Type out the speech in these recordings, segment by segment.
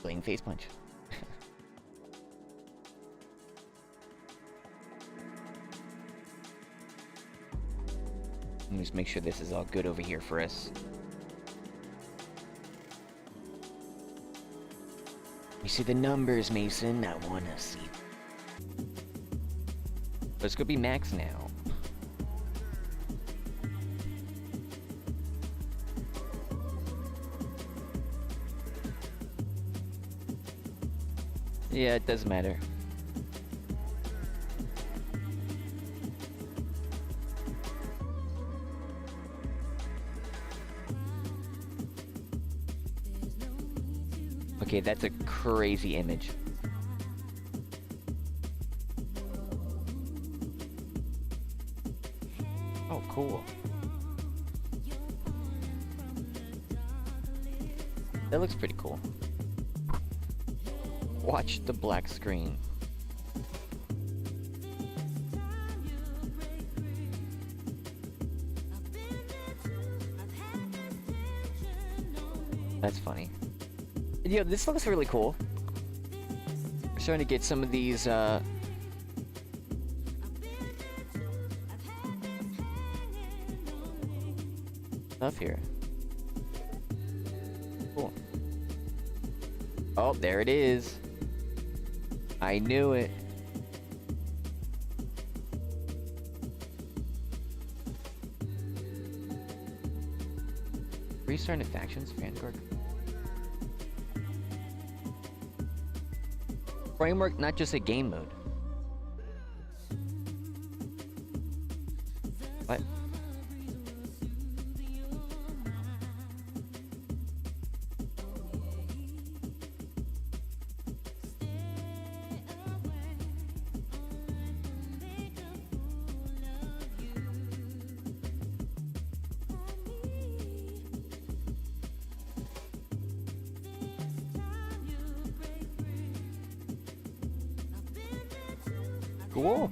Plain face punch. Let me just make sure this is all good over here for us. You see the numbers, Mason? I wanna see. Let's go be max now. Yeah, it doesn't matter. Okay, that's a crazy image. Oh, cool. That looks pretty cool. Watch the black screen. That's funny. Yeah, this looks really cool. We're starting to get some of these, stuff here. Cool. Oh, there it is. I knew it. Restarting factions, Vanguard. Framework, not just a game mode. What? Cool.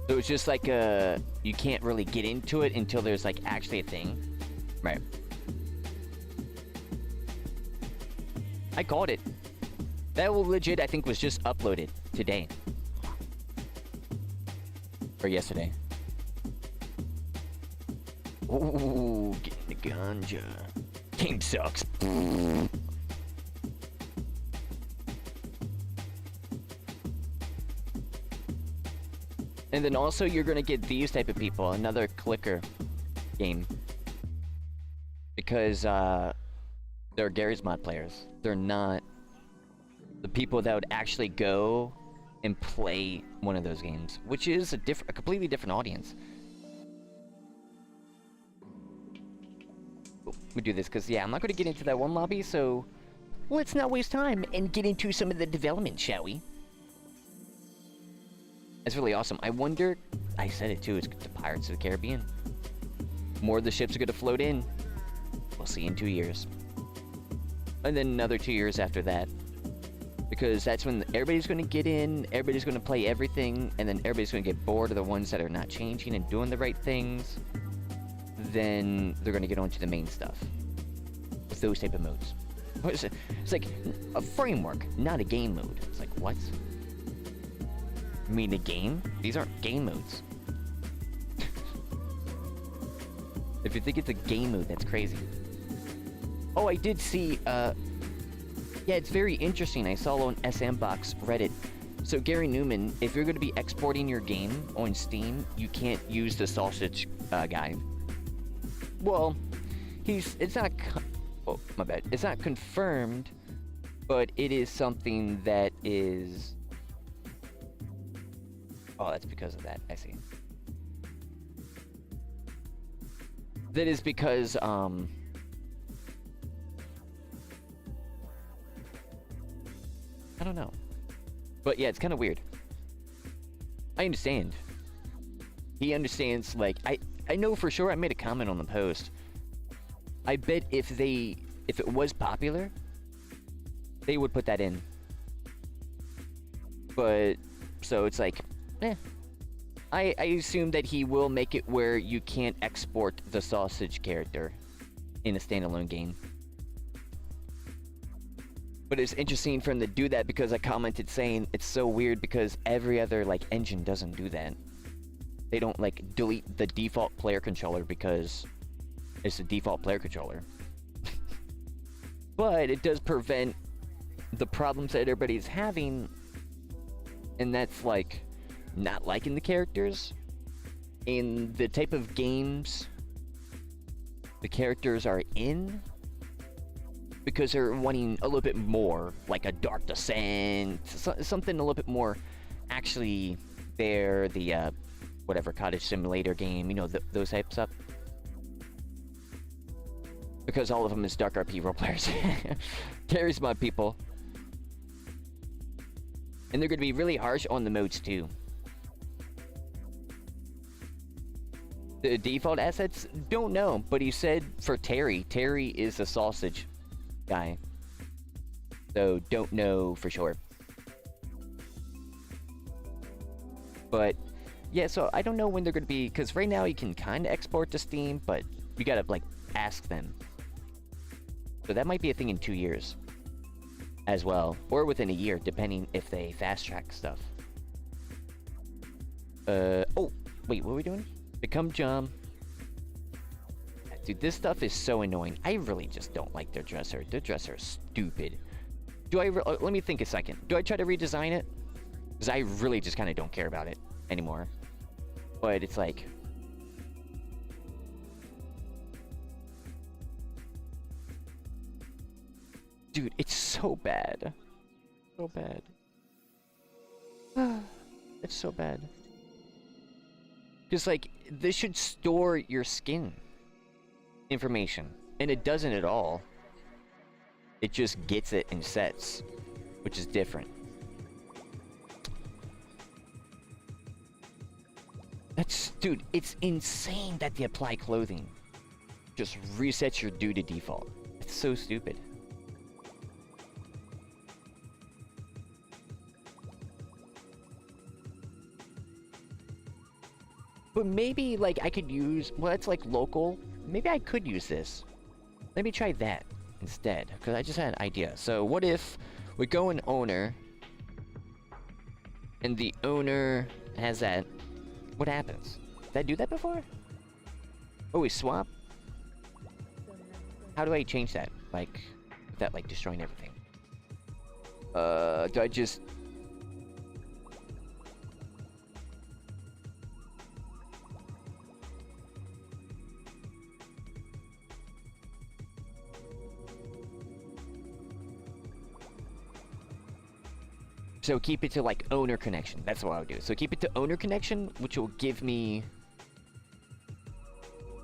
So it's just like you can't really get into it until there's like actually a thing. Right. I called it. That will legit, I think, was just uploaded today. Or yesterday. Ooh, getting the ganja. Game sucks. And then also you're gonna get these type of people, another clicker game. Because they're Gary's Mod players. They're not the people that would actually go and play one of those games, which is a completely different audience. We do this because, yeah, I'm not going to get into that one lobby, so let's not waste time and get into some of the development, shall we? That's really awesome. I wonder, I said it too, it's the Pirates of the Caribbean. More of the ships are going to float in. We'll see in 2 years. And then another 2 years after that. Because that's when everybody's going to get in, everybody's going to play everything, and then everybody's going to get bored of the ones that are not changing and doing the right things. Then they're going to get on to the main stuff. With those type of modes. It's like a framework, not a game mode. It's like, what? You mean a game? These aren't game modes. If you think it's a game mode, that's crazy. Oh, I did see, yeah, it's very interesting. I saw on S&Box Reddit. So Gary Newman, if you're going to be exporting your game on Steam, you can't use the sausage guy. Well, it's not, oh, my bad. It's not confirmed, but it is something that is, oh, that's because of that, I see. That is because, I don't know. But yeah, it's kind of weird. I understand. He understands, like, I know for sure I made a comment on the post. I bet if it was popular, they would put that in. But, so it's like, I assume that he will make it where you can't export the sausage character in a standalone game. But it's interesting for him to do that because I commented saying it's so weird because every other, like, engine doesn't do that. They don't, like, delete the default player controller because it's the default player controller. But it does prevent the problems that everybody's having, and that's, like, not liking the characters in the type of games the characters are in, because they're wanting a little bit more, like a Dark Descent, something a little bit more actually there, the whatever cottage simulator game, you know, those types up. Because all of them is DarkRP roleplayers. Carries my people. And they're going to be really harsh on the modes too. The default assets? Don't know, but he said for Terry. Terry is a sausage guy. So don't know for sure. But yeah, so I don't know when they're going to be, because right now you can kind of export to Steam, but you got to, like, ask them. So that might be a thing in 2 years as well, or within a year, depending if they fast track stuff. Oh, wait, what are we doing? Become Jum. Dude, this stuff is so annoying. I really just don't like their dresser. Their dresser is stupid. Do I, let me think a second. Do I try to redesign it? Because I really just kind of don't care about it anymore. But it's like, dude, it's so bad. So bad. It's so bad. Because, like, this should store your skin information. And it doesn't at all. It just gets it in sets, which is different. That's, dude, it's insane that the apply clothing just resets your due to default. It's so stupid. But maybe, like, I could use, well, it's like local. Maybe I could use this. Let me try that instead, because I just had an idea. So what if we go in owner, and the owner has that, what happens? Did I do that before? Oh, we swap? How do I change that? Like, without, like, destroying everything? Do I just... So keep it to, like, owner connection. That's what I would do. So keep it to owner connection, which will give me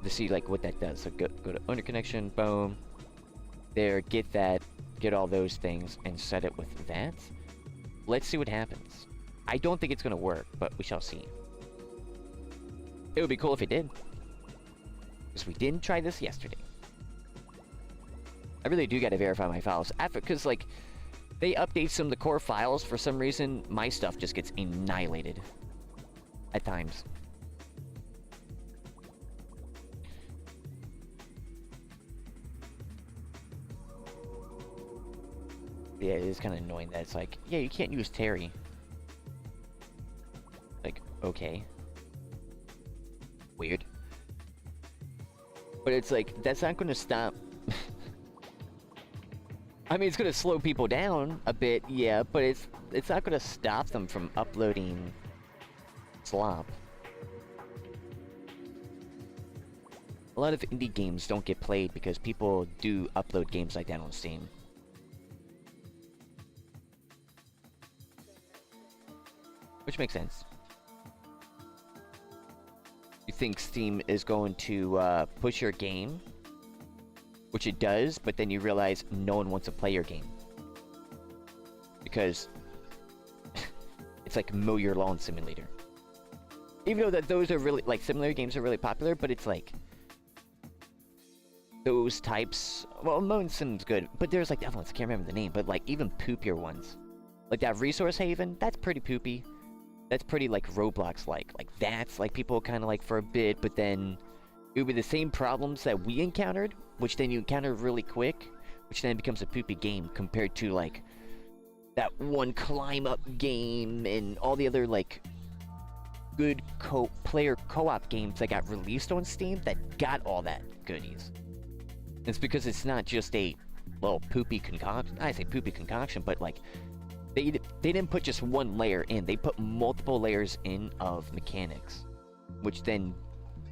to see, like, what that does. So go to owner connection, boom. There, get that, get all those things, and set it with that. Let's see what happens. I don't think it's gonna work, but we shall see. It would be cool if it did. Because we didn't try this yesterday. I really do gotta verify my files. Because, like, they update some of the core files. For some reason, my stuff just gets annihilated. At times. Yeah, it is kind of annoying that it's like, yeah, you can't use Terry. Like, okay. Weird. But it's like, that's not gonna stop... I mean, it's gonna slow people down a bit, yeah, but it's not gonna stop them from uploading slop. A lot of indie games don't get played because people do upload games like that on Steam. Which makes sense. You think Steam is going to push your game? Which it does, but then you realize no one wants to play your game. Because it's like mow your lawn simulator. Even though that those are really, like, similar games are really popular, but it's like... those types... Well, Moonsim's good, but there's, like, the other ones, I can't remember the name, but, like, even poopier ones. Like, that Resource Haven, that's pretty poopy. That's pretty, like, Roblox-like. Like, that's, like, people kind of like for a bit, but then... it would be the same problems that we encountered, which then you encounter really quick, which then becomes a poopy game compared to, like... that one climb-up game and all the other, like... good player co-op games that got released on Steam that got all that goodies. It's because it's not just a little poopy concoction. I say poopy concoction, but like they didn't put just one layer in. They put multiple layers in of mechanics, which then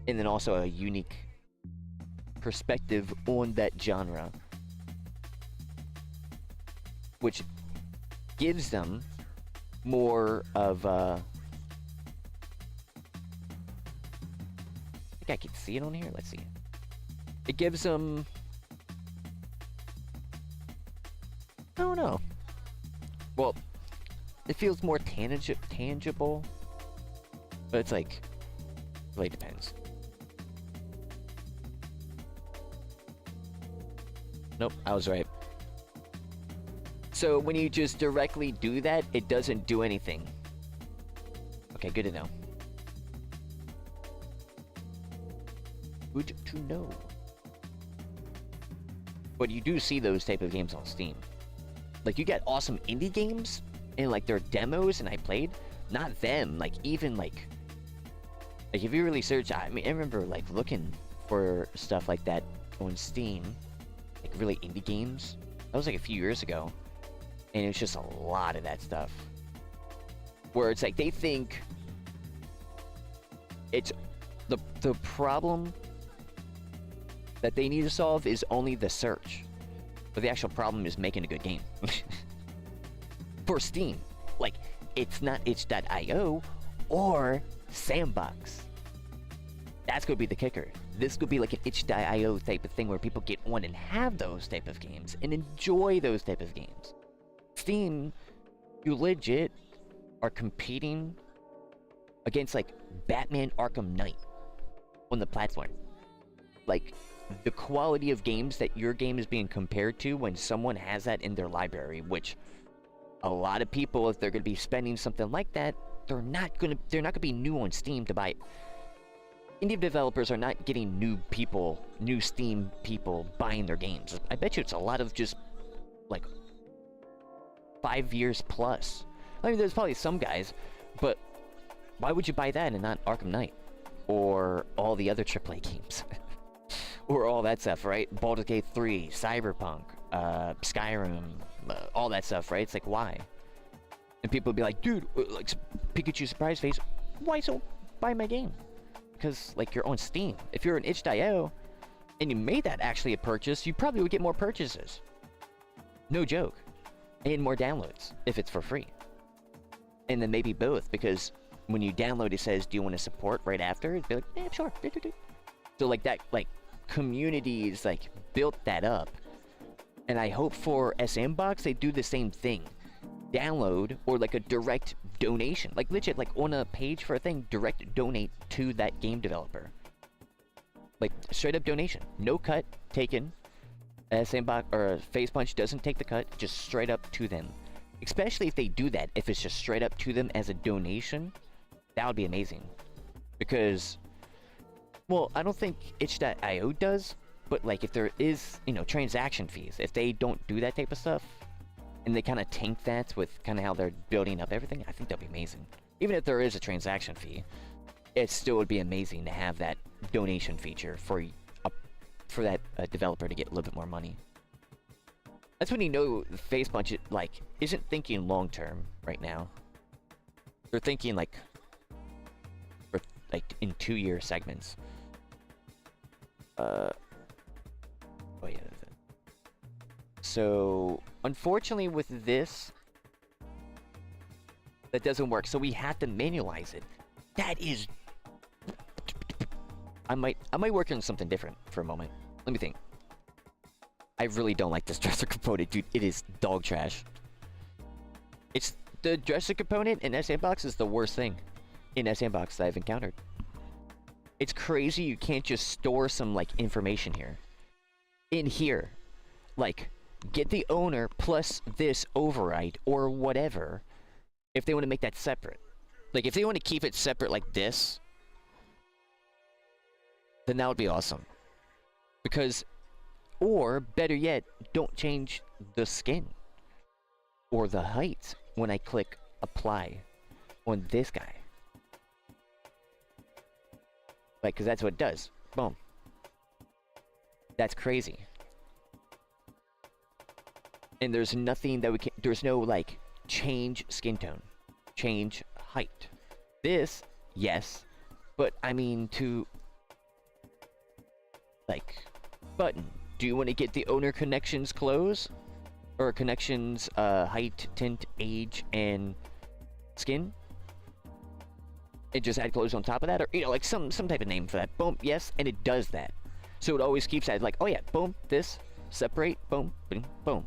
and then also a unique perspective on that genre, which gives them more of a... I can see it on here. Let's see. It gives them... I don't know. Well, it feels more tangible. But it's like... really depends. Nope, I was right. So when you just directly do that, it doesn't do anything. Okay, good to know. Good to know. But you do see those type of games on Steam. Like, you get awesome indie games, and, like, their demos, and I played. Not them, like, even, like, if you really search, I mean, I remember, like, looking for stuff like that on Steam. Like, really indie games. That was, like, a few years ago. And it's just a lot of that stuff. Where it's like, they think... it's... the problem... that they need to solve is only the search. But the actual problem is making a good game. For Steam. Like, it's not itch.io or Sandbox. That's gonna be the kicker. This could be like an itch.io type of thing where people get on and have those type of games and enjoy those type of games. Steam, you legit are competing against like Batman Arkham Knight on the platform. Like, the quality of games that your game is being compared to when someone has that in their library, which a lot of people, if they're going to be spending something like that, they're not going to be new on Steam to buy it. Indie developers are not getting new Steam people buying their games. I bet you it's a lot of just, like, 5 years plus. I mean, there's probably some guys, but why would you buy that and not Arkham Knight? Or all the other AAA games? Or all that stuff, right? Baldur's Gate 3, Cyberpunk, Skyrim, all that stuff, right? It's like, why? And people would be like, dude, like, Pikachu surprise face, why so buy my game? Because, like, you're on Steam. If you're an itch.io, and you made that actually a purchase, you probably would get more purchases. No joke. And more downloads, if it's for free. And then maybe both, because when you download, it says, do you want to support right after? It'd be like, yeah, sure. So, like, that, like, communities, like, built that up. And I hope for S&Box, they do the same thing. Download, or, like, a direct donation. Like, legit, like, on a page for a thing, direct donate to that game developer. Like, straight up donation. No cut taken. S&Box, or Face Punch doesn't take the cut, just straight up to them. Especially if they do that, if it's just straight up to them as a donation, that would be amazing. Because, well, I don't think itch.io does, but, like, if there is, you know, transaction fees, if they don't do that type of stuff, and they kind of tank that with kind of how they're building up everything, I think that'd be amazing. Even if there is a transaction fee, it still would be amazing to have that donation feature for that developer to get a little bit more money. That's when you know Face Punch, like, isn't thinking long term right now. They're thinking like in 2-year segments. Oh yeah. So unfortunately with this, that doesn't work. So we have to manualize it. That is... I might work on something different for a moment. Let me think. I really don't like this dresser component, dude. It is dog trash. It's the dresser component in S&Box is the worst thing. in S&Box that I've encountered. It's crazy you can't just store some, like, information here. In here. Like, get the owner plus this override or whatever if they want to make that separate. Like, if they want to keep it separate like this, then that would be awesome. Because, or better yet, don't change the skin or the height when I click apply on this guy. Like, because that's what it does. Boom. That's crazy. And there's nothing that we can, there's no, like, change skin tone, change height. This, yes, but I mean to, like, button. Do you want to get the owner connections clothes? Or connections, height, tint, age, and skin? And just add clothes on top of that? Or, you know, like some type of name for that. Boom, yes, and it does that. So it always keeps that, like, oh yeah, boom, this, separate, boom, boom, boom.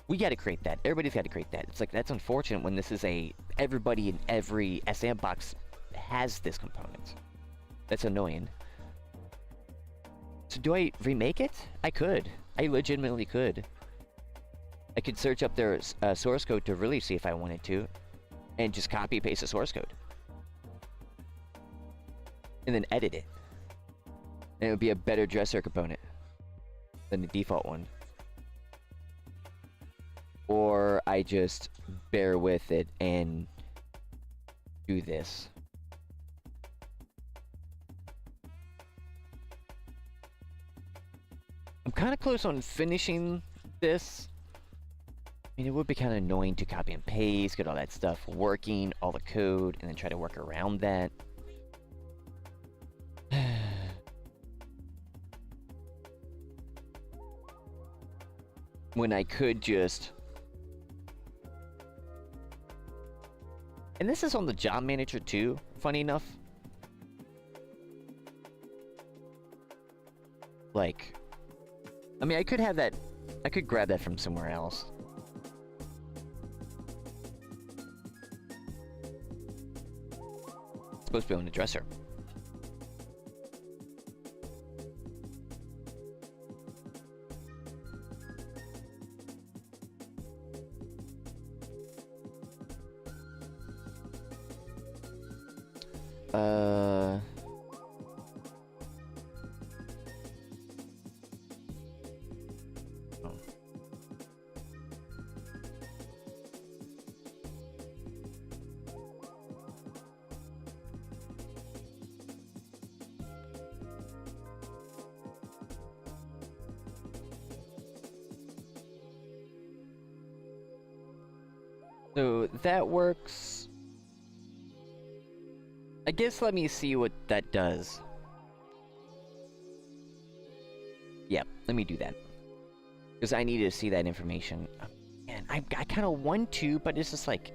We gotta create that. Everybody's gotta create that. It's like, that's unfortunate when this is a, everybody in every S&Box has this component. That's annoying. So do I remake it? I could. I legitimately could. I could search up their source code to really see if I wanted to. And just copy paste the source code. And then edit it. And it would be a better dresser component than the default one. Or I just bear with it and do this. I'm kind of close on finishing this. I mean, it would be kind of annoying to copy and paste, get all that stuff working, all the code, and then try to work around that. When I could just... And this is on the job manager too, funny enough. Like, I mean, I could have that, I could grab that from somewhere else. It's supposed to be on the dresser. Oh. So that works. I guess let me see what that does. Yep, let me do that. Because I need to see that information. Man, I kind of want to, but it's just like...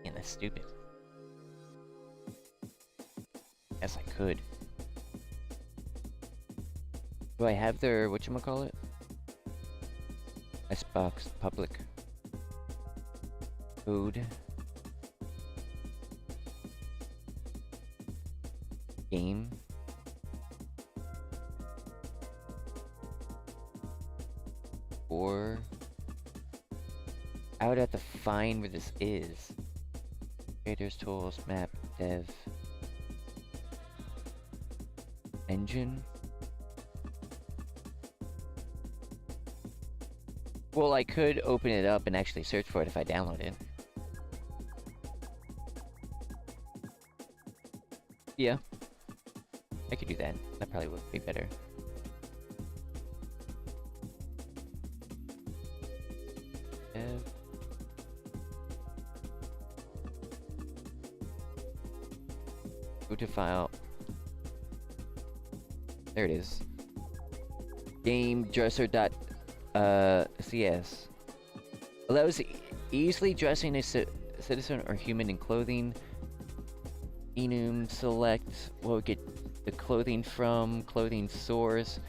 Man, that's stupid. Yes, I could. Do I have their... whatchamacallit? S&Box public code. Game. Or I would have to find where this is. Creators, tools, map, dev, engine. Well, I could open it up and actually search for it if I download it. Yeah. I could do that. That probably would be better. Go to file. There it is. Game dresser dot CS allows easily dressing a citizen or human in clothing. Enum select what we get the clothing from, clothing source,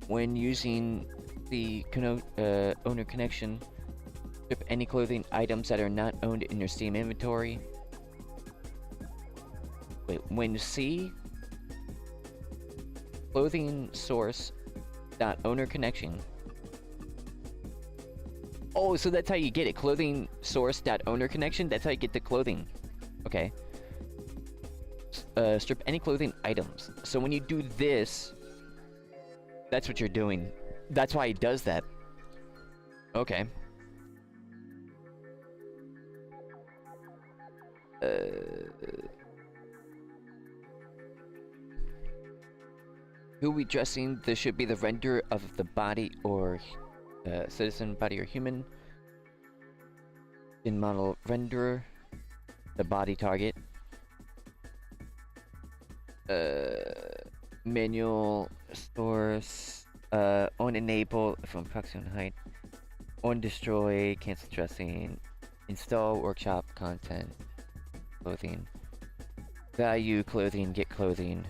when using the owner connection. Strip any clothing items that are not owned in your Steam inventory. Wait, when C clothing source dot owner connection. Oh, so that's how you get it. Clothing source dot owner connection. That's how you get the clothing. Okay. Strip any clothing items. So when you do this, that's what you're doing. That's why it does that. Okay. Who we dressing? This should be the render of the body or citizen body or human. In model renderer, the body target. Manual source. On enable from proxy on height. On destroy, cancel dressing. Install workshop content. Clothing. Value clothing, get clothing.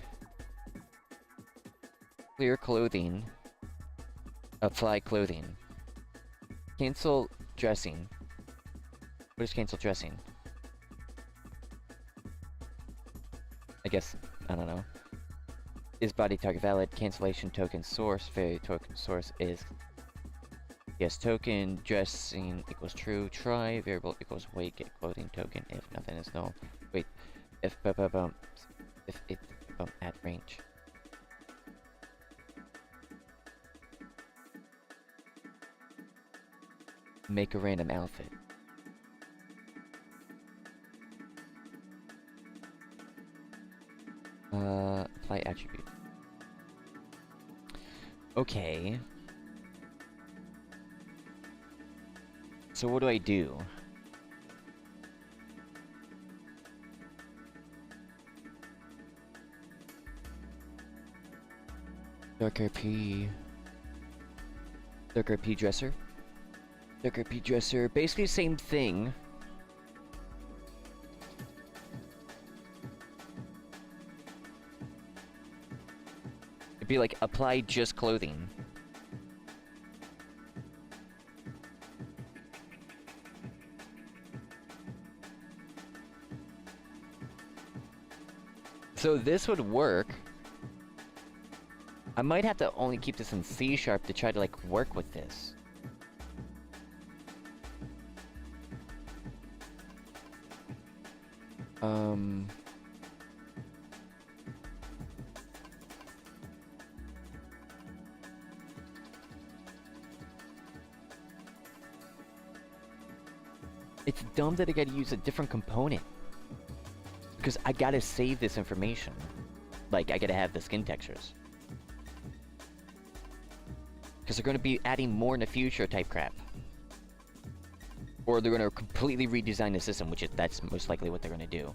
Clear clothing. Apply clothing. Cancel dressing. What is cancel dressing? I guess, I don't know. Is body target valid? Cancellation token source. Value token source is yes token. Dressing equals true. Try variable equals weight. Get clothing token if nothing is null. Wait. If it at range. Make a random outfit. Apply attribute. Okay. So what do I do? DarkRP. DarkRP dresser. DarkRP dresser. Basically the same thing. It'd be like apply just clothing. So this would work. I might have to only keep this in C# to try to like work with this. It's dumb that I gotta use a different component. Because I gotta save this information. Like, I gotta have the skin textures. Because they're gonna be adding more in the future type crap. Or they're gonna completely redesign the system, which is, that's most likely what they're gonna do.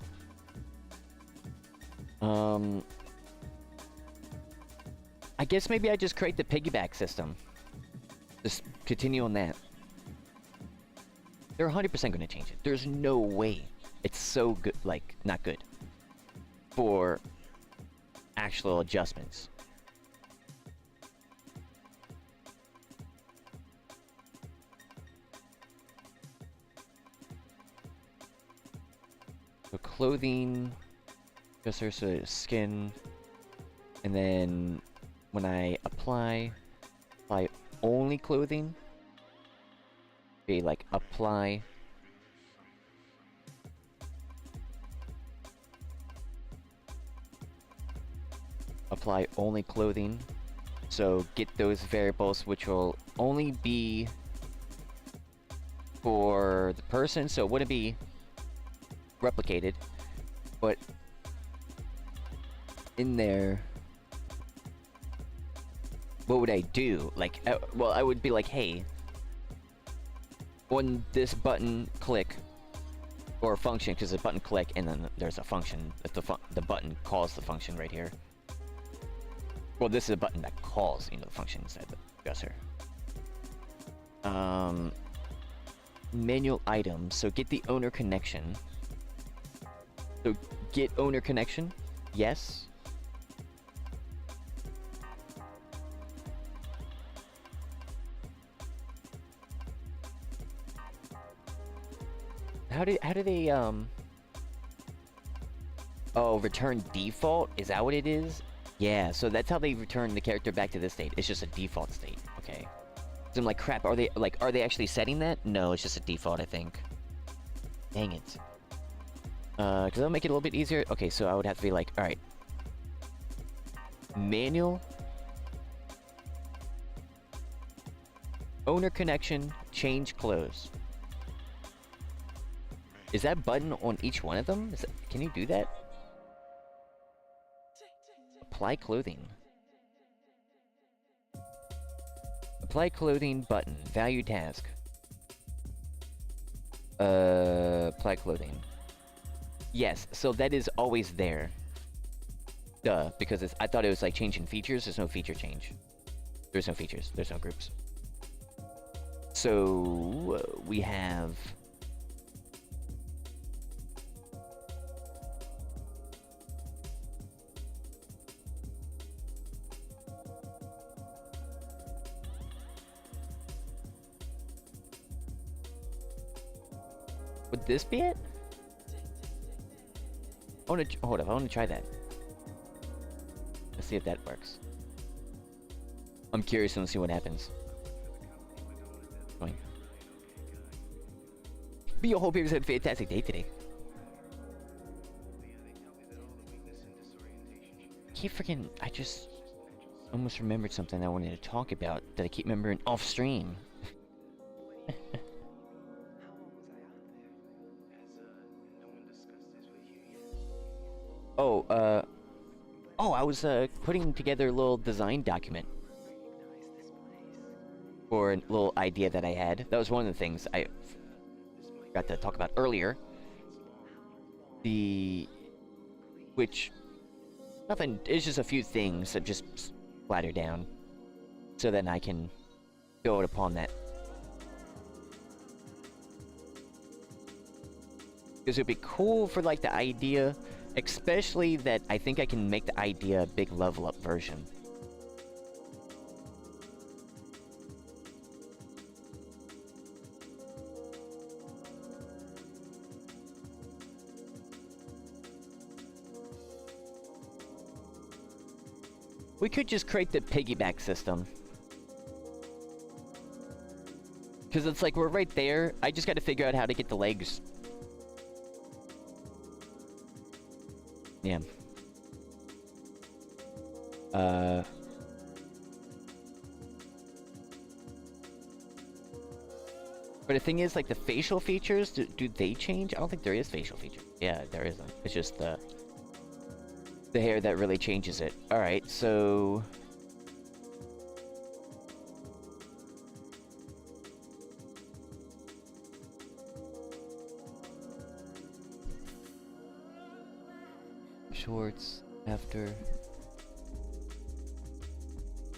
I guess maybe I just create the piggyback system. Just continue on that. They're 100% gonna change it. There's no way. It's so good, like, not good. For actual adjustments. So clothing, dresser, so skin, and then when I apply only clothing, be like apply only clothing. So get those variables which will only be for the person, so it wouldn't be replicated, but in there, what would I do? Like, well, I would be like, hey, on this button click or function, because a button click and then there's a function. If the button calls the function right here. Well, this is a button that calls, you know, the function inside the dresser. Manual items. So get the owner connection. So get owner connection. Yes. How do they, Oh, return default? Is that what it is? Yeah, so that's how they return the character back to this state. It's just a default state. Okay. So I'm like, crap, are they actually setting that? No, it's just a default, I think. Dang it. Because that'll make it a little bit easier. Okay, so I would have to be like, alright. Manual. Owner connection, change clothes. Is that button on each one of them? Can you do that? Apply clothing. Apply clothing button. Value task. Apply clothing. Yes, so that is always there. Duh, because I thought it was like changing features. There's no feature change. There's no features. There's no groups. So we have... Would this be it? Hold up, I want to try that. Let's see if that works. I'm curious and see what happens. Going. But yo, hope you had a fantastic day today. I just almost remembered something I wanted to talk about that I keep remembering off stream. Oh, I was putting together a little design document for a little idea that I had. That was one of the things I forgot to talk about earlier. Nothing, it's just a few things that just splatter down. So then I can build upon that. Because it would be cool for like the idea, especially that I think I can make the idea a big level up version. We could just create the piggyback system. Because it's like, we're right there. I just got to figure out how to get the legs. Yeah. But the thing is, like, the facial features, do they change? I don't think there is facial feature. Yeah, there isn't. It's just the hair that really changes it. Alright, so... Shorts, after...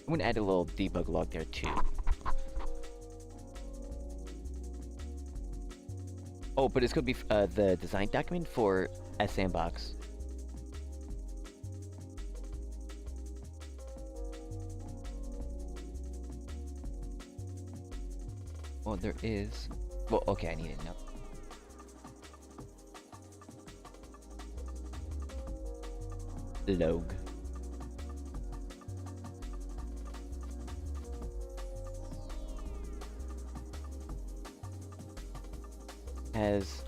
I'm gonna add a little debug log there, too. Oh, but it's gonna be the design document for S&Box. Well, there is... Well, okay, I need it now. Log. Has...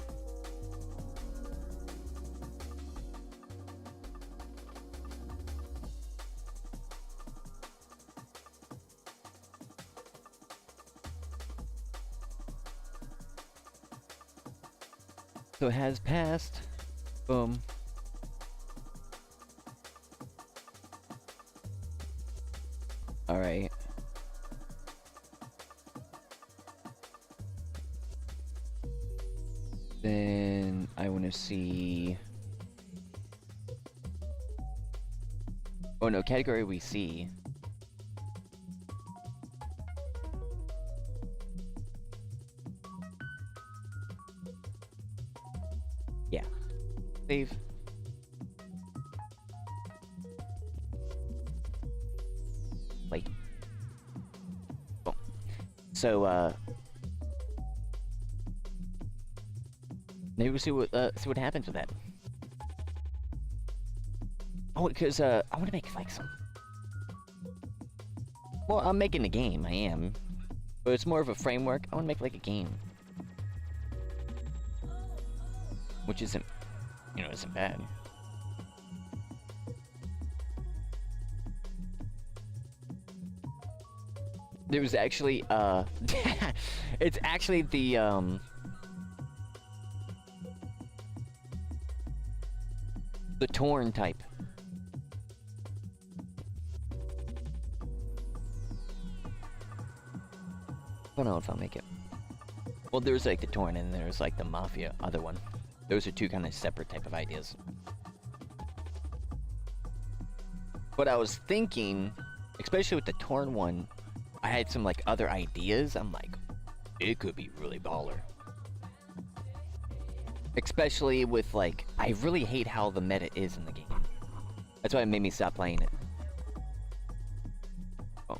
So it has passed. Boom. Alright. Then I want to see... Oh no, category we see. Yeah. Save. Wait. Boom. So, Maybe we'll see what happens with that. Oh, because I want to make like some. Well, I'm making a game. I am, but it's more of a framework. I want to make like a game, which isn't, isn't bad. There was actually it's actually the torn type. I don't know if I'll make it. Well, there's like the torn and there's like the mafia other one. Those are two kind of separate type of ideas. But I was thinking, especially with the torn one, I had some like other ideas. I'm like, it could be really baller. Especially with like, I really hate how the meta is in the game. That's why it made me stop playing it. Oh.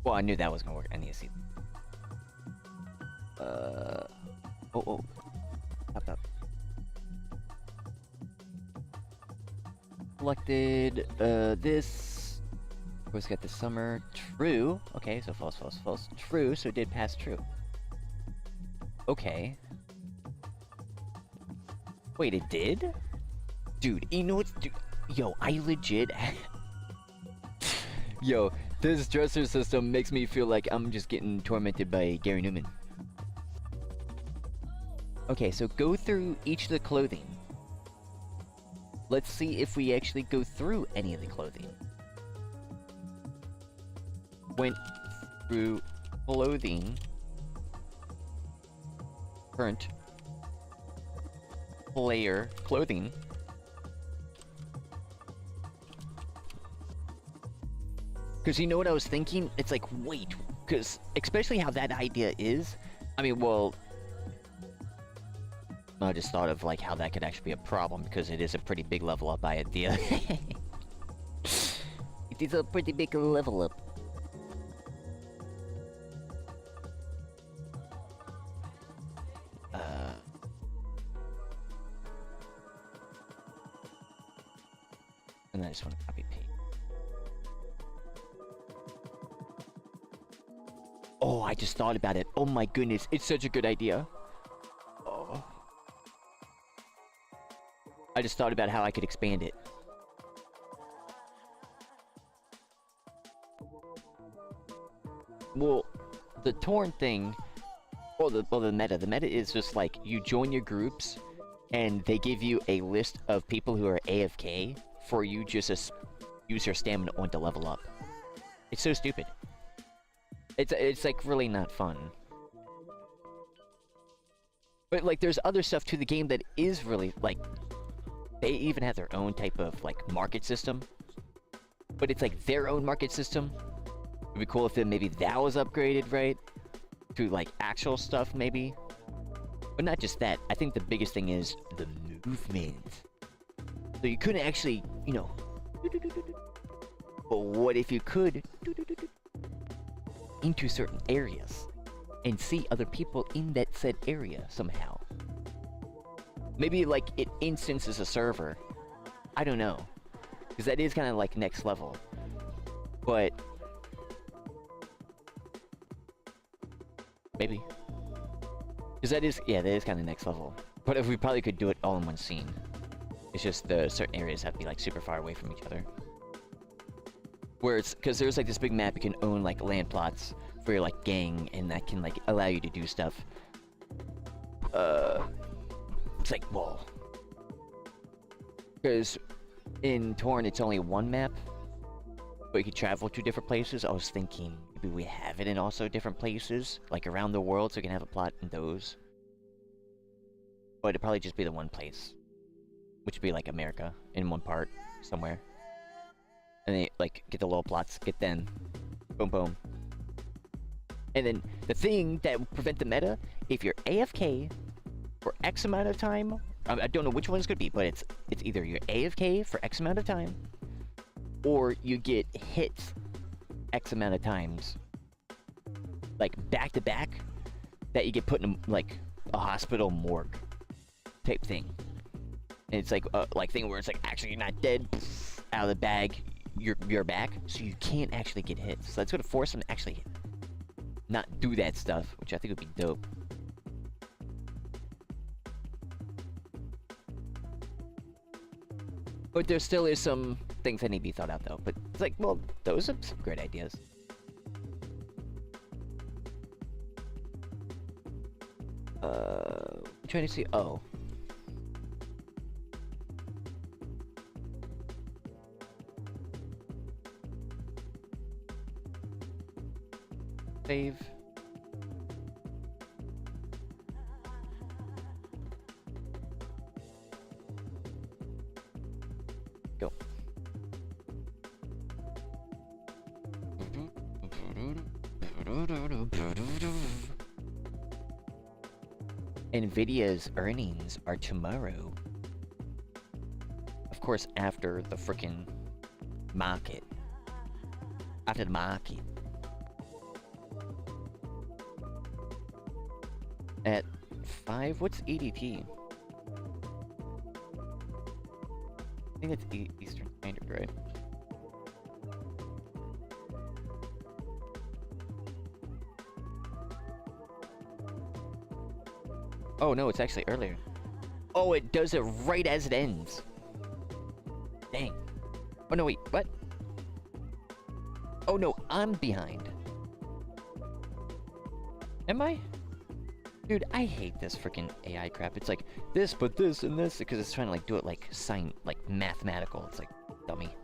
Well, I knew that was gonna work. I need to see. Oh. Stop. Selected, this. Of course, got the summer. True. Okay, so false. True, so it did pass true. Okay. Wait, it did? Dude, you know what's... Yo, I legit... Yo, this dresser system makes me feel like I'm just getting tormented by Gary Newman. Okay, so go through each of the clothing. Let's see if we actually go through any of the clothing. Went through clothing. Current player clothing. Because you know what I was thinking? It's like, wait, because especially how that idea is. I mean, well, I just thought of like how that could actually be a problem because it is a pretty big level up idea. It is a pretty big level up. And I just want to copy paste. Oh, I just thought about it. Oh my goodness, it's such a good idea. Oh. I just thought about how I could expand it. Well, the torn thing, the meta is just like you join your groups and they give you a list of people who are AFK for you just to use your stamina on to level up. It's so stupid. It's like really not fun. But like there's other stuff to the game that is really like, they even have their own type of like market system. But it's like their own market system. It'd be cool if then maybe that was upgraded, right? To like actual stuff maybe. But not just that. I think the biggest thing is the movement. So you couldn't actually, you know. But what if you could into certain areas and see other people in that said area somehow? Maybe like it instances a server. I don't know. Because that is kind of like next level. But maybe. Because that is, yeah, that is kind of next level. But if we probably could do it all in one scene. It's just the certain areas have to be like super far away from each other. Where it's, because there's like this big map, you can own like land plots for your like gang, and that can like allow you to do stuff. It's like, well, because in Torn it's only one map, but you can travel to different places. I was thinking maybe we have it in also different places, like around the world, so we can have a plot in those. But it'd probably just be the one place, which would be like America in one part somewhere. And then like get the little plots, get them, boom boom. And then the thing that will prevent the meta, if you're AFK for X amount of time, I don't know which one it's gonna be, but it's either you're AFK for X amount of time, or you get hit X amount of times, like back to back, that you get put in like a hospital morgue type thing. And it's like thing where it's like, actually you're not dead, out of the bag, you're back, so you can't actually get hit. So that's gonna force them to actually not do that stuff, which I think would be dope. But there still is some things that need to be thought out though. But it's like, well, those are some great ideas. I'm trying to see. Oh. Save. Go. Nvidia's earnings are tomorrow. Of course, after the frickin' market. After the market. At 5, what's EDT? I think it's Eastern Standard, right? Oh no, it's actually earlier. Oh, it does it right as it ends. Dang. Oh no, wait, what? Oh no, I'm behind. Am I? Dude, I hate this freaking AI crap. It's like this, but this and this, because it's trying to like do it like mathematical. It's like dummy.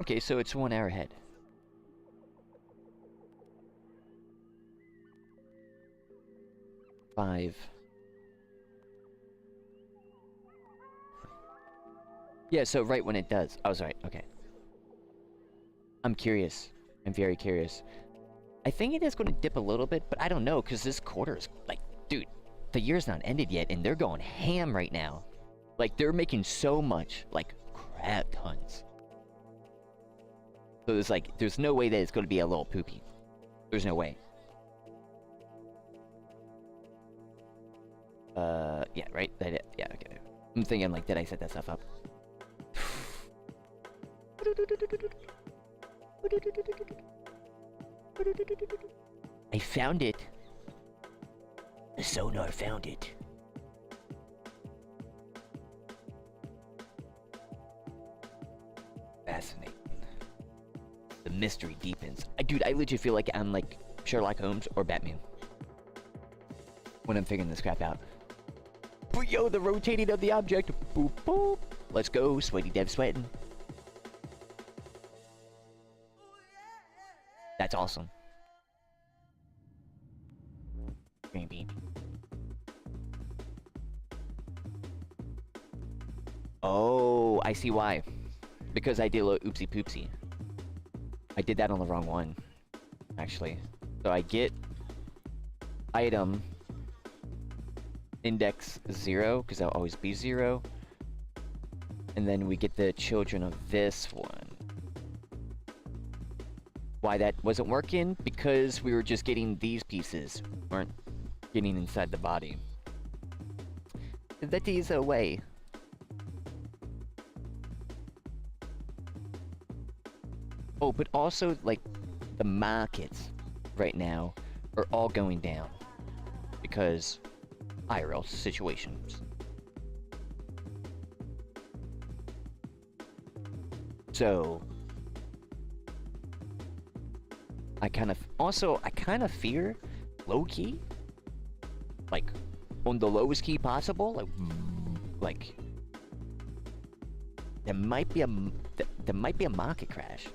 Okay, so it's 1 hour ahead. Five. Yeah, so right when it does. I was right, okay. I'm curious. I'm very curious. I think it is going to dip a little bit, but I don't know, because this quarter is like, dude, the year's not ended yet, and they're going ham right now. Like, they're making so much, like, crap tons. So there's no way that it's going to be a little poopy. There's no way. Yeah, right? Yeah, okay. I'm thinking, like, did I set that stuff up? I found it. The sonar found it. Fascinating. The mystery deepens. Dude, I legit feel like I'm like Sherlock Holmes or Batman when I'm figuring this crap out. But yo, the rotating of the object. Boop, boop. Let's go, sweaty dev sweating. That's awesome. Green bean. Oh, I see why. Because I did a little oopsie poopsie. I did that on the wrong one, actually. So I get item index 0, because that'll always be 0. And then we get the children of this one. Why that wasn't working? Because we were just getting these pieces, weren't getting inside the body. That is away. Oh, but also, like, the markets right now are all going down because IRL situations. So I kind of fear low-key, like on the lowest key possible, like there might be a market crash.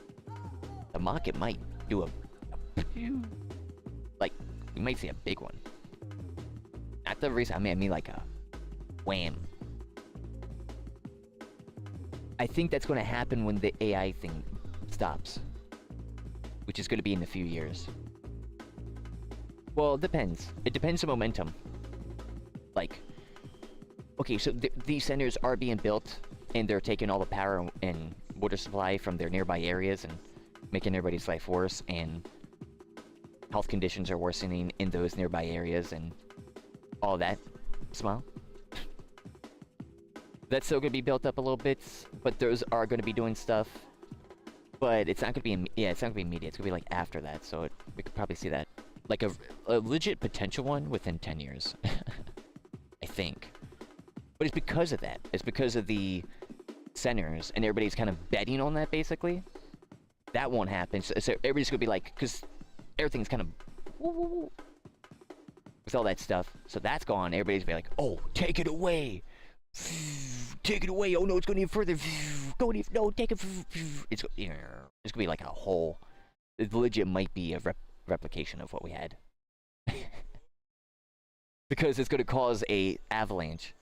The market might do like, you might see a big one. Not the reason, I mean like a wham. I think that's going to happen when the AI thing stops, which is going to be in a few years. Well, it depends. It depends on momentum. Like, okay, so these centers are being built, and they're taking all the power and water supply from their nearby areas and making everybody's life worse, and health conditions are worsening in those nearby areas, and all that. Smile. That's still going to be built up a little bit, but those are going to be doing stuff. But it's not going to be, yeah, it's not going to be immediate. It's going to be like after that, so we could probably see that. Like a legit potential one within 10 years. I think. But it's because of that. It's because of the centers, and everybody's kind of betting on that, basically. That won't happen. So everybody's going to be like, because everything's kind of with all that stuff. So that's gone. Everybody's going to be like, oh, take it away. Take it away. Oh, no, it's going even further. No, take it. It's going to be like a whole... It legit might be a replication of what we had. Because it's going to cause a avalanche.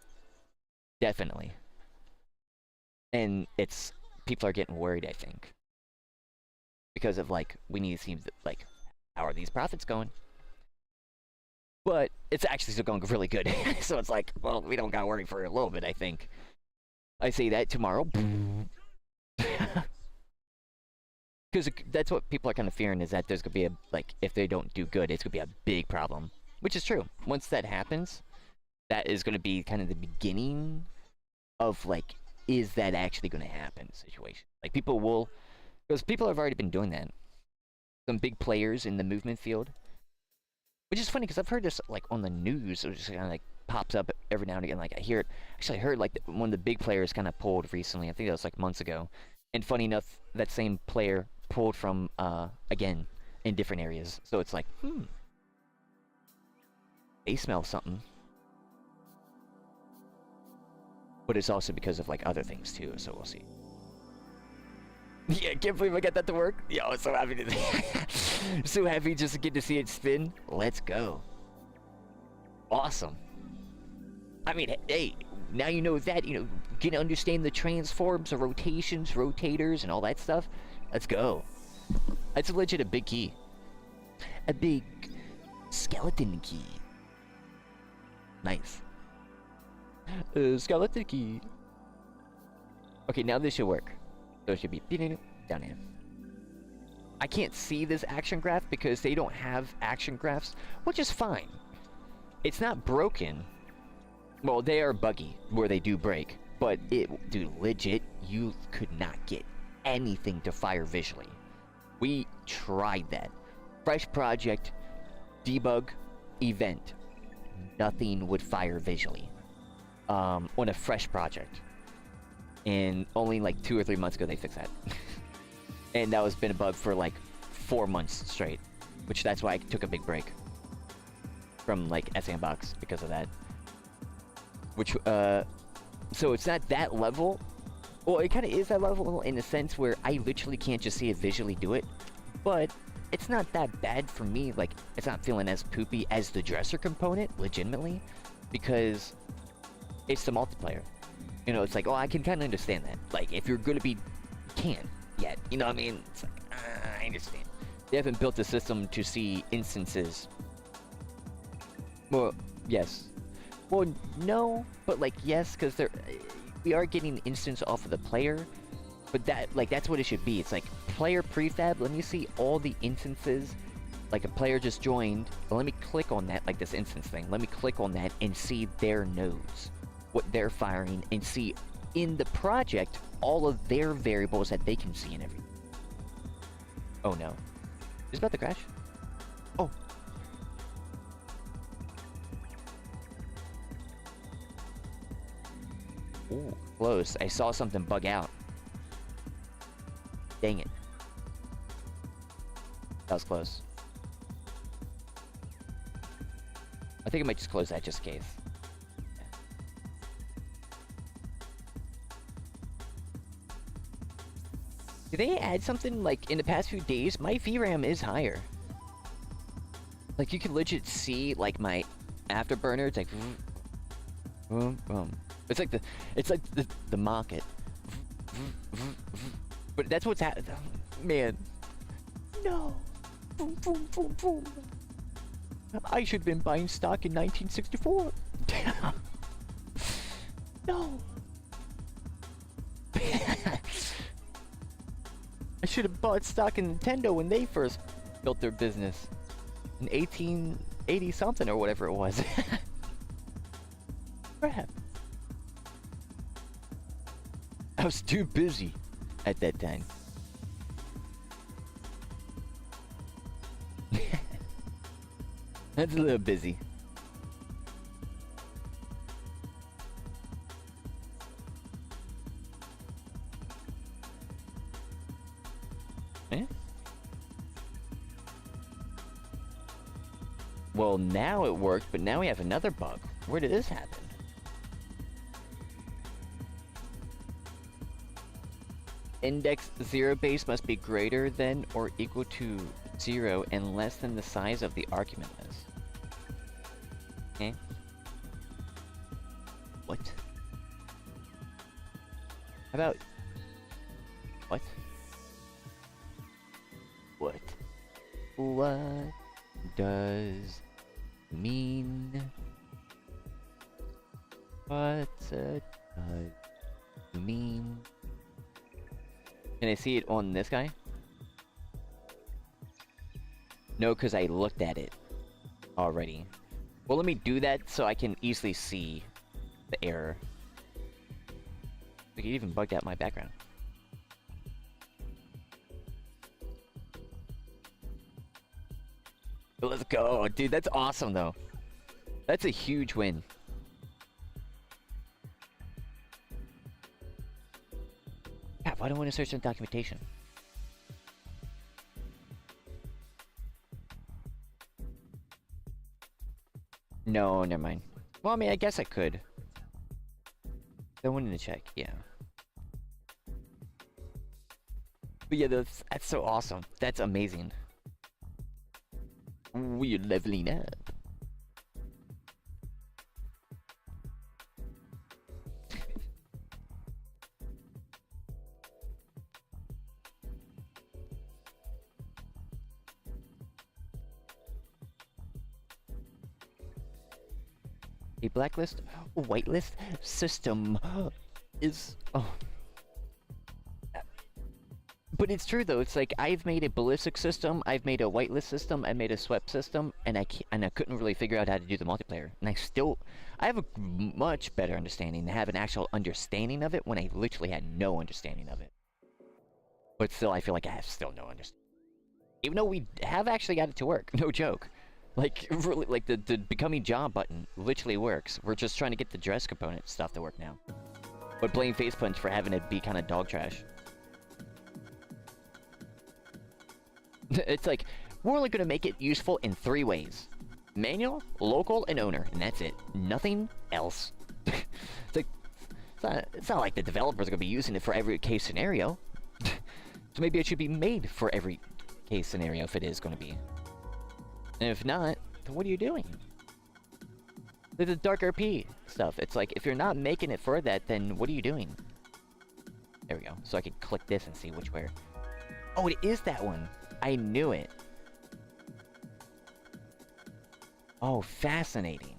Definitely. And it's... People are getting worried, I think. Because of, like, we need to see, like, how are these profits going? But it's actually still going really good. So it's like, well, we don't got to worry for a little bit, I think. I say that tomorrow. Because that's what people are kind of fearing, is that there's going to be a, like, if they don't do good, it's going to be a big problem. Which is true. Once that happens, that is going to be kind of the beginning of, like, is that actually going to happen situation. Like, people will... Because people have already been doing that. Some big players in the movement field. Which is funny, because I've heard this, like, on the news. It just kind of, like, pops up every now and again. Like, I hear it. Actually, I heard, like, one of the big players kind of pulled recently. I think that was, like, months ago. And funny enough, that same player pulled from, again, in different areas. So it's like, they smell something. But it's also because of, like, other things, too. So we'll see. Yeah, I can't believe I got that to work. Yo, I'm so happy to so happy just to get to see it spin. Let's go. Awesome. I mean, hey, now you know that, you know, can understand the transforms, the rotations, rotators, and all that stuff. Let's go. That's legit a big key. A big skeleton key. Nice. Skeleton key. Okay, now this should work. So it should be down here. I can't see this action graph because they don't have action graphs, which is fine. It's not broken. Well, they are buggy where they do break, but it, dude, legit, you could not get anything to fire visually. We tried that. Fresh project, debug, event. Nothing would fire visually on a fresh project. And only like 2 or 3 months ago they fixed that. And that was been a bug for like 4 months straight. Which that's why I took a big break from like S&Box because of that. Which, so it's not that level. Well, it kind of is that level in a sense where I literally can't just see it visually do it. But it's not that bad for me. Like, it's not feeling as poopy as the dresser component, legitimately. Because it's the multiplayer. You know, it's like, oh, I can kind of understand that. Like, if you're going to be... You can't yet. You know what I mean? It's like, I understand. They haven't built a system to see instances. Well, yes. Well, no. But, like, yes, because we are getting instance off of the player. But that, like, that's what it should be. It's like, player prefab, let me see all the instances. Like, a player just joined. But let me click on that, like this instance thing. Let me click on that and see their nodes. What they're firing, and see in the project all of their variables that they can see and everything. Oh no. Is it about to crash? Oh. Ooh, close. I saw something bug out. Dang it. That was close. I think I might just close that just in case. Did they add something, like, in the past few days? My VRAM is higher. Like, you can legit see, like, my afterburner. It's like... It's like the market. But that's what's happening. Man. No. I should have been buying stock in 1964. No! I should have bought stock in Nintendo when they first built their business. In 1880 something or whatever it was. Crap. I was too busy at that time. That's a little busy. Eh? Well, now it worked, but now we have another bug. Where did this happen? Index 0 base must be greater than or equal to 0 and less than the size of the argument list. Okay. What? How about... What? What? What does mean? What does mean? Can I see it on this guy? No, because I looked at it already. Well, let me do that so I can easily see the error. We can even bugged out my background. Let's go, dude. That's awesome, though. That's a huge win. God, why do I want to search in documentation? No, never mind. Well, I mean, I guess I could. I wanted to check, yeah. But yeah, that's so awesome. That's amazing. We're leveling up. A blacklist, whitelist system is... Oh. But it's true though, it's like I've made a ballistic system, I've made a whitelist system, I made a swept system, and I couldn't really figure out how to do the multiplayer. And I have a much better understanding, have an actual understanding of it when I literally had no understanding of it. But still, I feel like I have still no understanding. Even though we have actually got it to work, no joke. Like, really, like the becoming job button literally works. We're just trying to get the dress component stuff to work now. But blame Face Punch for having it be kind of dog trash. It's like, we're only going to make it useful in 3 ways. Manual, local, and owner. And that's it. Nothing else. It's like, it's not like the developers are going to be using it for every case scenario. So maybe it should be made for every case scenario if it is going to be. And if not, then what are you doing? There's the DarkRP stuff. It's like, if you're not making it for that, then what are you doing? There we go. So I can click this and see which where. Oh, it is that one. I knew it. Oh, fascinating.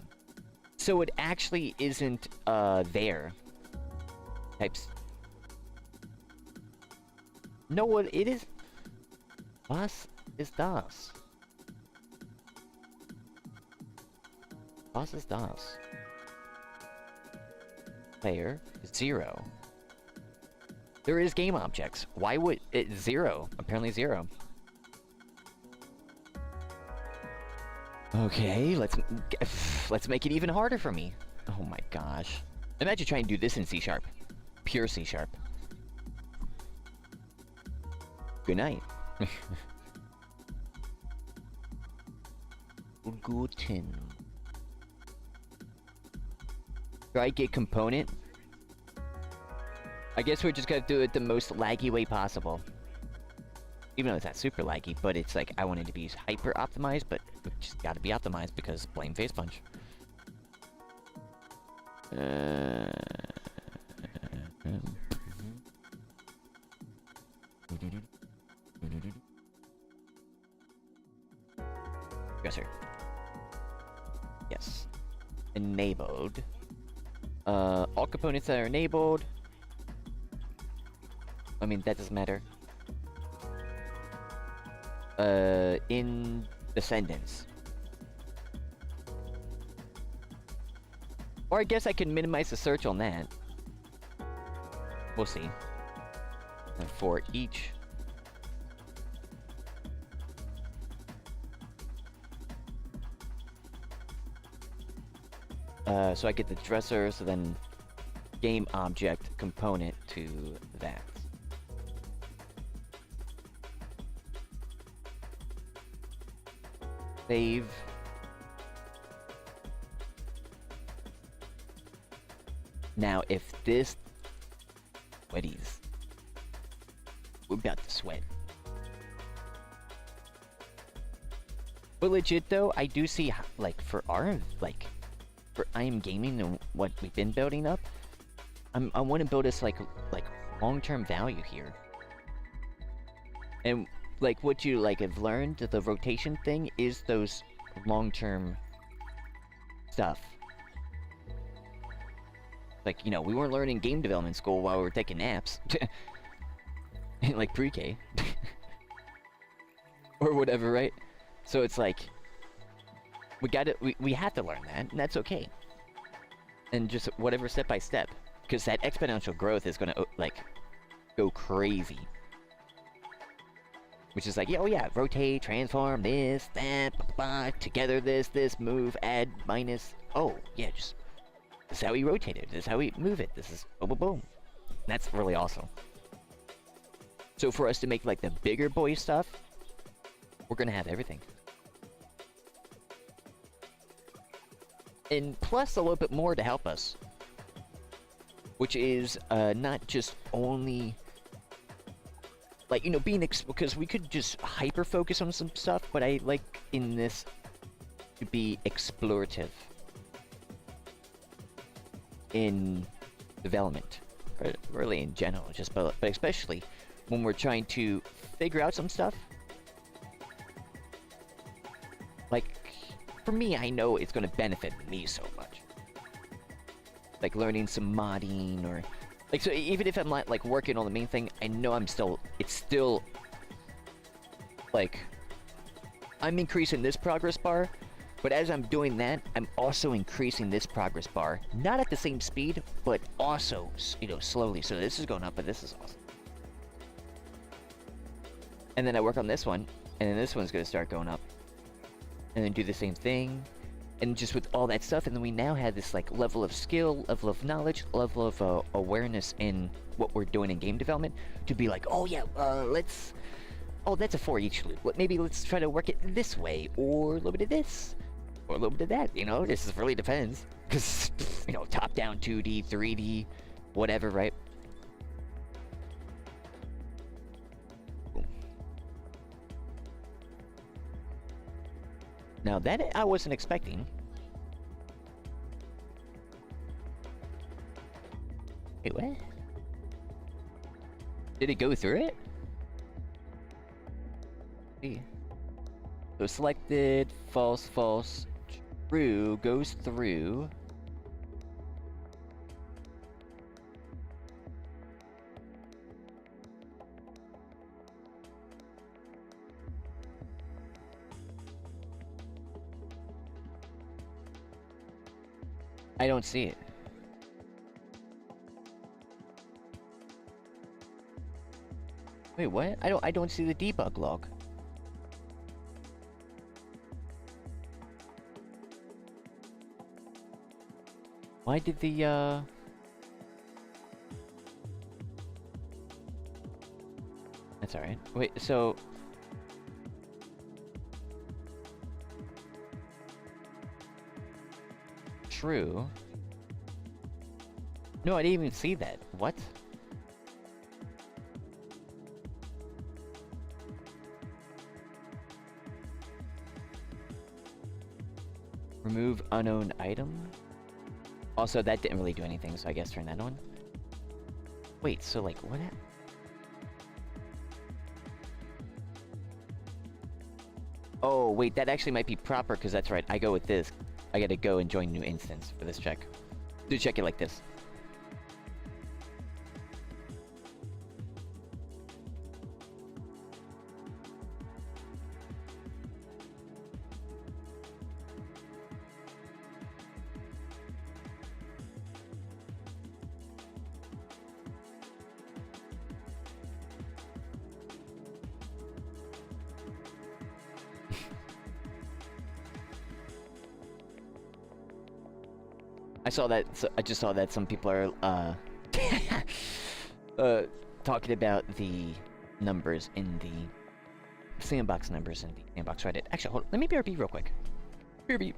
So it actually isn't, there. Types. No, what it is... Was ist das? Was ist das? Player 0. There is game objects. Why would it 0? Apparently 0. Okay, let's make it even harder for me. Oh my gosh. Imagine trying to do this in C#. Pure C#. Good night. Guten. Try get component. I guess we're just gonna do it the most laggy way possible. Even though it's not super laggy, but it's like I want it to be hyper optimized, but it just gotta be optimized because blame Face Punch. Yes, sir. Yes. Enabled. All components that are enabled. I mean, that doesn't matter. In Descendants. Or I guess I can minimize the search on that. We'll see. And for each... so I get the dresser, so then game object component to that. Save. Now, if this... Sweaties. We're about to sweat. But legit though, I do see, like, for our, like... For I Am Gaming and what we've been building up, I want to build us, like long-term value here. And, like, what you, like, have learned, the rotation thing, is those long-term stuff. Like, you know, we weren't learning game development school while we were taking naps. Like pre-K. Or whatever, right? So it's like... We have to learn that, and that's okay. And just whatever, step by step. Because that exponential growth is gonna, like, go crazy. Which is like, yeah, oh yeah, rotate, transform, this, that, together this, move, add, minus. Oh, yeah, just... This is how we rotate it, this is how we move it, this is boom, boom, boom. That's really awesome. So for us to make, like, the bigger boy stuff, we're gonna have everything. And plus a little bit more to help us. Which is, not just only... Like, you know, being... Because we could just hyper-focus on some stuff, but I like in this to be explorative. In development. Or really in general, just but especially when we're trying to figure out some stuff. Like... For me, I know it's gonna benefit me so much. Like learning some modding or... Like, so even if I'm not, like, working on the main thing, I know it's still... Like... I'm increasing this progress bar, but as I'm doing that, I'm also increasing this progress bar. Not at the same speed, but also, you know, slowly. So this is going up, but this is awesome. And then I work on this one, and then this one's gonna start going up. And then do the same thing, and just with all that stuff, and then we now have this, like, level of skill, level of knowledge, level of awareness in what we're doing in game development, to be like, oh yeah, let's... Oh, that's a for each loop. Maybe let's try to work it this way, or a little bit of this, or a little bit of that, you know? This really depends, because, you know, top-down 2D, 3D, whatever, right? Now that I wasn't expecting. Wait, what? Did it go through it? See. So selected, false, false, true, goes through. I don't see it. Wait, what? I don't see the debug log. Why did the That's alright. Wait, so true. No, I didn't even see that. What? Remove unknown item? Also, that didn't really do anything, so I guess turn that on. Wait, so like, what happened? Oh, wait, that actually might be proper, because that's right. I go with this. I gotta go and join new instance for this check. to check it like this. I saw that. I just saw that some people are talking about the numbers in the sandbox numbers in the sandbox Reddit. Actually, hold on. Let me BRB real quick. BRB.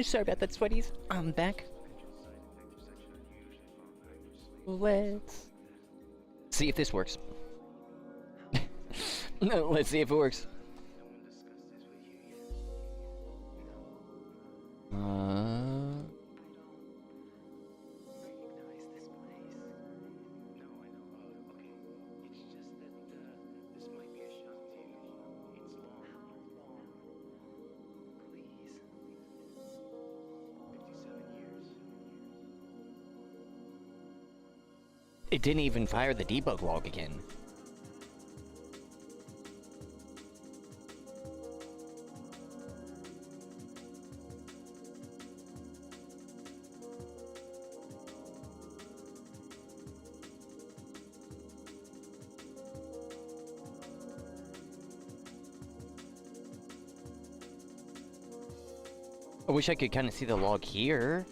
Sorry about that, sweaties. I'm back. Let's see if this works. No, let's see if it works. It didn't even fire the debug log again. I wish I could kind of see the log here.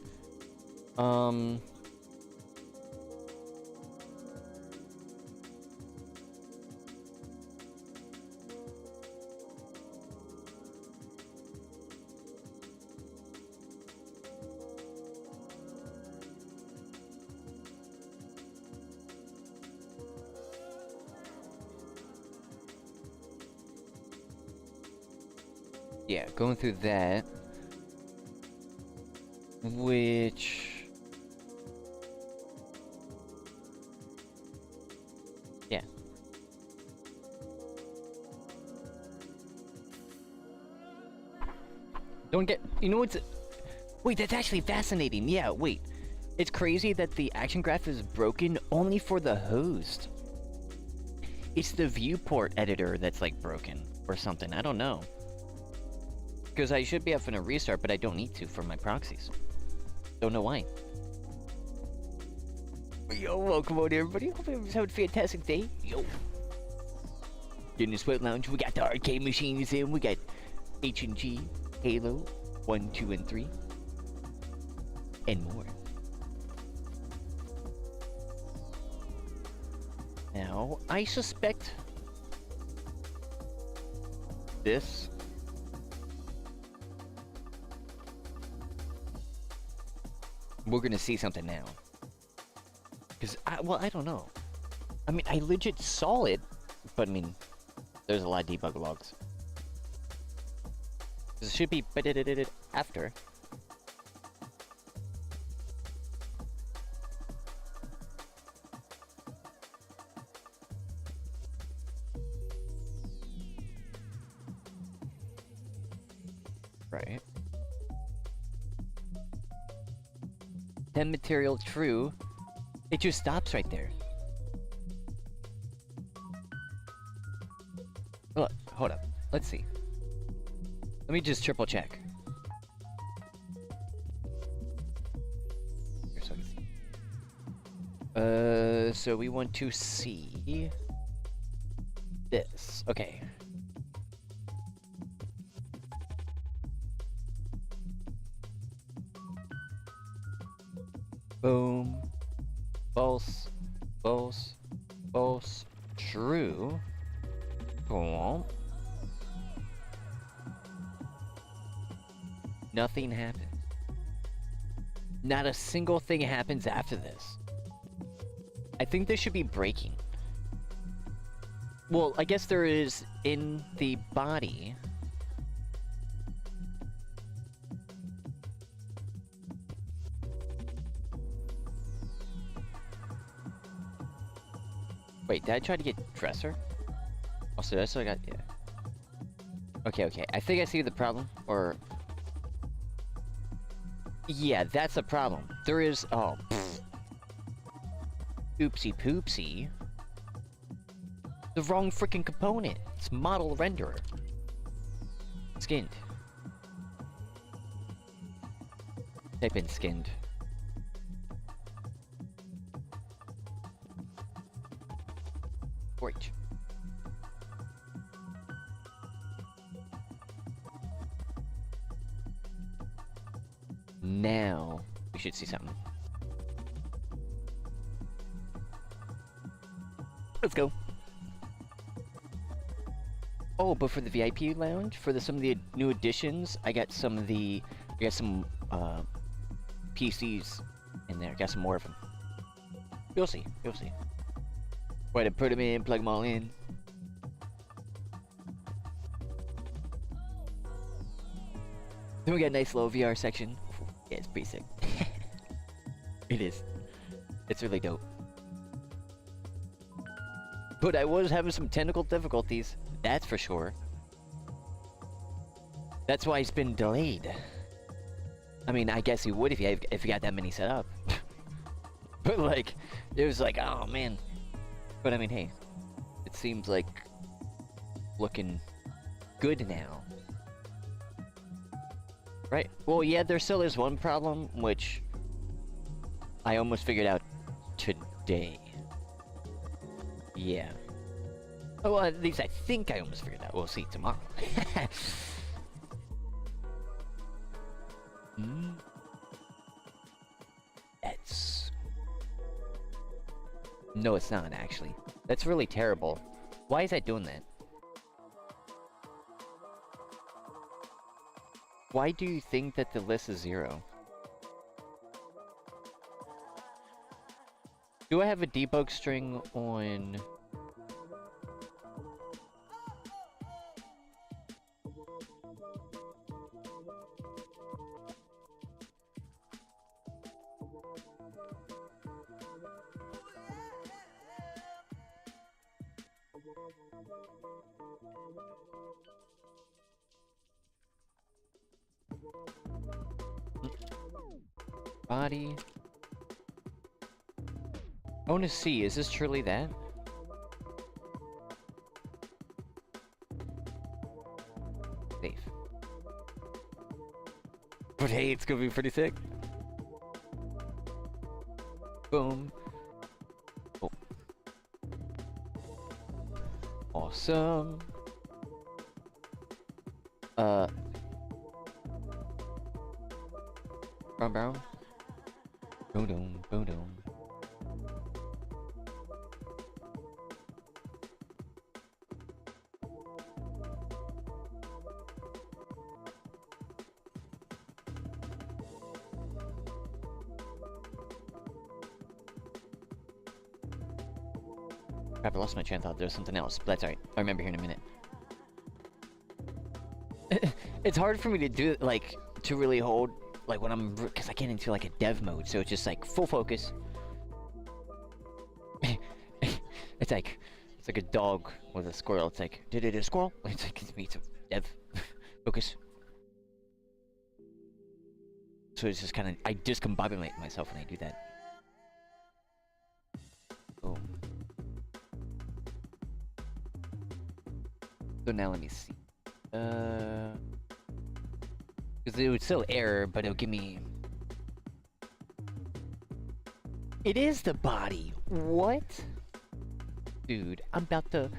Yeah, going through that. Which... yeah. Don't get... you know what's... wait, that's actually fascinating. Yeah, wait. It's crazy that the action graph is broken only for the host. It's the viewport editor that's like broken or something. I don't know. Because I should be having a restart, but I don't need to for my proxies. Don't know why. Yo, welcome on everybody. Hope everyone's having a fantastic day. Yo. In the Sweat Lounge, we got the arcade machines in. We got H&G, Halo, 1, 2, and 3. And more. Now, I suspect this. We're gonna see something now. Because, well, I don't know. I mean, I legit saw it, but I mean, there's a lot of debug logs. It should be after. Right. Then material true. It just stops right there. Look, hold up. Let's see. Let me just triple check. Here, so I can see. So we want to see this. Okay. Boom. False. False. False. True. Boom. Nothing happens. Not a single thing happens after this. I think this should be breaking. Well, I guess there is in the body. Wait, did I try to get dresser? Also, that's what I got, yeah. Okay, okay, I think I see the problem, or... yeah, that's the problem. There is, oh, pfft. Oopsie poopsie. The wrong freaking component. It's model renderer. Skinned. Type in skinned. Great. Now, we should see something. Let's go. Oh, but for the VIP lounge, for some of the new additions, I got some of the Got some PCs in there. Got some more of them. You'll see. You'll see. Way to put them in, plug them all in. Then we got a nice little VR section. Yeah, it's pretty sick. It is. It's really dope. But I was having some technical difficulties. That's for sure. That's why it's been delayed. I mean, I guess you would if you got that many set up. But like, it was like, oh man. But I mean, hey, it seems like looking good now. Right? Well, yeah, there still is one problem, which I almost figured out today. Yeah. Oh, well, at least I think I almost figured it out. We'll see tomorrow. That's... No, it's not, actually. That's really terrible. Why is that doing that? Why do you think that the list is 0? Do I have a debug string on... Body. I want to see, is this truly that? Safe. But hey, it's gonna be pretty sick. Boom. Oh. Awesome. Brown brown. Boom boom boom boom. Crap, I lost my train of thought. There's something else, but that's alright. I remember here in a minute. It's hard for me to do, like, to really hold, like, when I'm, because I get into, like, a dev mode, so it's just, like, full focus. It's like a dog with a squirrel. It's like, did it a squirrel? It's like, it's a dev focus. So it's just kind of, I discombobulate myself when I do that. Oh. So now let me see. Because it would still error, but it'll give me... It is the body! What? Dude, I'm about to...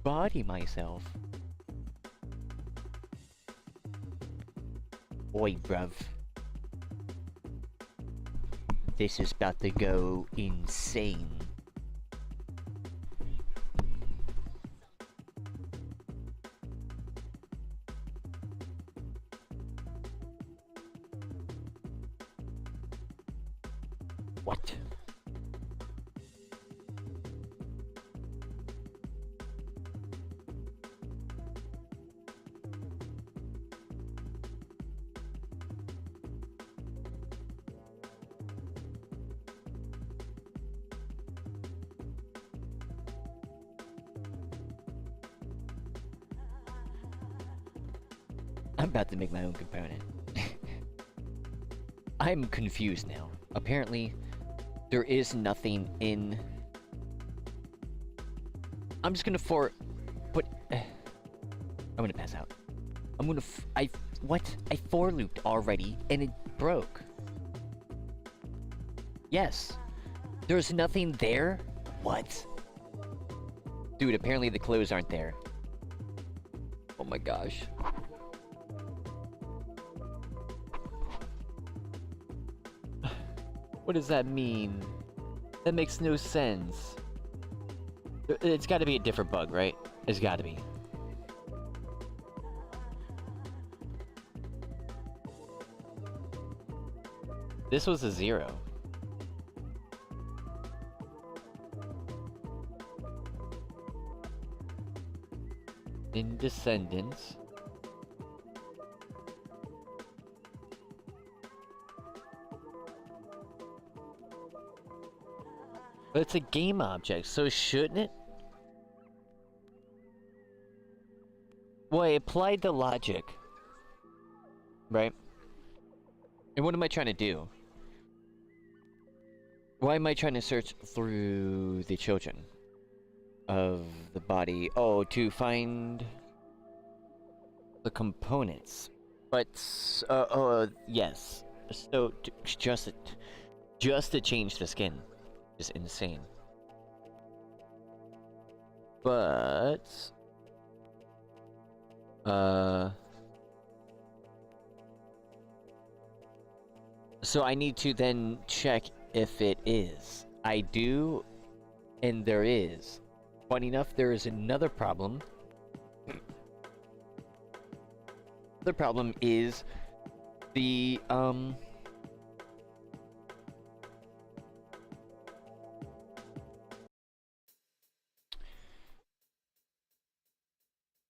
body myself. Oi, bruv. This is about to go insane. What? I'm about to make my own component. I'm confused now. Apparently, there is nothing in... I'm just gonna but... I'm gonna pass out. I'm gonna what? I for looped already, and it broke. Yes. There's nothing there? What? Dude, apparently the clothes aren't there. Oh my gosh. What does that mean? That makes no sense. It's gotta be a different bug, right? It's gotta be. This was a 0. In Descendants. But it's a game object, so shouldn't it? Well, I applied the logic. Right? And what am I trying to do? Why am I trying to search through the children of the body? Oh, to find the components. But, yes. So, just to change the skin is insane. But, so I need to then check if it is. I do, and there is. Funny enough, there is another problem. The problem is the,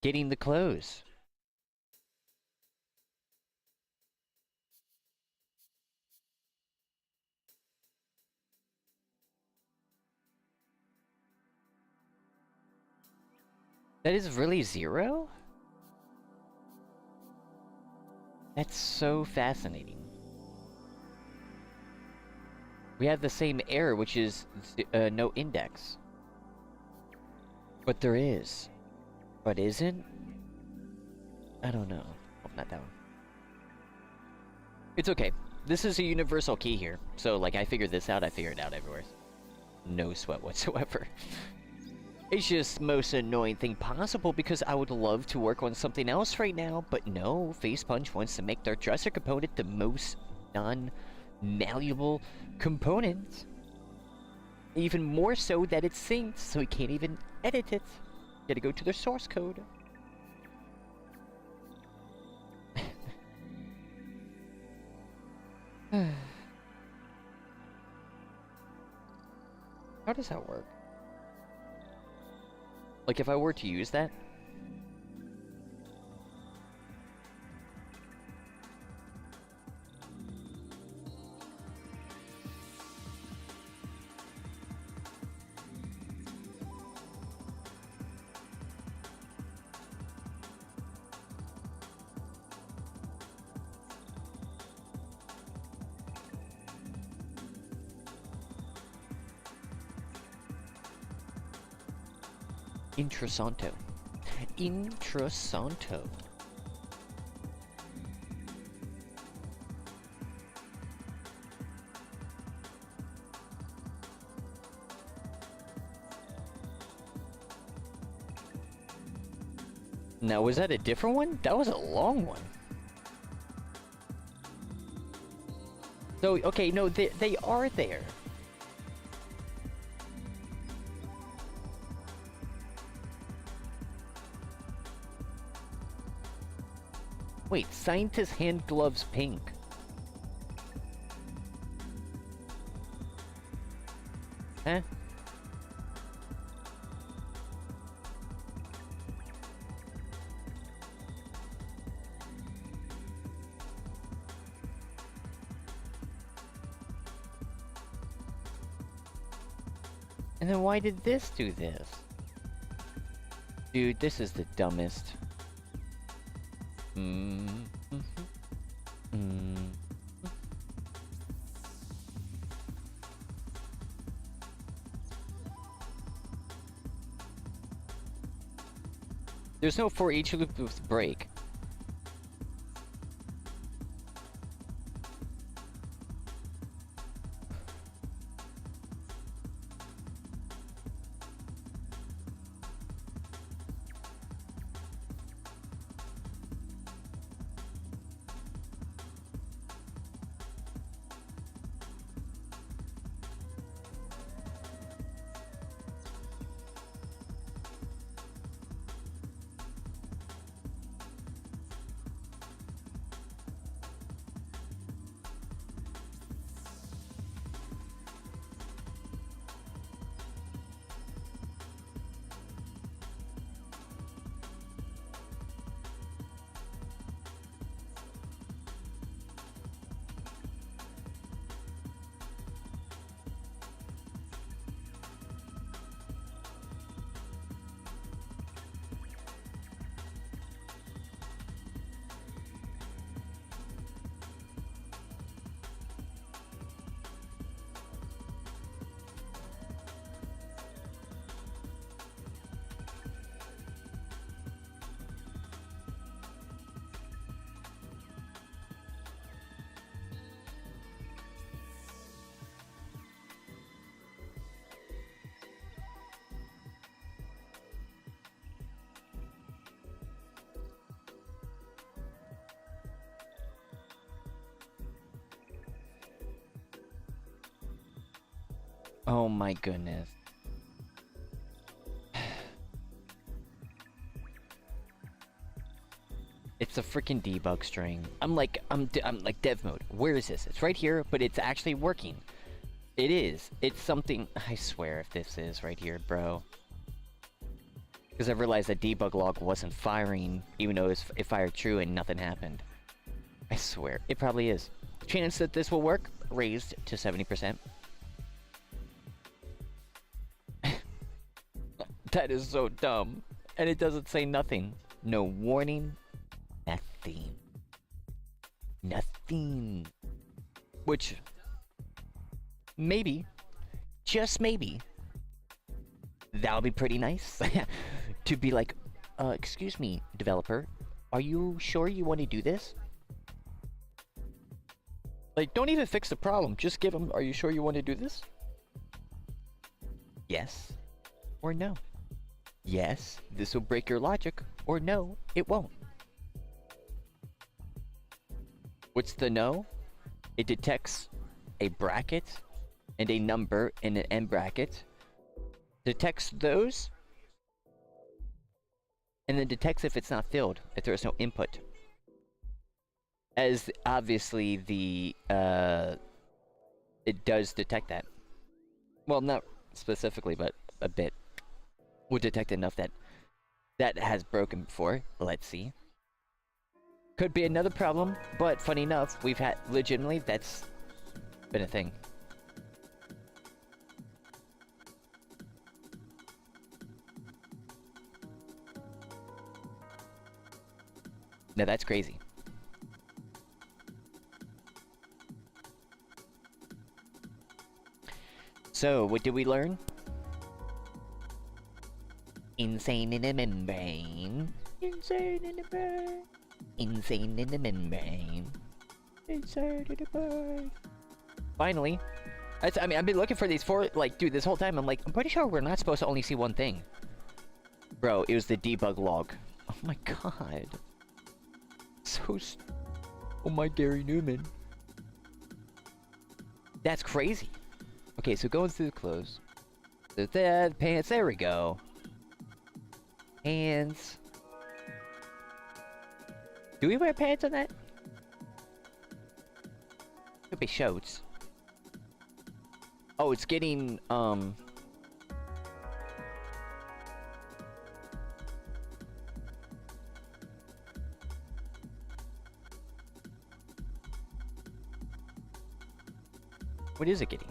getting the clothes. That is really 0? That's so fascinating. We have the same error, which is no index. But there is. But isn't? I don't know. Oh, not that one. It's okay. This is a universal key here. So, like, I figured this out, I figured it out everywhere. No sweat whatsoever. It's just the most annoying thing possible because I would love to work on something else right now, but no, Face Punch wants to make their dresser component the most non-malleable component. Even more so that it's synced, so we can't even edit it. Gotta go to the source code. How does that work? Like, if I were to use that? Interessanto. Interessanto. Now, was that a different one? That was a long one. So, okay, no, they are there. Wait, scientist hand gloves pink. Huh? And then why did this do this? Dude, this is the dumbest. There's no for each loop with break. Oh my goodness. It's a freaking debug string. I'm like dev mode. Where is this? It's right here, but it's actually working. It is. It's something. I swear if this is right here, bro. Because I realized that debug log wasn't firing, even though it fired true and nothing happened. I swear. It probably is. Chance that this will work raised to 70%. That is so dumb. And it doesn't say nothing. No warning. Nothing. Nothing. Which, maybe, just maybe, that would be pretty nice. To be like, excuse me, developer, are you sure you want to do this? Like, don't even fix the problem. Just give them, are you sure you want to do this? Yes or no. Yes, this will break your logic, or no, it won't. What's the no? It detects a bracket and a number in an end bracket. Detects those, and then detects if it's not filled, if there is no input. As obviously the, it does detect that. Well, not specifically, but a bit. Would detect enough that that has broken before. Let's see. Could be another problem, but funny enough, we've had, legitimately, that's been a thing. Now that's crazy. So, what did we learn? Insane in the membrane. Insane in the brain. Insane in the membrane. Insane in the brain. Finally. I mean, I've been looking for these for, like, dude, this whole time. I'm like, I'm pretty sure we're not supposed to only see one thing. Bro, it was the debug log. Oh my god. So oh my Gary Newman. That's crazy. Okay, so going through the clothes. There's that, pants, there we go. Hands. Do we wear pants on that? Could be shorts. Oh, it's getting, what is it getting?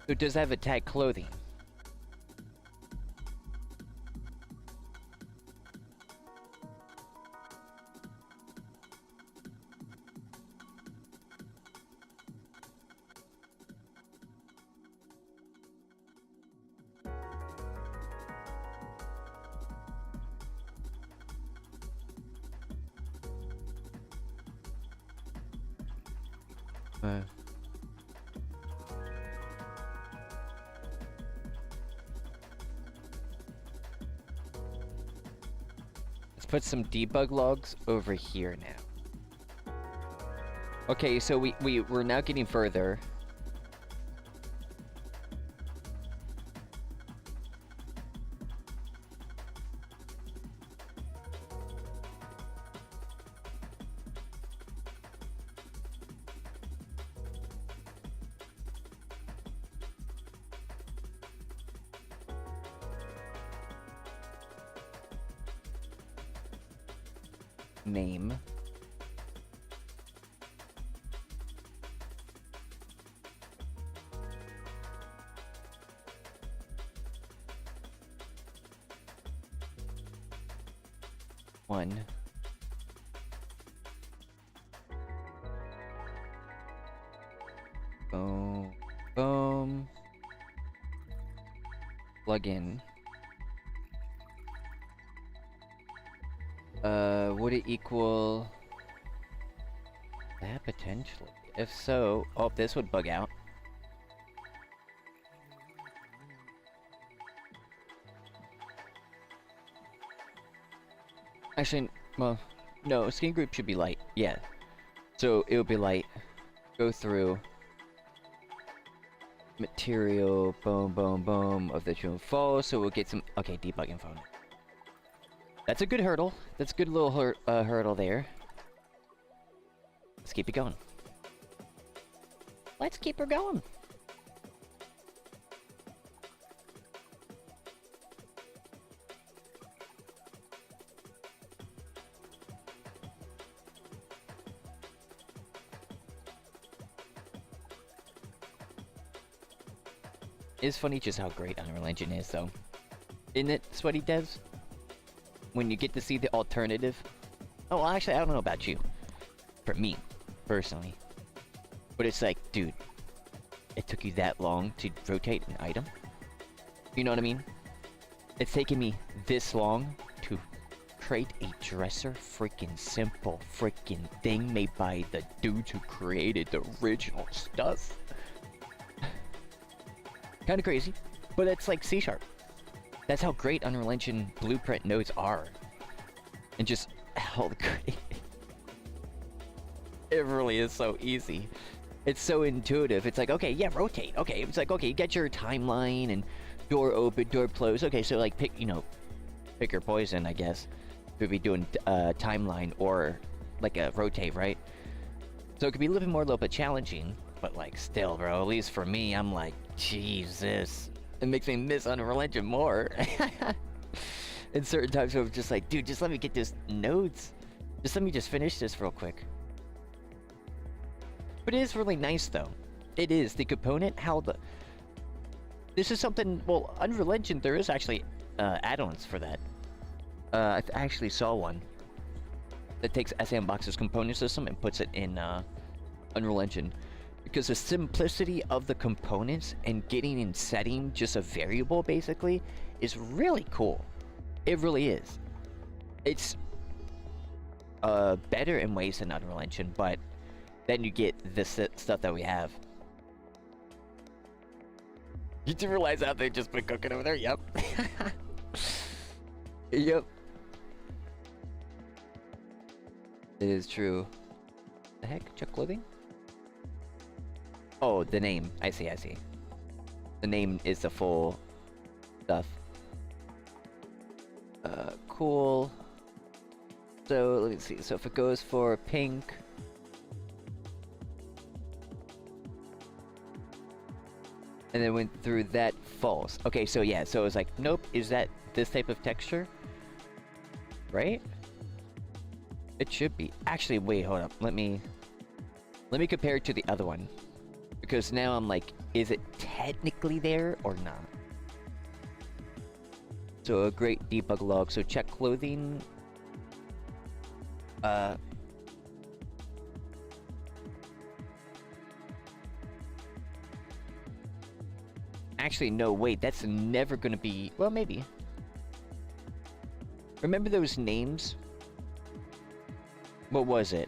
So does that have a tag clothing? Let's put some debug logs over here now. Okay, so we're now getting further. Name. One. Boom. Boom. Plug in. Would it equal that potentially? If so, oh, this would bug out. Actually, well, no, skin group should be light. Yeah. So it'll be light. Go through. Material, boom, boom, boom, of the true and false. So we'll get some. Okay, debug info. That's a good hurdle. That's a good little hurdle there. Let's keep it going. Let's keep her going. It's funny just how great Unreal Engine is, though. Isn't it, Sweaty Devs? When you get to see the alternative. Oh, well, actually, I don't know about you. For me, personally. But it's like, dude, it took you that long to rotate an item? You know what I mean? It's taken me this long to create a dresser. Freaking simple freaking thing made by the dudes who created the original stuff. Kind of crazy, but it's like C#. That's how great Unreal Engine blueprint nodes are. And just how great. It really is so easy. It's so intuitive. It's like, okay, yeah, rotate. Okay, it's like, okay, get your timeline and door open, door close. Okay, so like pick, you know, pick your poison, I guess. We'd be doing timeline or like a rotate, right? So it could be a little bit challenging. But like still, bro, at least for me, I'm like, Jesus. It makes me miss Unreal Engine more. In certain times where I'm just like, dude, just let me get this nodes. Just let me just finish this real quick. But it is really nice though. It is. The component, how the... This is something, well, Unreal Engine, there is actually add-ons for that. I actually saw one that takes S&Box's component system and puts it in Unreal Engine. Because the simplicity of the components and getting and setting just a variable, basically, is really cool. It really is. It's better in ways than Unreal Engine, but then you get this stuff that we have. You do realize how they just been cooking over there? Yep. Yep. It is true. The heck? Check clothing? Oh, the name. I see, I see. The name is the full stuff. Cool. So, let me see. So if it goes for pink... And then went through that, false. Okay, so yeah, so it was like, nope, is that this type of texture? Right? It should be. Actually, wait, hold up. Let me compare it to the other one. Because now I'm like, is it technically there or not? So a great debug log. So check clothing. Actually, no, wait, that's never gonna be... Well, maybe. Remember those names? What was it?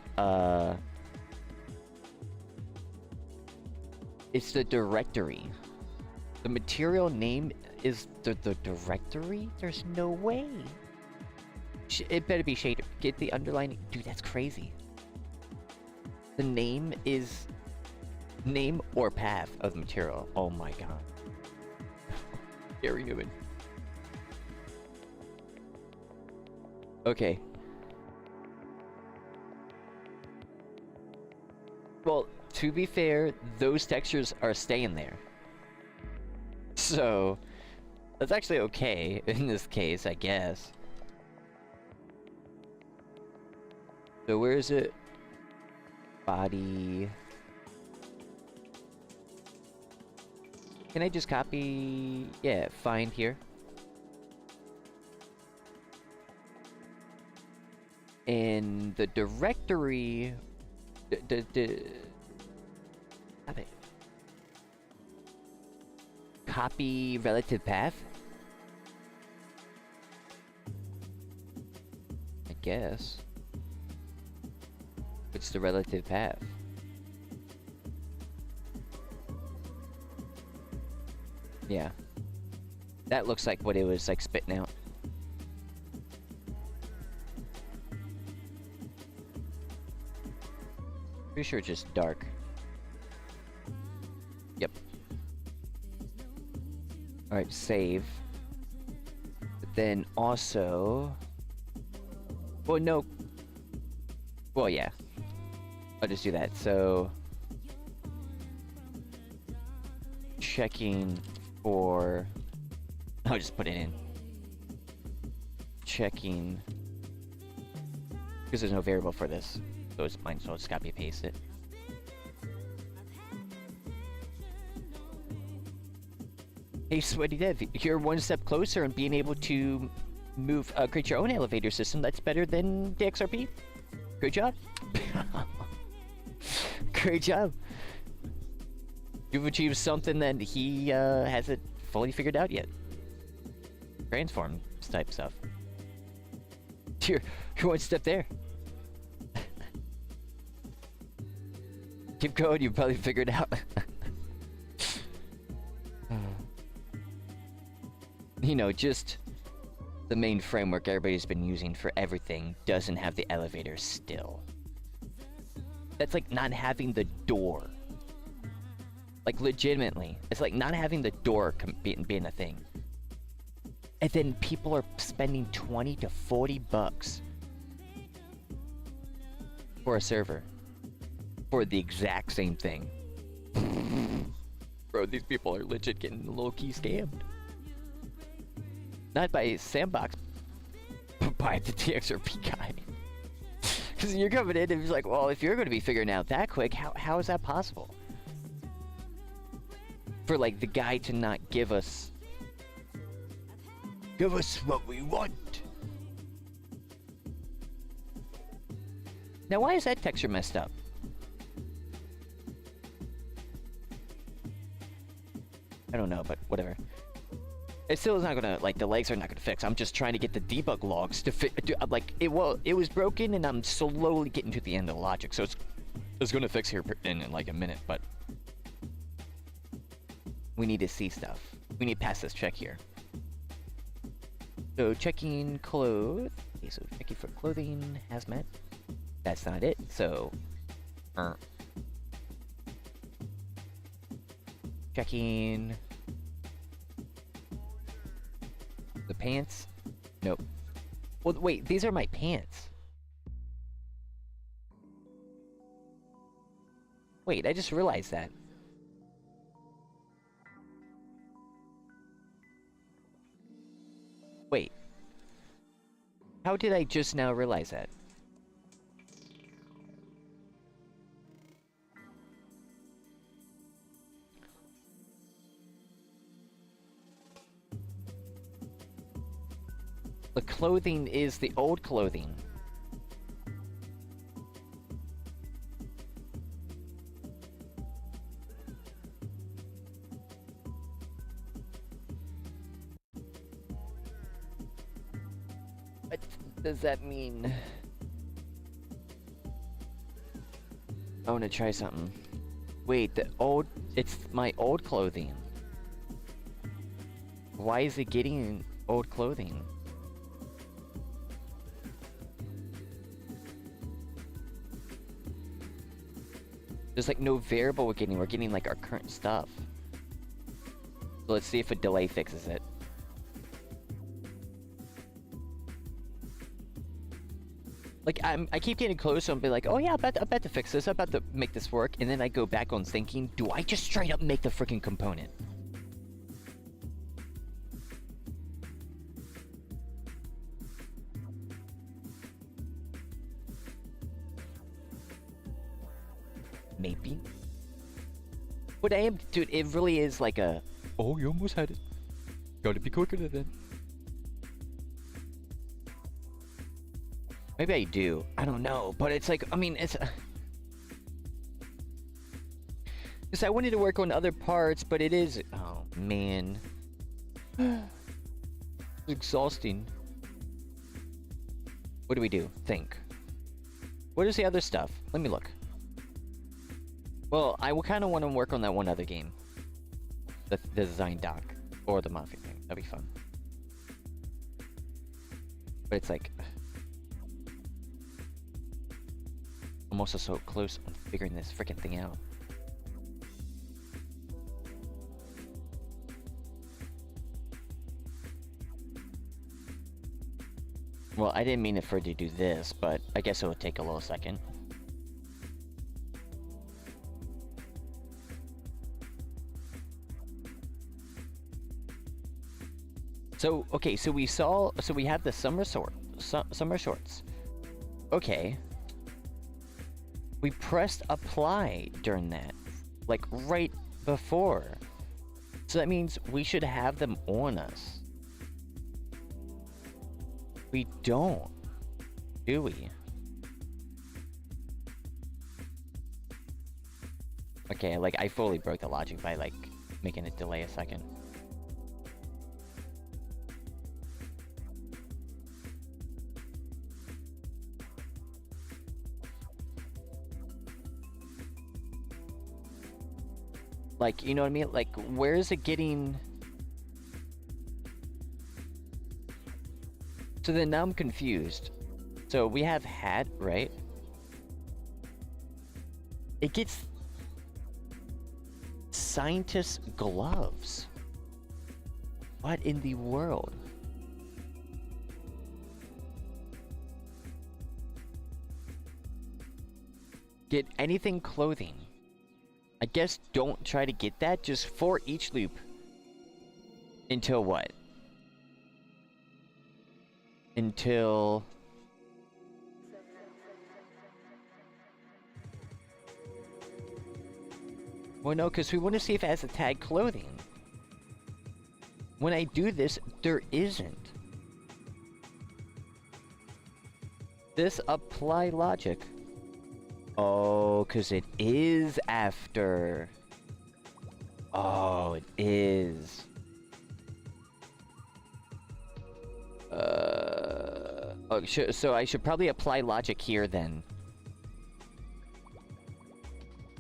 It's the directory. The material name is the directory? There's no way. It better be shader. Get the underlining. Dude, that's crazy. The name is... Name or path of the material. Oh my god. Gary Newman. Okay. Well, to be fair, those textures are staying there. So, that's actually okay in this case, I guess. So where is it? Body... Can I just copy... Yeah, find here. And the directory... Copy relative path? I guess. It's the relative path. Yeah. That looks like what it was like spitting out. Pretty sure it's just dark. Yep. Alright, save. But then also... Well, no. Well, yeah. I'll just do that. So... Checking for... I'll just put it in. Checking... Because there's no variable for this. So it's mine, so I'll just copy paste it. Hey, Sweaty Dev, you're one step closer in being able to move, create your own elevator system that's better than DarkRP. Great job. Great job. You've achieved something that he hasn't fully figured out yet. Transform type stuff. You're one step there. Keep going, you probably figured it out. You know, just the main framework everybody's been using for everything doesn't have the elevator still. That's like not having the door. Like, legitimately. It's like not having the door being a thing. And then people are spending 20 to 40 bucks for a server. For the exact same thing. Bro, these people are legit getting low-key scammed. Not by S&Box, but by the DarkRP guy. Because you're coming in and he's like, well, if you're going to be figuring out that quick, how is that possible? For, like, the guy to not give us what we want. Now, why is that texture messed up? I don't know, but whatever. It still is not gonna, like, the legs are not gonna fix. I'm just trying to get the debug logs to fit. Like, it was broken, and I'm slowly getting to the end of the logic, so it's gonna fix here in like a minute, but we need to see stuff. We need to pass this check here. So checking clothes. Okay, so checking for clothing, hazmat. That's not it. So, checking. The pants? Nope. Well, wait, these are my pants. Wait, I just realized that. Wait. How did I just now realize that? The clothing is the old clothing. What does that mean? I want to try something. Wait, it's my old clothing. Why is it getting old clothing? There's like no variable we're getting like our current stuff. So let's see if a delay fixes it. Like, I keep getting close and be like, oh yeah, I'm about to fix this, I'm about to make this work, and then I go back on thinking, do I just straight up make the freaking component? Maybe. But dude, it really is like a, oh, you almost had it. Gotta be quicker than that. Maybe I do. I don't know. But it's like, I mean, it's... Because I wanted to work on other parts, but it is... Oh, man. It's exhausting. What do we do? Think. What is the other stuff? Let me look. Well, I will kind of want to work on that one other game. The design doc. Or the Mafia thing. That'd be fun. But it's like... I'm also so close on figuring this freaking thing out. Well, I didn't mean for it to do this, but I guess it would take a little second. So, okay, so we have the summer shorts. Okay. We pressed apply during that. Like, right before. So that means we should have them on us. We don't. Do we? Okay, like, I fully broke the logic by, like, making it delay a second. Like, you know what I mean? Like, where is it getting... So then now I'm confused. So we have hat, right? It gets... Scientist gloves. What in the world? Get anything clothing. I guess don't try to get that, just for each loop. Until what? Until... Well, no, because we want to see if it has a tag clothing. When I do this, there isn't. This apply logic. Oh, because it is after. Oh, it is. Oh, so I should probably apply logic here then.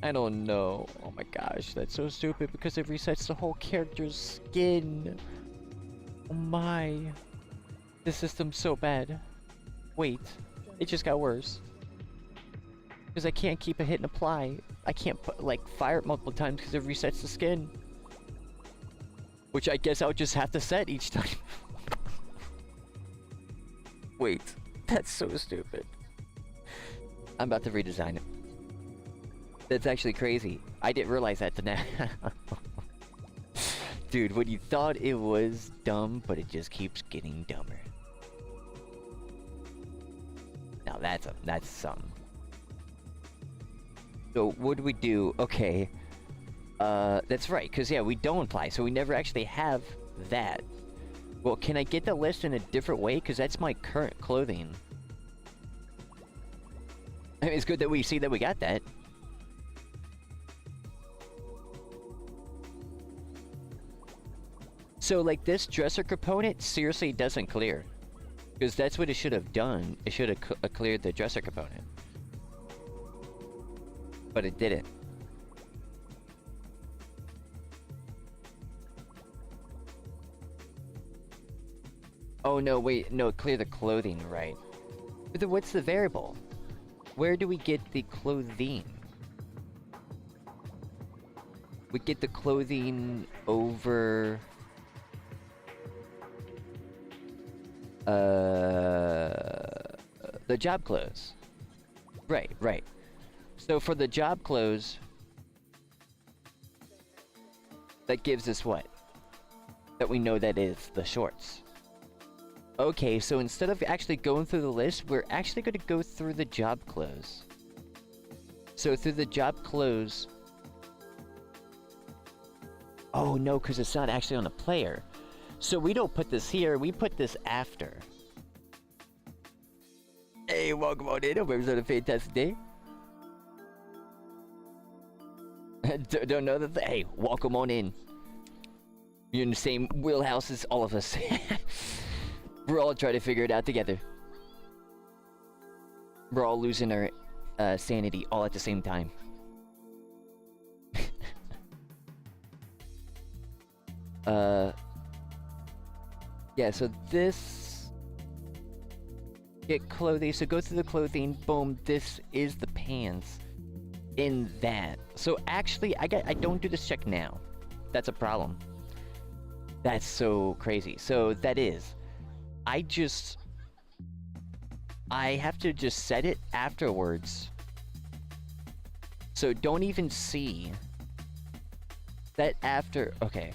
I don't know. Oh my gosh, that's so stupid because it resets the whole character's skin. Oh my. This system's so bad. Wait, it just got worse. Because I can't keep a hit and apply. I can't put, like, fire it multiple times because it resets the skin. Which I guess I'll just have to set each time. Wait, that's so stupid. I'm about to redesign it. That's actually crazy. I didn't realize that today. Dude, when you thought it was dumb, but it just keeps getting dumber. Now that's something. So what do we do? Okay. That's right, because yeah, we don't apply, so we never actually have that. Well, can I get the list in a different way? Because that's my current clothing. I mean, it's good that we see that we got that. So, like, this dresser component seriously doesn't clear. Because that's what it should have done. It should have cleared the dresser component. But it didn't. Oh, no, wait. No, clear the clothing, right. But then what's the variable? Where do we get the clothing? We get the clothing over... the job clothes. Right, right. So for the job clothes, that gives us what? That we know that is the shorts. Okay, so instead of actually going through the list, we're actually going to go through the job clothes. So through the job clothes... Oh no, because it's not actually on the player. So we don't put this here, we put this after. Hey, welcome on in. Hope everyone's having a fantastic day. Don't know that. Hey, welcome on in. You're in the same wheelhouse as all of us. We're all trying to figure it out together. We're all losing our sanity all at the same time. Yeah, so this... Get clothing, so go through the clothing, boom, this is the hands in that. So actually, I don't do this check now. That's a problem. That's so crazy. So that is, I have to just set it afterwards. So don't even see that after. Okay.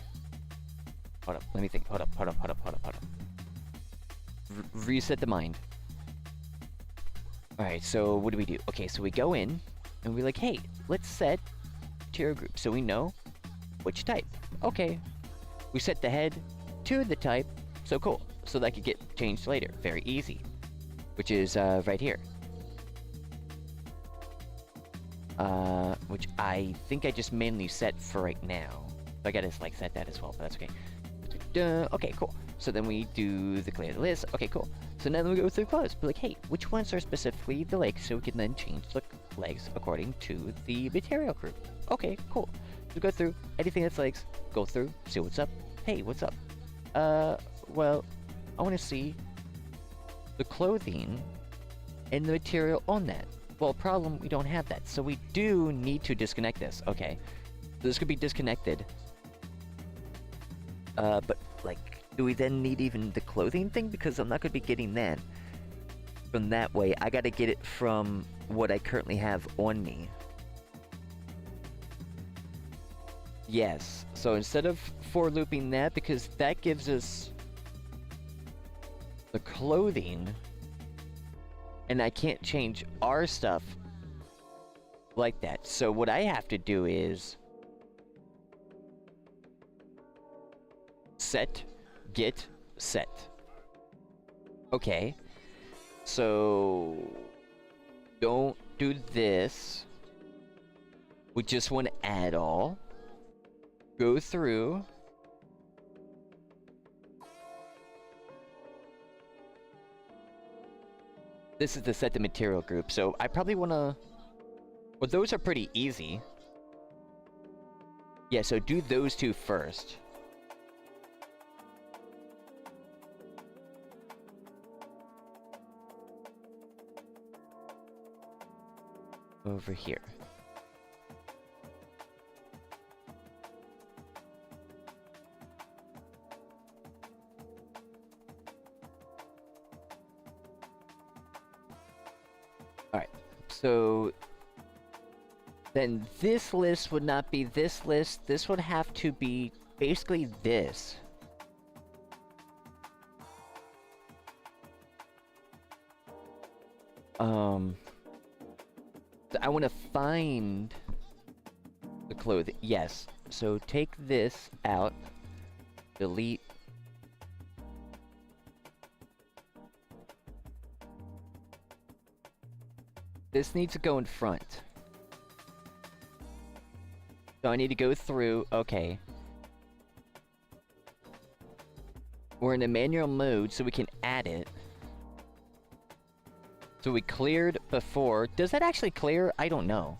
Hold up. Let me think. Hold up. Reset the mind. Alright, so what do we do? Okay, so we go in and we're like, hey, let's set material group so we know which type. Okay. We set the head to the type. So cool. So that could get changed later. Very easy. Which is right here. Which I think I just mainly set for right now. So I gotta like set that as well, but that's okay. Okay, cool. So then we do the clear the list. Okay, cool. So now we go through clothes. Be like, hey, which ones are specifically the legs? So we can then change the legs according to the material group. Okay, cool. So go through anything that's legs. Go through, see what's up. Hey, what's up? Well, I want to see the clothing and the material on that. Well, problem, we don't have that. So we do need to disconnect this. Okay. So this could be disconnected. But, like, do we then need even the clothing thing? Because I'm not going to be getting that from that way. I got to get it from what I currently have on me. Yes. So instead of for looping that, because that gives us the clothing, and I can't change our stuff like that. So what I have to do is set, get, set. Okay. So don't do this. We just want to add all. Go through. This is the set the material group, so I probably want to... Well, those are pretty easy. Yeah, so do those two first. Over here. Alright, so then this list would not be this list. This would have to be basically this. I want to find the clothing. Yes. So take this out. Delete. This needs to go in front. So I need to go through. Okay. We're in a manual mode, so we can add it. So we cleared before. Does that actually clear? I don't know.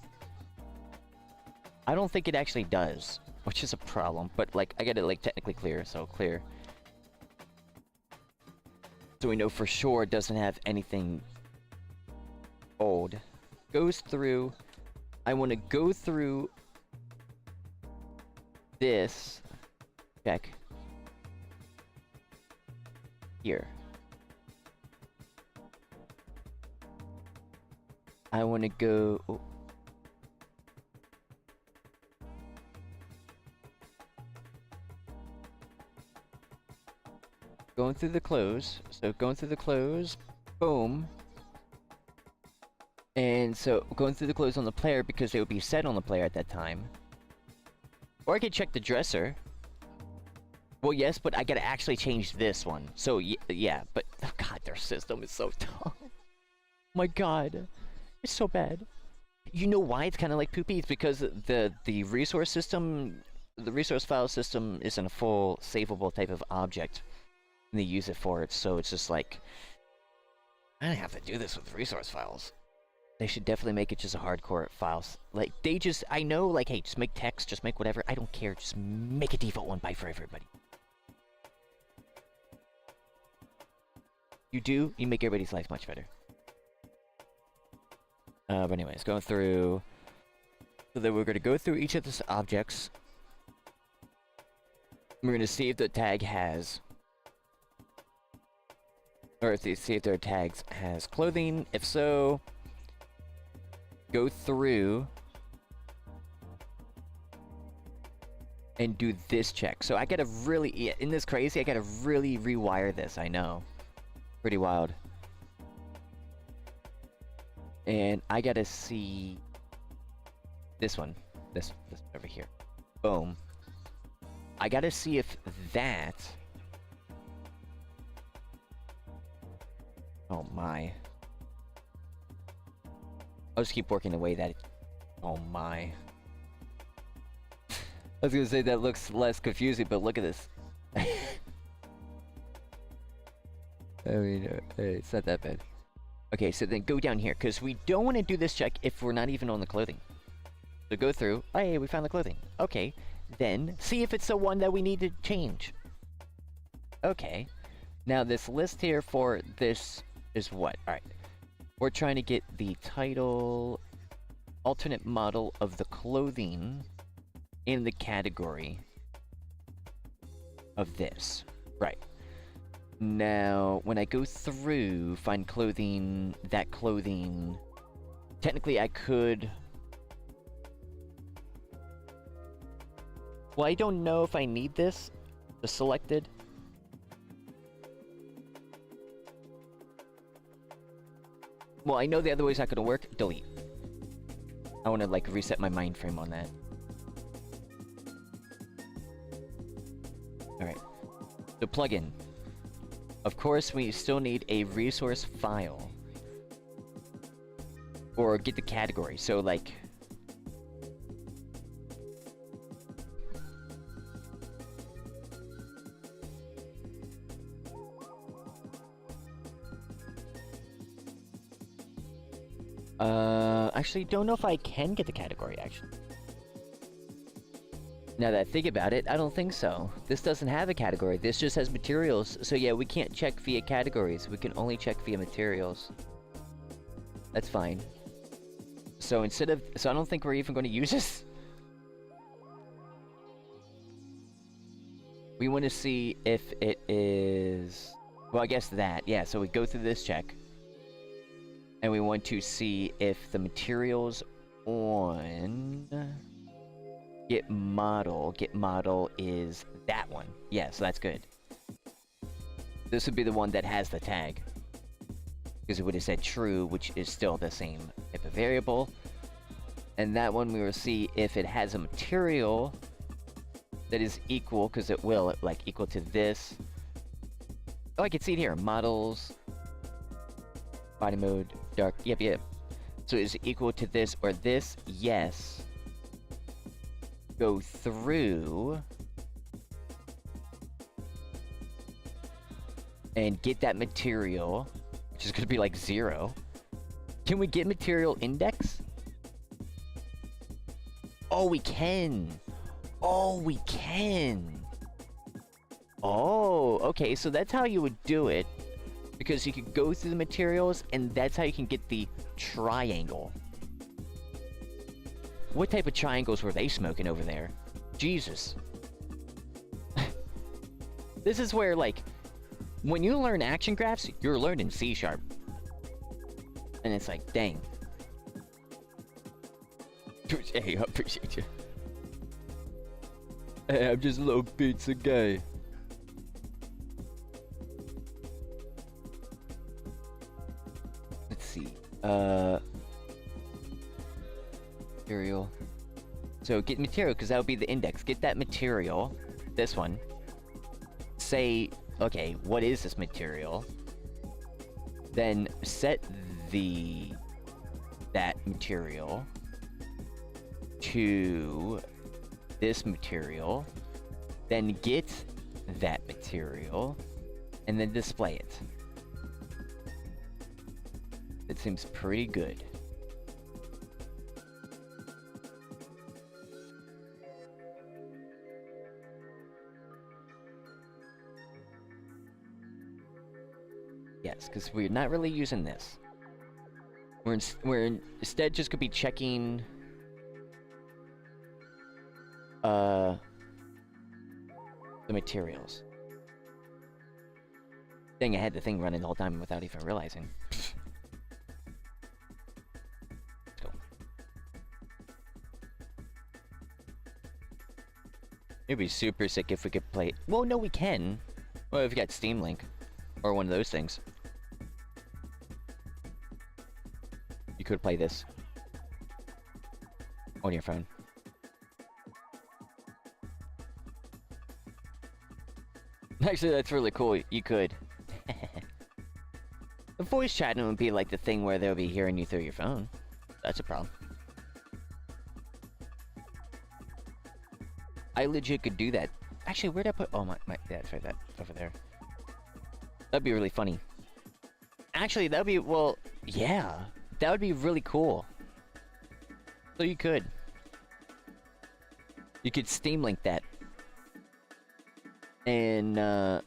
I don't think it actually does, which is a problem. But like, I gotta like technically clear, so clear. So we know for sure it doesn't have anything old. Goes through. I want to go through this. Check. Here. I want to go... Oh. Going through the clothes. So going through the clothes. Boom. And so going through the clothes on the player because they would be set on the player at that time. Or I could check the dresser. Well, yes, but I gotta actually change this one. So, yeah, but... Oh, God, their system is so dumb. My God. It's so bad. You know why it's kind of like poopy? It's because the resource system, the resource file system isn't a full savable type of object. And they use it for it, so it's just like... I don't have to do this with resource files. They should definitely make it just a hardcore files. Like, they just... I know, like, hey, just make text, just make whatever. I don't care. Just make a default one for everybody. You do, you make everybody's life much better. But anyways, going through. So then we're going to go through each of these objects. We're going to see if the tag has, or if they see if their tags has clothing. If so, go through and do this check. So I gotta really, isn't this crazy? I gotta really rewire this, I know. Pretty wild. And I gotta see this one. This over here. Boom. I gotta see if that... Oh my. I'll just keep working the way that... Oh my. I was gonna say that looks less confusing, but look at this. I mean, it's not that bad. Okay, so then go down here, because we don't want to do this check if we're not even on the clothing. So go through. Oh, hey, we found the clothing. Okay, then see if it's the one that we need to change. Okay. Now this list here for this is what? Alright. We're trying to get the title, alternate model of the clothing in the category of this. Right. Now, when I go through, find clothing, that clothing, technically I could... Well, I don't know if I need this, the selected. Well, I know the other way's not gonna work. Delete. I wanna, like, reset my mind frame on that. Alright. So, plugin. Of course, we still need a resource file. Or get the category. So, like... actually, don't know if I can get the category, actually. Now that I think about it, I don't think so. This doesn't have a category. This just has materials. So yeah, we can't check via categories. We can only check via materials. That's fine. So instead of... So I don't think we're even going to use this. We want to see if it is... Well, I guess that. Yeah, so we go through this check. And we want to see if the materials on... Get model is that one. Yeah, so that's good. This would be the one that has the tag. Because it would have said true, which is still the same type of variable. And that one we will see if it has a material that is equal, because it will, like, equal to this. Oh, I can see it here. Models... Body mode, dark, yep. So is it equal to this or this? Yes. Go through and get that material, which is going to be like 0. Can we get material index? Oh, we can. Oh, we can. Oh, okay, so that's how you would do it. Because you could go through the materials, and that's how you can get the triangle. What type of triangles were they smoking over there? Jesus. This is where, like, when you learn action graphs, you're learning C#. And it's like, dang. Hey, I appreciate you. Hey, I'm just a little pizza guy. Let's see. Material. So get material, because that would be the index. Get that material. This one. Say, okay, what is this material? Then set that material to this material. Then get that material. And then display it. It seems pretty good. Yes, because we're not really using this. We're instead just gonna be checking the materials. Dang, I had the thing running the whole time without even realizing. Let's go. It'd be super sick if we could play. Well, no, we can. Well, if you got Steam Link or one of those things, you could play this on your phone. Actually, that's really cool. You could. The voice chatting would be like the thing where they'll be hearing you through your phone. That's a problem. I legit could do that. Actually, where'd I put... Oh, my yeah, that's right, that over there. That'd be really funny. Actually, that'd be... Well, yeah. That would be really cool. So you could. You could Steam Link that. And,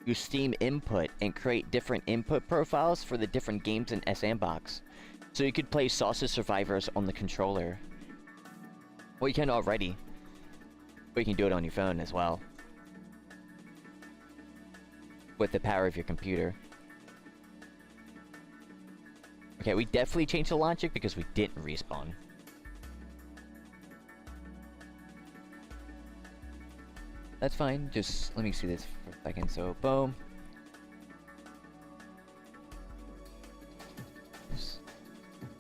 use Steam Input and create different input profiles for the different games in S&Box. So you could play Sausage Survivors on the controller. Well, you can already. But you can do it on your phone as well. With the power of your computer. Okay, we definitely changed the logic because we didn't respawn. That's fine, just let me see this for a second. So, boom.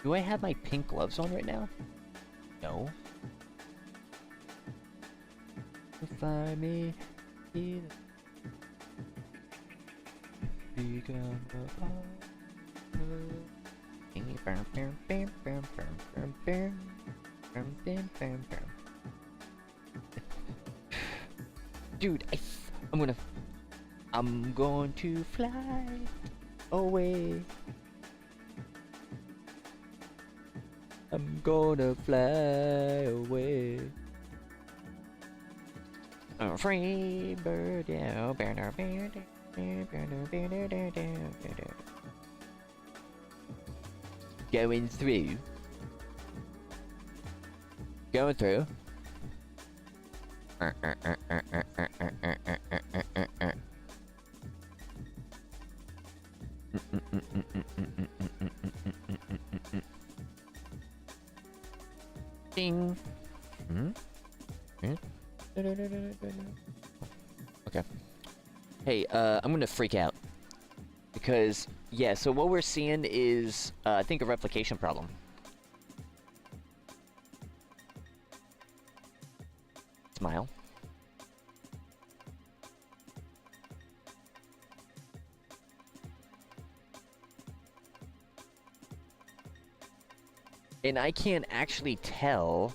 Do I have my pink gloves on right now? No. Find me here. Become Dude, I'm going to fly away. I'm gonna fly away. A free bird, yeah. Going through. Going through. Ding. Okay. Hey, I'm gonna freak out. Because, yeah, so what we're seeing is, I think a replication problem. Smile. And I can't actually tell.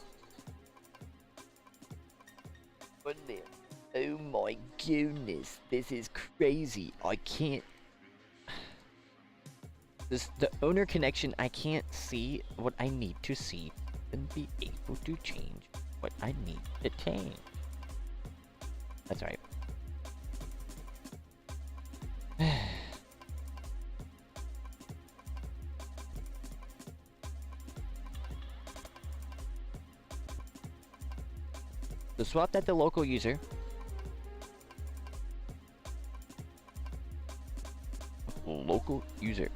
Oh my goodness, this is crazy. I can't. The owner connection, I can't see what I need to see and be able to change what I need to change. That's right. So swap that to local user. Local user.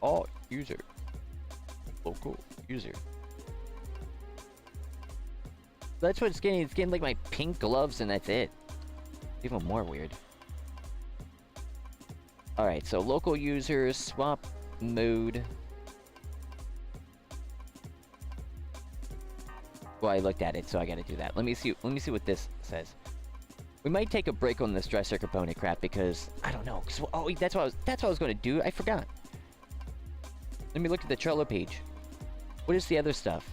Oh, user. Local user. That's what it's getting. It's getting like my pink gloves and that's it. Even more weird. Alright, so local users, swap mode. Well, I looked at it, so I gotta do that. Let me see what this says. We might take a break on this dresser component crap because I don't know. Oh, that's what I was gonna do. I forgot. Let me look at the Trello page. What is the other stuff?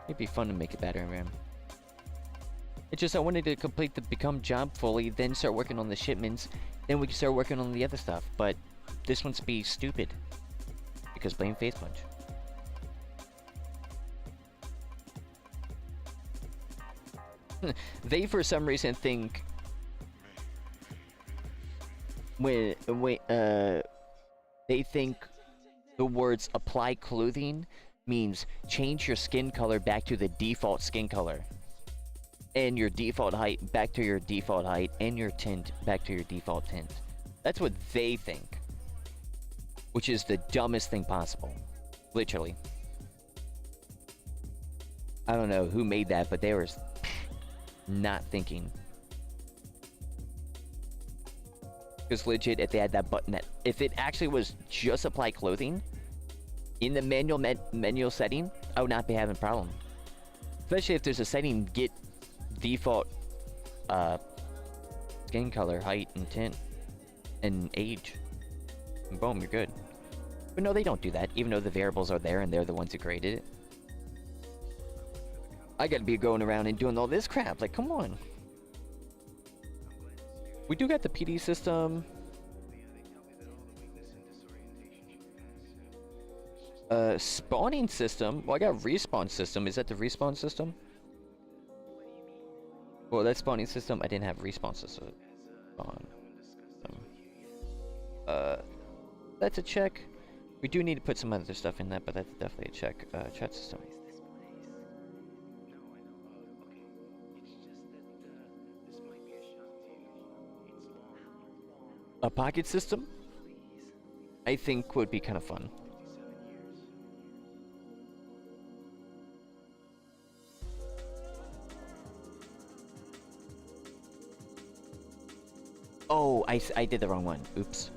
It'd be fun to make it better, man. It's just I wanted to complete the become job fully, then start working on the shipments, then we can start working on the other stuff. But this one's be stupid because blame Face Punch. They, for some reason, think when they think the words apply clothing means change your skin color back to the default skin color, and your default height back to your default height, and your tint back to your default tint. That's what they think, which is the dumbest thing possible, literally. I don't know who made that, but they were not thinking. Because legit, if they had that button, if it actually was just apply clothing in the manual setting, I would not be having a problem. Especially if there's a setting, get default skin color, height, and tint, and age. And boom, you're good. But no, they don't do that, even though the variables are there and they're the ones who created it. I gotta be going around and doing all this crap, like, come on. We do got the PD system. Spawning system. Well, I got respawn system. Is that the respawn system? Well, that spawning system, I didn't have respawn system. That's a check. We do need to put some other stuff in that, but that's definitely a check. Chat system. A pocket system, I think, would be kind of fun. Oh, I did the wrong one. Oops.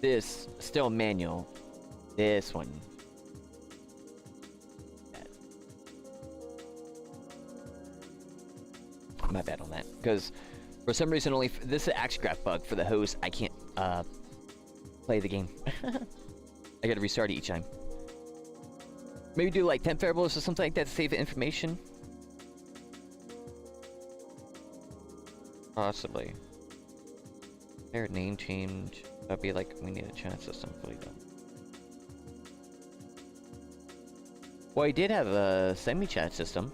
This, still manual. This one. My bad on that. Because for some reason only... this is an Axcraft bug for the host. I can't play the game. I gotta restart it each time. Maybe do like temp variables or something like that to save the information. Possibly. Their name change. That'd be like, we need a chat system fully done. Well, I did have a semi-chat system.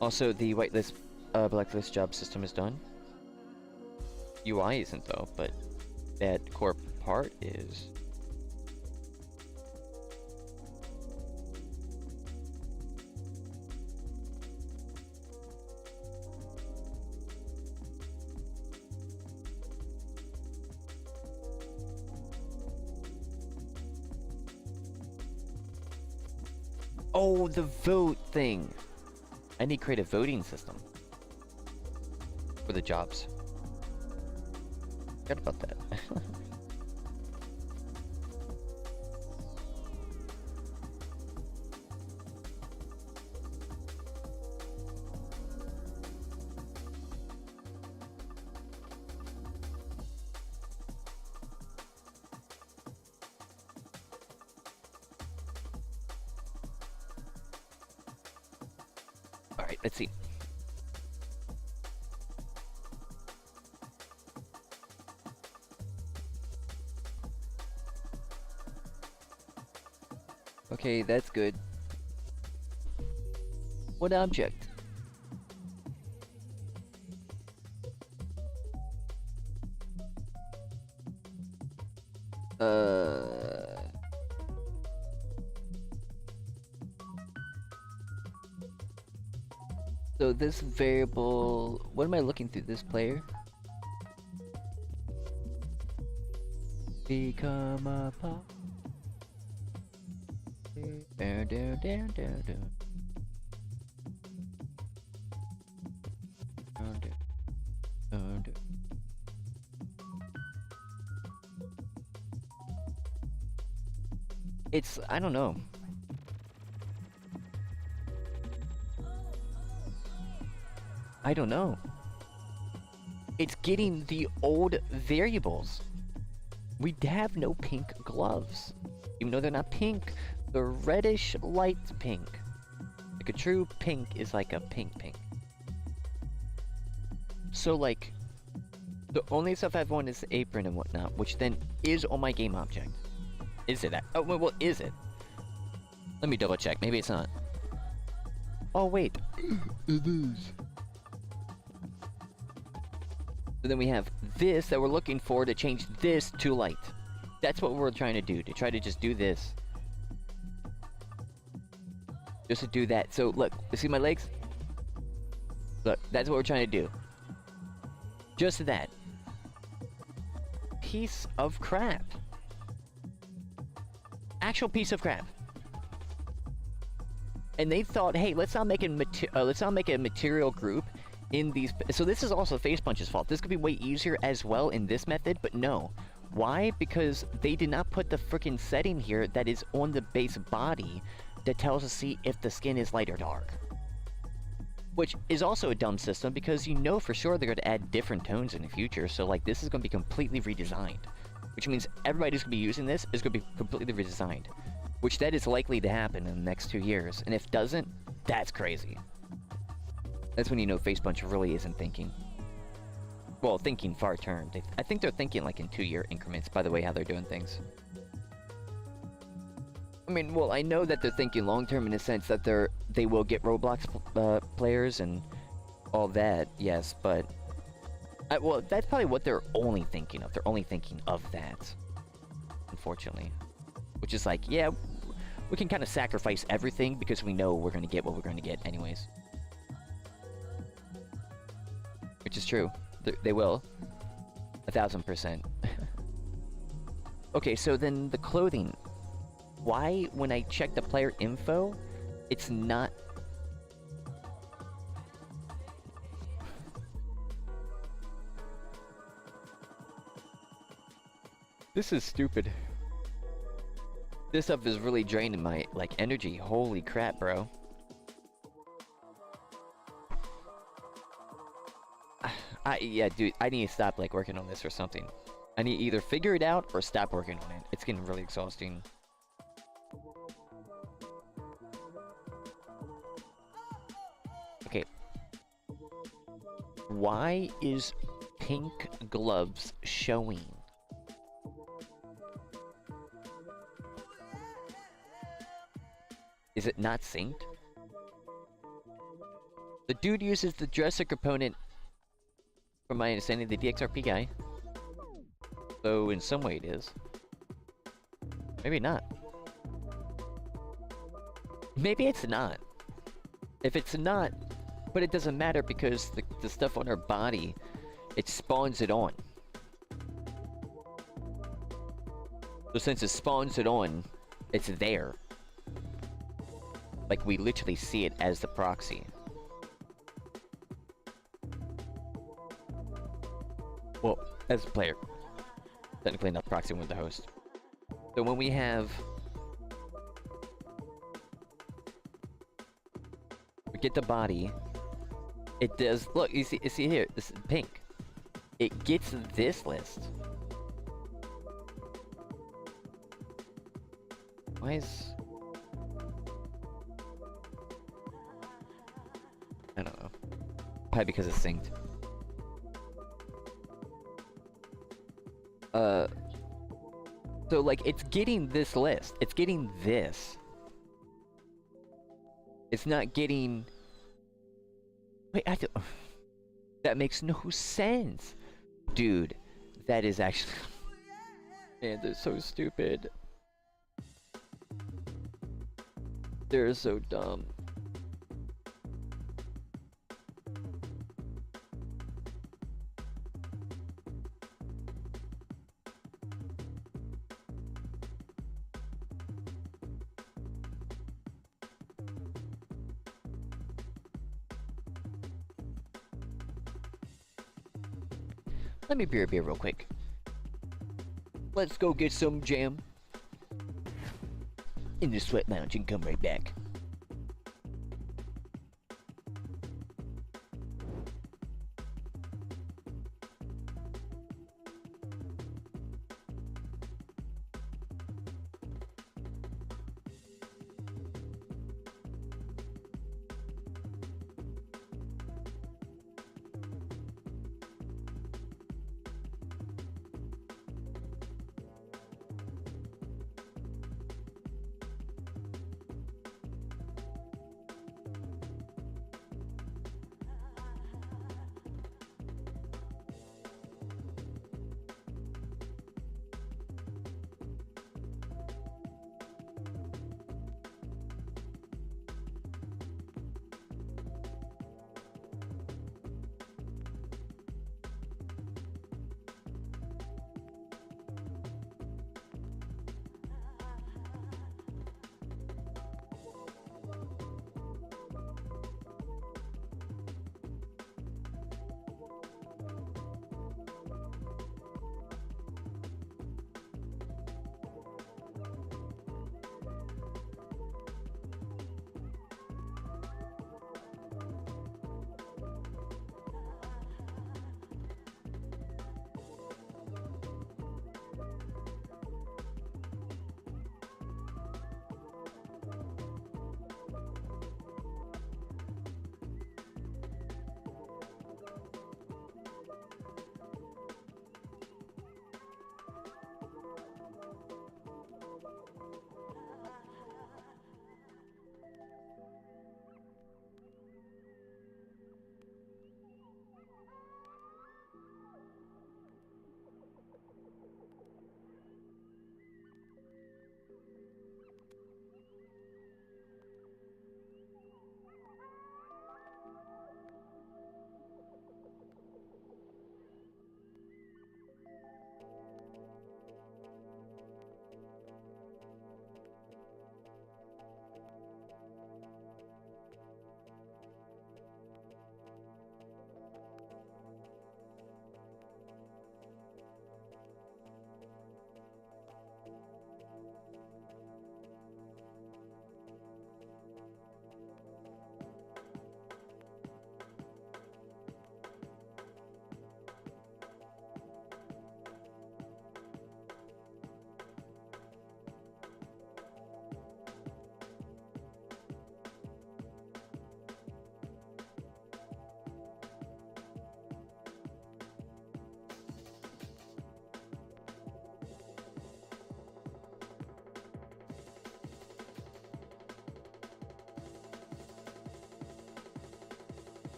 Also, the whitelist, blacklist job system is done. UI isn't though, but that core part is. Oh, the vote thing. I need to create a voting system for the jobs. Forgot about that. All right, let's see. Okay, that's good. What object? So this variable, what am I looking through? This player? Become a pop. It's, I don't know. I don't know. It's getting the old variables. We have no pink gloves. Even though they're not pink, they're reddish light pink. Like a true pink is like a pink pink. So, like, the only stuff I've won is the apron and whatnot, which then is on my game object. Is it that? Oh, well, is it? Let me double check. Maybe it's not. Oh, wait. It is. So then we have this that we're looking for to change this to light. That's what we're trying to do, to try to just do this. Just to do that. So, look. You see my legs? Look, that's what we're trying to do. Just that. Piece of crap. Actual piece of crap. And they thought, hey, let's not make a material group in these. So this is also Face Punch's fault. This could be way easier as well in this method, but no. Why? Because they did not put the freaking setting here that is on the base body that tells us to see if the skin is light or dark. Which is also a dumb system because you know for sure they're going to add different tones in the future. So like this is going to be completely redesigned. Which means everybody who's going to be using this is going to be completely redesigned. Which that is likely to happen in the next 2 years. And if it doesn't, that's crazy. That's when you know Face Punch really isn't thinking. Well, thinking far term. I think they're thinking like in 2-year increments, by the way, how they're doing things. I mean, well, I know that they're thinking long term in the sense that they will get Roblox players and all that, yes, but... well, that's probably what they're only thinking of. They're only thinking of that. Unfortunately. Which is like, yeah, we can kind of sacrifice everything because we know we're going to get what we're going to get anyways. Which is true. They will. 1000%. Okay, so then the clothing. Why, when I check the player info, it's not... This is stupid. This stuff is really draining my, like, energy. Holy crap, bro. Yeah, dude, I need to stop, like, working on this or something. I need to either figure it out or stop working on it. It's getting really exhausting. Okay. Why is pink gloves showing? Is it not synced? The dude uses the dresser component, from my understanding, the DXRP guy. So in some way it is. Maybe not. Maybe it's not. If it's not, but it doesn't matter because the stuff on her body, it spawns it on. So since it spawns it on, it's there. Like, we literally see it as the proxy. Well, as a player. Technically not proxy with the host. So when we have... we get the body. It does... Look, you see here. This is pink. It gets this list. Why is... I don't know. Probably because it's synced. So like it's getting this list. It's getting this. It's not getting... Wait, that makes no sense. Dude, that is actually... Man, they're so stupid. They're so dumb. Let me beer a beer real quick. Let's go get some jam in the sweat lounge and come right back.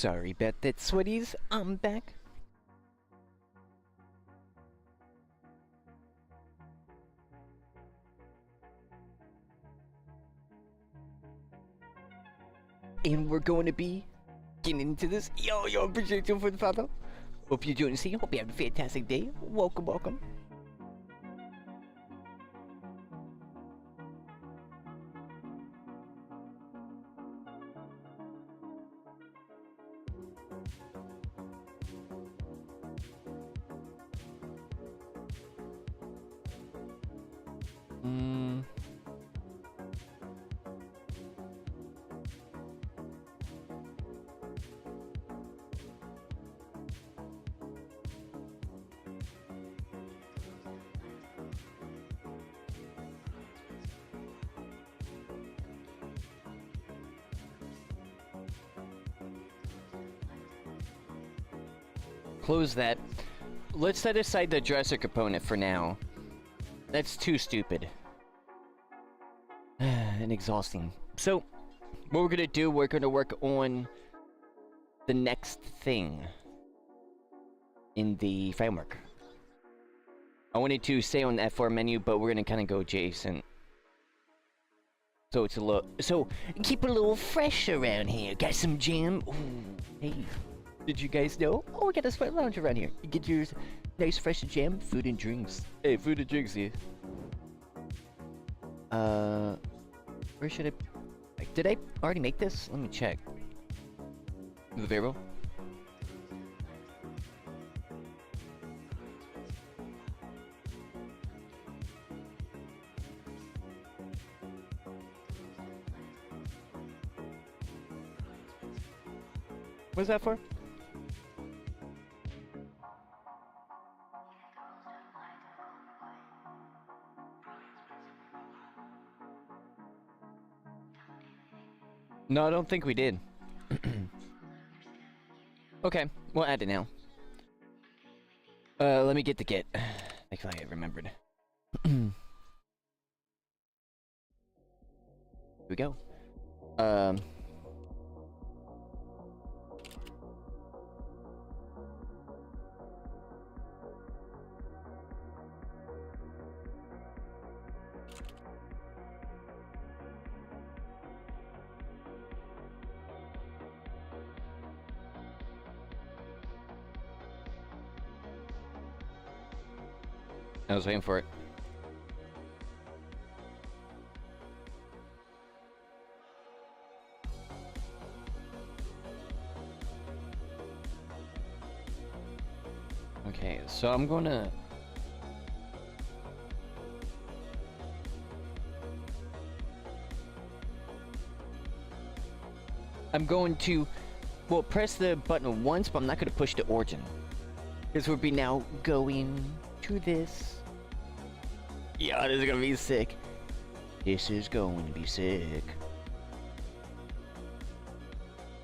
Sorry about that, sweaties. I'm back. And we're going to be getting into this. Yo, appreciate you for the follow. Hope you're doing the Hope you have a fantastic day. Welcome, welcome. Close that. Let's set aside the dresser component for now. That's too stupid. And exhausting. So, what we're gonna do, we're gonna work on the next thing in the framework. I wanted to stay on the F4 menu, but we're gonna kind of go adjacent. So it's a little, so keep it a little fresh around here. Got some jam. Ooh, hey. Did you guys know? Oh, we got a sweat lounge around here. You get your nice fresh jam, food and drinks. Hey, food and drinks here. Where should I... Did I already make this? Let me check. The variable? What's that for? No, I don't think we did. Okay, we'll add it now. Let me get the kit. If I remembered. Here we go. I was waiting for it. Okay, so I'm going to, well, press the button once, but I'm not going to push the origin. Because we'll be now going to this. Yeah, this is going to be sick. This is going to be sick.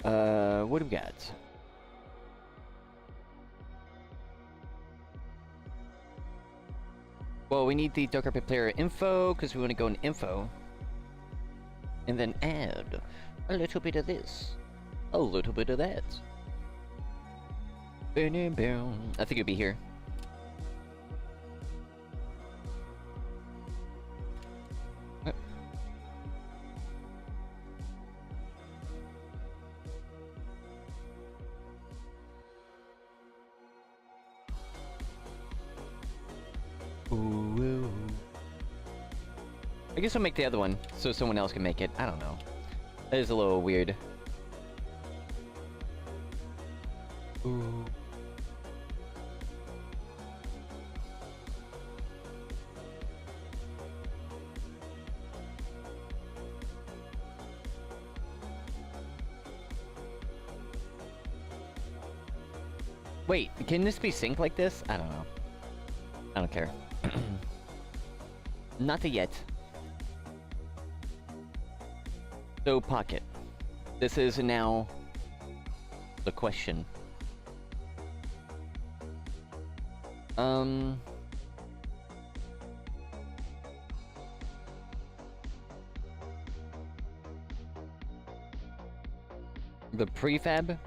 What do we got? Well, we need the DarkRP player info, because we want to go in info. And then add a little bit of this. A little bit of that. I think it'll be here. Ooh. I guess I'll make the other one so someone else can make it. I don't know. That is a little weird. Ooh. Wait, can this be synced like this? I don't know. I don't care. Not yet. So, Pocket. This is now the question. The prefab?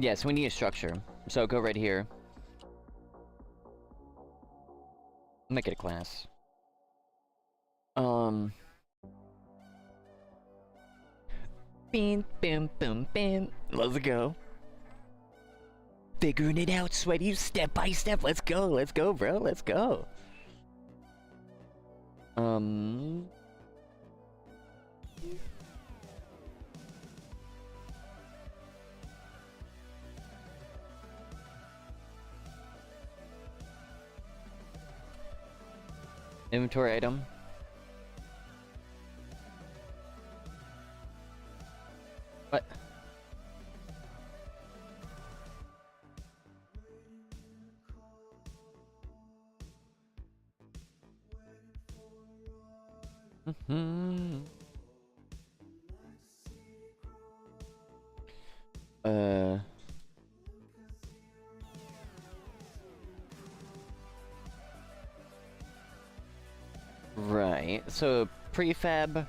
Yeah, so we need a structure. So go right here. Make it a class. Bam, bam, bam, bam. Let's go. Figuring it out, Sweaty, step by step. Let's go, bro. Let's go. Inventory item. What? Right. So prefab.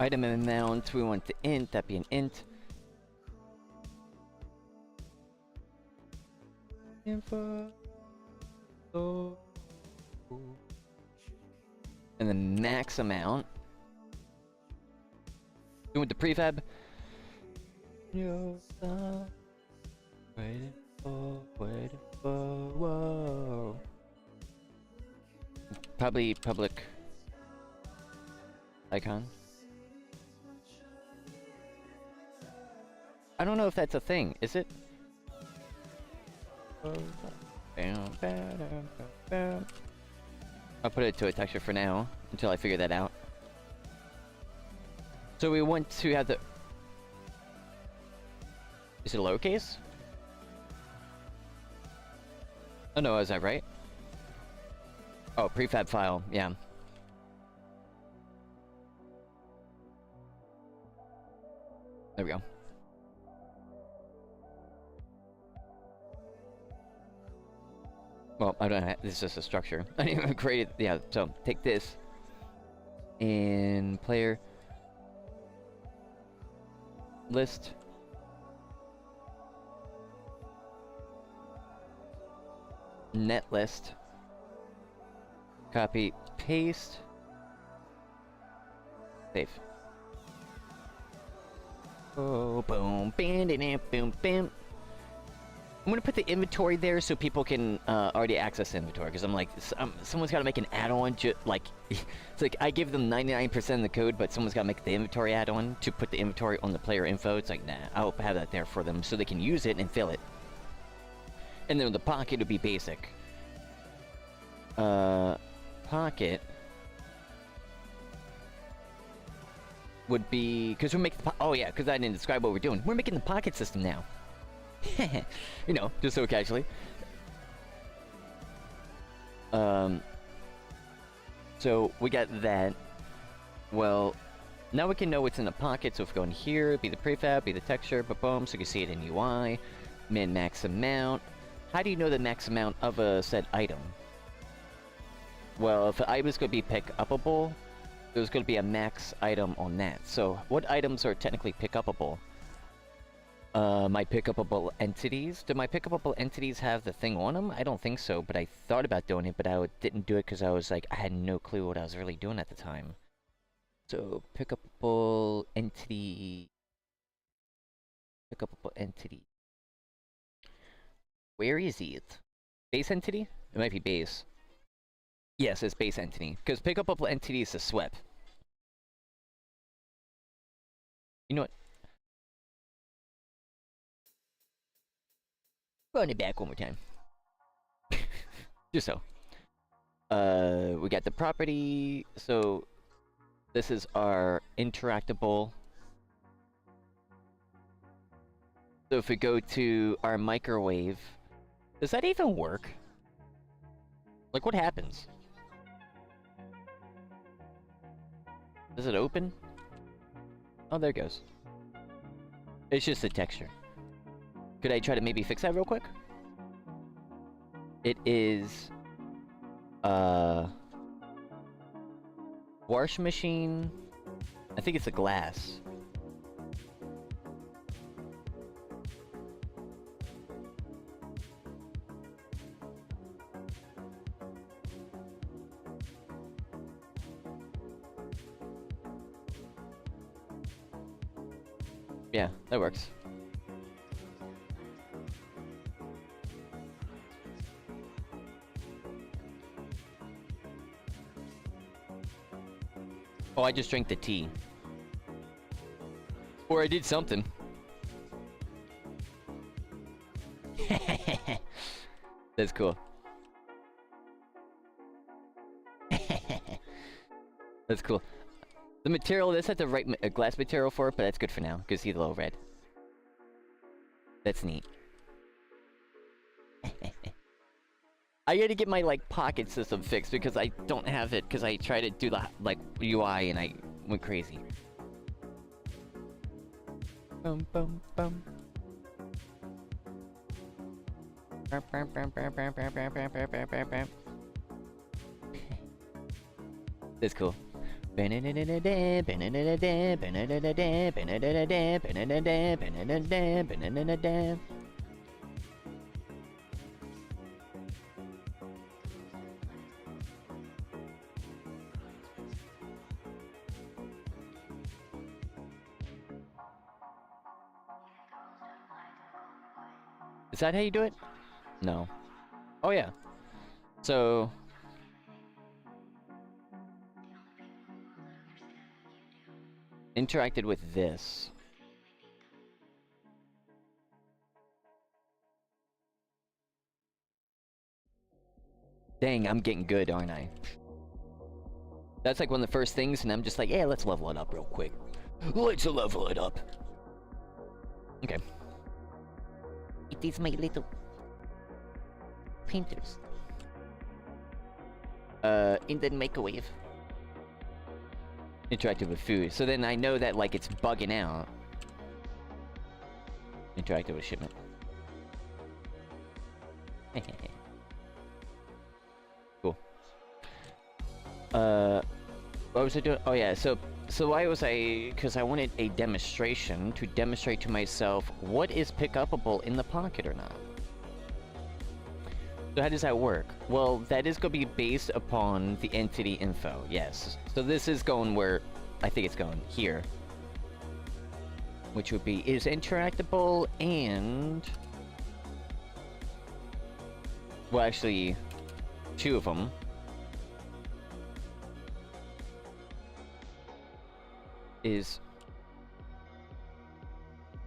Item amount, we want the int, that be an int. Info. And the max amount. Doing the prefab. Waiting for, whoa. Probably public icon. I don't know if that's a thing, is it? I'll put it to a texture for now, until I figure that out. So we want to have the... Is it lowercase? Oh no, is that right? Oh, prefab file, yeah. There we go. Well, I don't know, this is just a structure. I didn't even create it. Yeah, so take this. And player. List. Net list. Copy, paste. Save. Oh, boom, bam, bam, boom, bam. I'm gonna put the inventory there so people can already access inventory, because I'm like, someone's gotta make an add-on, like, it's like, I give them 99% of the code, but someone's gotta make the inventory add-on to put the inventory on the player info. It's like, nah, I'll have that there for them so they can use it and fill it. And then the pocket would be basic. Pocket would be, because we're making, oh yeah, because I didn't describe what we're doing. We're making the pocket system now. You know, just so casually. So we got that. Well, now we can know what's in the pocket. So if we go in here, be the prefab, be the texture, boom, so you can see it in UI. Min max amount. How do you know the max amount of a said item? Well, if an item is going to be pick-upable, there's going to be a max item on that. So what items are technically pick-upable? My pick-upable entities. Do my pick-upable entities have the thing on them? I don't think so, but I thought about doing it, but I didn't do it because I was like, I had no clue what I was really doing at the time. So, pick-upable entity... Pick-upable entity. Where is it? Base entity? It might be base. Yes, it's base entity. Because pick-upable entity is a swept. You know what? Run it back one more time. Just so. We got the property. So, this is our interactable. So if we go to our microwave, does that even work? Like, what happens? Does it open? Oh, there it goes. It's just a texture. Could I try to maybe fix that real quick? It is wash machine. I think it's a glass. Yeah, that works. Oh, I just drank the tea. Or I did something. That's cool. That's cool. The material, this had the right glass material for it, but that's good for now. Because see the little red. That's neat. I gotta get my, like, pocket system fixed because I don't have it. Because I tried to do the, like, UI and I went crazy. Bum, bum, bum. That's cool. Is that how you do it? No. Oh yeah. So interacted with this. Dang, I'm getting good, aren't I? That's like one of the first things, and I'm just like, yeah, let's level it up real quick. Let's level it up. Okay. It is my little painters. In the microwave. Interacted with food. So then I know that, like, it's bugging out. Interacted with shipment. Cool. What was I doing? Oh yeah, so why was I... Because I wanted a demonstration to demonstrate to myself what is pick-upable in the pocket or not. So how does that work? Well, that is going to be based upon the entity info, yes. So this is going where I think it's going, here. Which would be, is interactable and... Well, actually, two of them. Is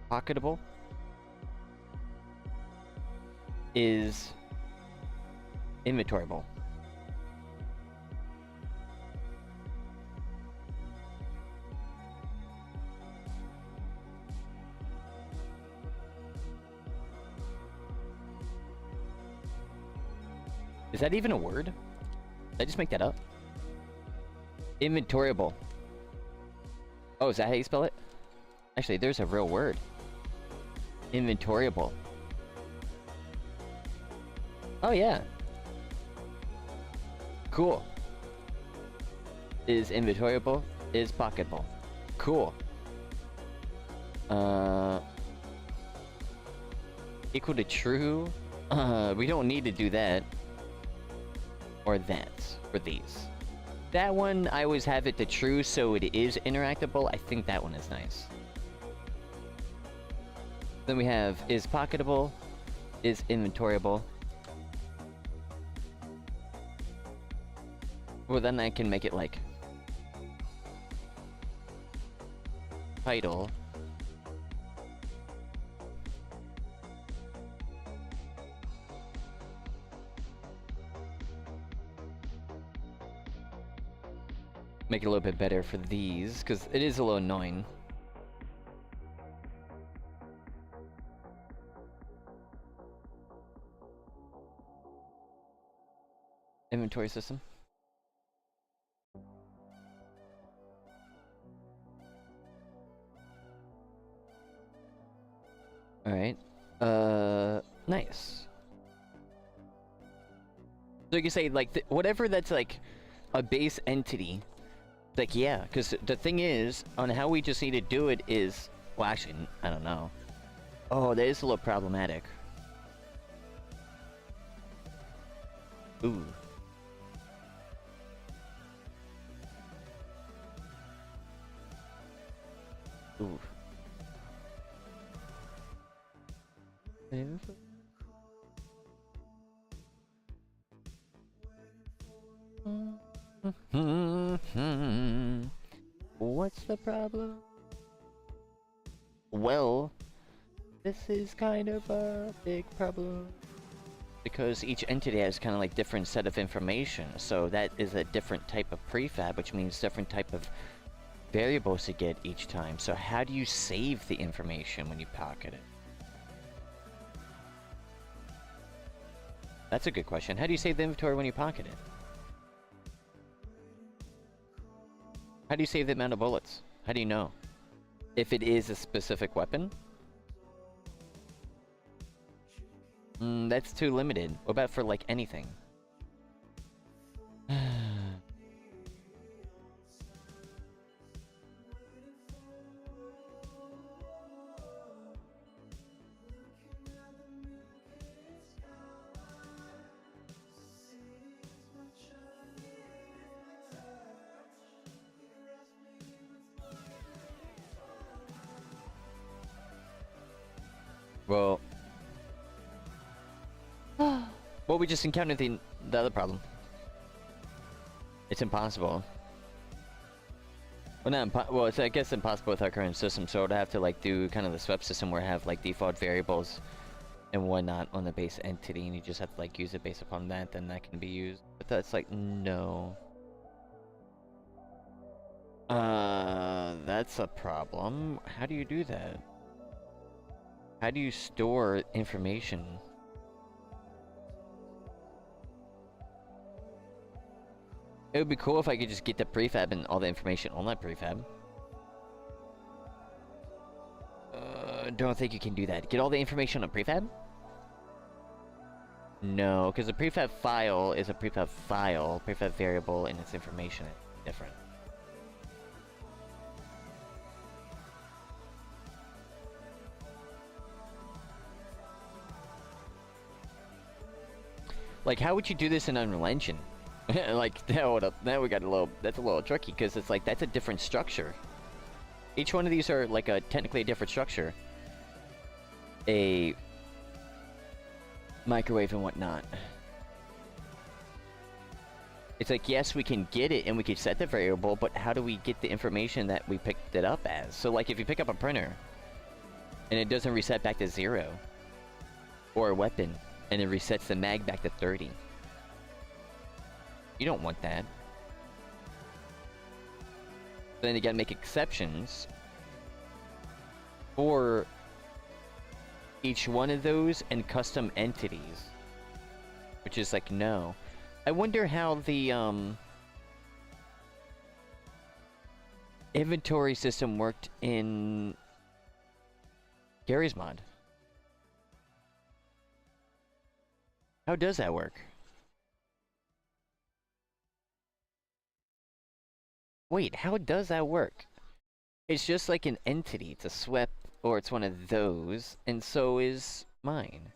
pocketable. Is inventoryable. Is that even a word? Did I just make that up? Inventoryable. Oh, is that how you spell it? Actually, there's a real word. Inventoryable. Oh, yeah. Cool. Is inventoryable, is pocketable. Cool. Equal to true? We don't need to do that. Or that, for these. That one, I always have it to true, so it is interactable. I think that one is nice. Then we have, is pocketable, is inventoryable. Well, then I can make it like... title. Make it a little bit better for these, because it is a little annoying. Inventory system. Alright. Nice. Like you say, like, whatever that's, like, a base entity. Like, yeah, because the thing is, on how we just need to do it is... Well, actually, I don't know. Oh, that is a little problematic. Ooh. Ooh. What's the problem? Well, this is kind of a big problem. Because each entity has kind of like different set of information. So that is a different type of prefab, which means different type of variables to get each time. So how do you save the information when you pocket it? That's a good question. How do you save the inventory when you pocket it? How do you save the amount of bullets? How do you know? If it is a specific weapon? That's too limited. What about for, like, anything? Well... Well, we just encountered the other problem. It's impossible. Well, well, it's, I guess, impossible with our current system, so I'd have to, like, do kind of the swap system where I have, like, default variables and whatnot on the base entity, and you just have to, like, use it based upon that, then that can be used. But that's, like, no. That's a problem. How do you do that? How do you store information? It would be cool if I could just get the prefab and all the information on that prefab. Don't think you can do that. Get all the information on prefab? No, because a prefab file is a prefab file. Prefab variable and its information is different. Like, how would you do this in Unreal Engine? Like, now we got a little... That's a little tricky, because it's like, that's a different structure. Each one of these are, like, technically a different structure. A... microwave and whatnot. It's like, yes, we can get it, and we can set the variable, but how do we get the information that we picked it up as? So, like, if you pick up a printer, and it doesn't reset back to 0, or a weapon, and it resets the mag back to 30. You don't want that. Then you gotta make exceptions for each one of those and custom entities. Which is like, no. I wonder how the inventory system worked in Gary's mod. How does that work? Wait, how does that work? It's just like an entity. It's a SWEP, or it's one of those, and so is mine.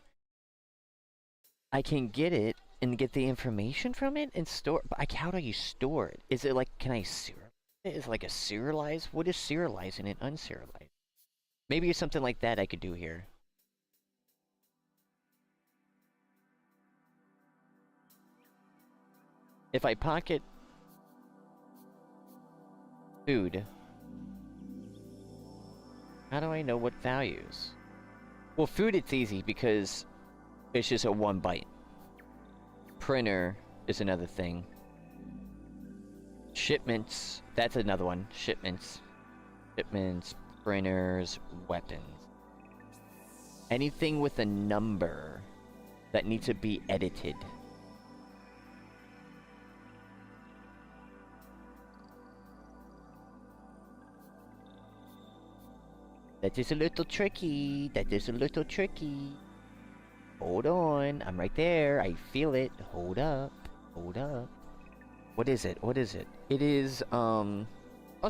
I can get it and get the information from it and store... But like, how do you store it? Is it like, can I serialize it? Is it like a serialize? What is serializing and unserialized? Maybe it's something like that I could do here. If I pocket food, how do I know what values? Well, food, it's easy because it's just a 1 byte. Printer is another thing. Shipments, that's another one. Shipments, printers, weapons. Anything with a number that needs to be edited. That is a little tricky. That is a little tricky. Hold on. I'm right there. I feel it. Hold up. Hold up. What is it? What is it? It is, Also,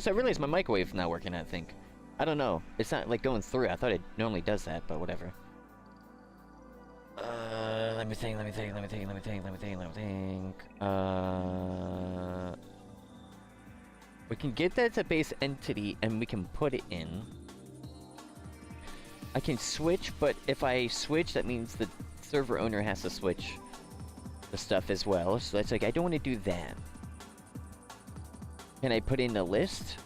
I realized my microwave's not working, I think. I don't know. It's not, like, going through. I thought it normally does that, but whatever. Let me think. We can get that as a base entity, and we can put it in. I can switch, but if I switch, that means the server owner has to switch the stuff as well. So that's like, I don't want to do that. Can I put in a list?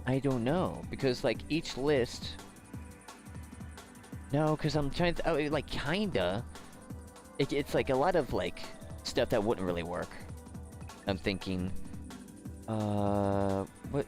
I don't know, because like each list... No, because I'm trying to, like, kinda. It's like a lot of, like, stuff that wouldn't really work. I'm thinking, what,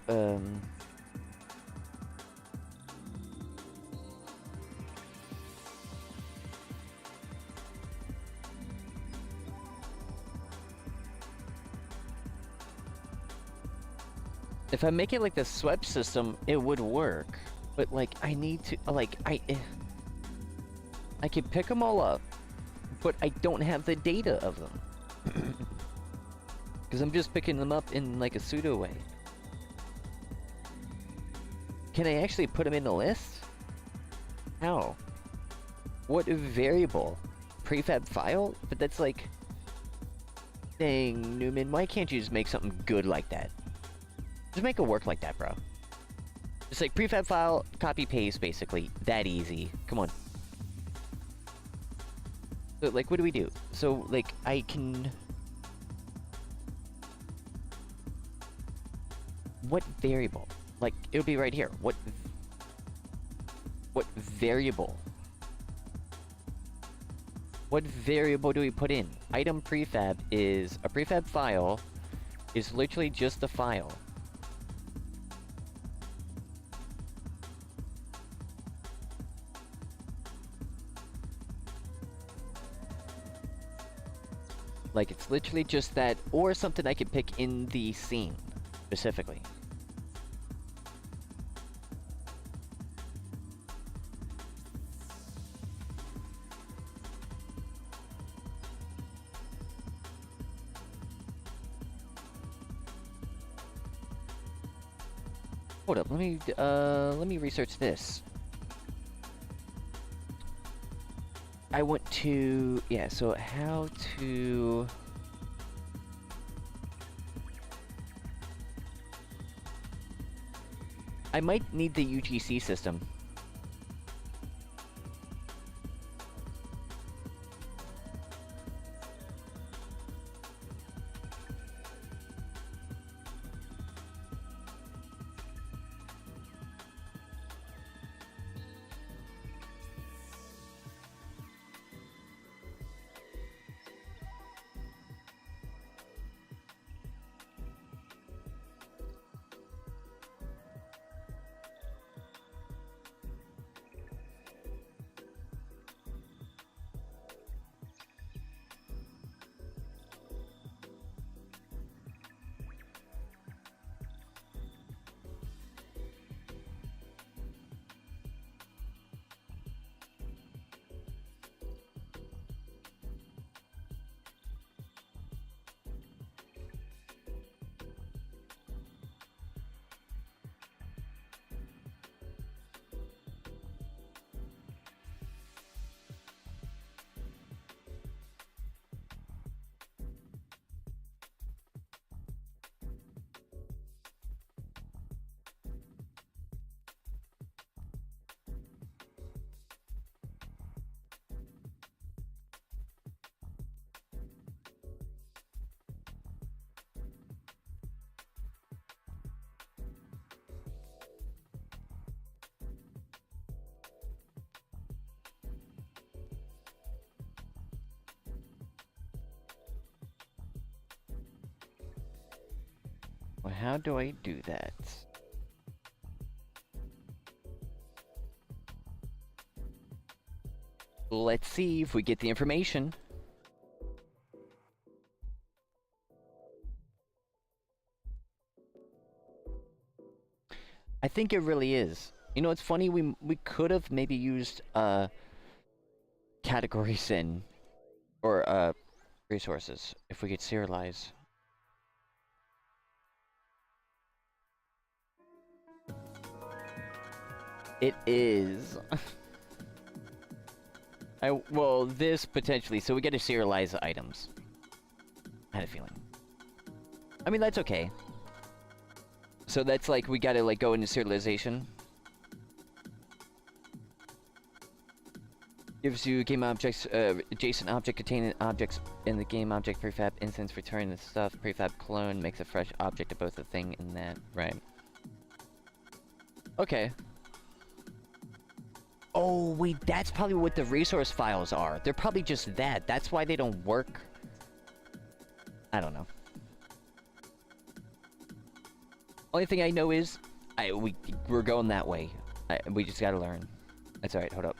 if I make it like the swept system, it would work. But, like, I need to, like, I can pick them all up, but I don't have the data of them. Because I'm just picking them up in, like, a pseudo way. Can I actually put them in the list? How? What variable? Prefab file? But that's like... Dang, Newman, why can't you just make something good like that? Just make it work like that, bro. Just like prefab file, copy paste, basically. That easy. Come on. So, like, what do we do? So, like, I can... What variable? Like, it'll be right here. What variable? What variable do we put in? Item prefab is... A prefab file is literally just a file. Like, it's literally just that, or something I could pick in the scene, specifically. Hold up, let me research this. I want to... Yeah, so how to... I might need the UGC system. Well, how do I do that? Let's see if we get the information. I think it really is. You know, it's funny, we could have maybe used categories in, or resources, if we could serialize. It is. Well, this potentially, so we get to serialize the items. I had a feeling. I mean, that's okay. So that's like, we gotta like go into serialization. Gives you game objects, adjacent object containing objects in the game object prefab instance, return the stuff, prefab clone, makes a fresh object of both the thing and that, right. Okay. Oh, wait, that's probably what the resource files are. They're probably just that. That's why they don't work. I don't know. Only thing I know is, we're going that way. We just gotta learn. That's alright, hold up.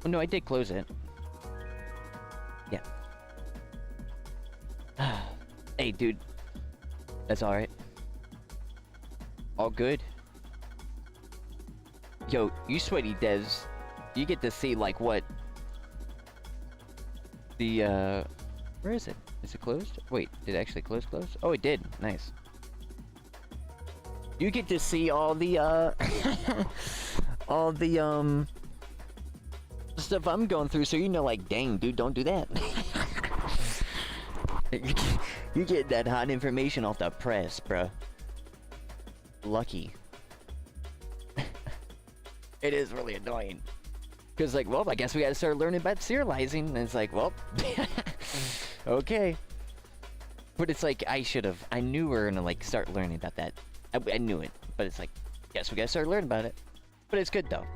Oh, no, I did close it. Yeah. Hey, dude. That's alright. All good. Yo, you sweaty devs. You get to see, like, what... The, where is it? Is it closed? Wait, did it actually close? Oh, it did. Nice. You get to see all the, all the, stuff I'm going through, so you know, like, dang, dude, don't do that. You get that hot information off the press, bruh. Lucky. It is really annoying. Because, like, well, I guess we gotta start learning about serializing. And it's like, well, okay. But it's like, I knew we were gonna, like, start learning about that. I knew it. But it's like, guess we gotta start learning about it. But it's good, though.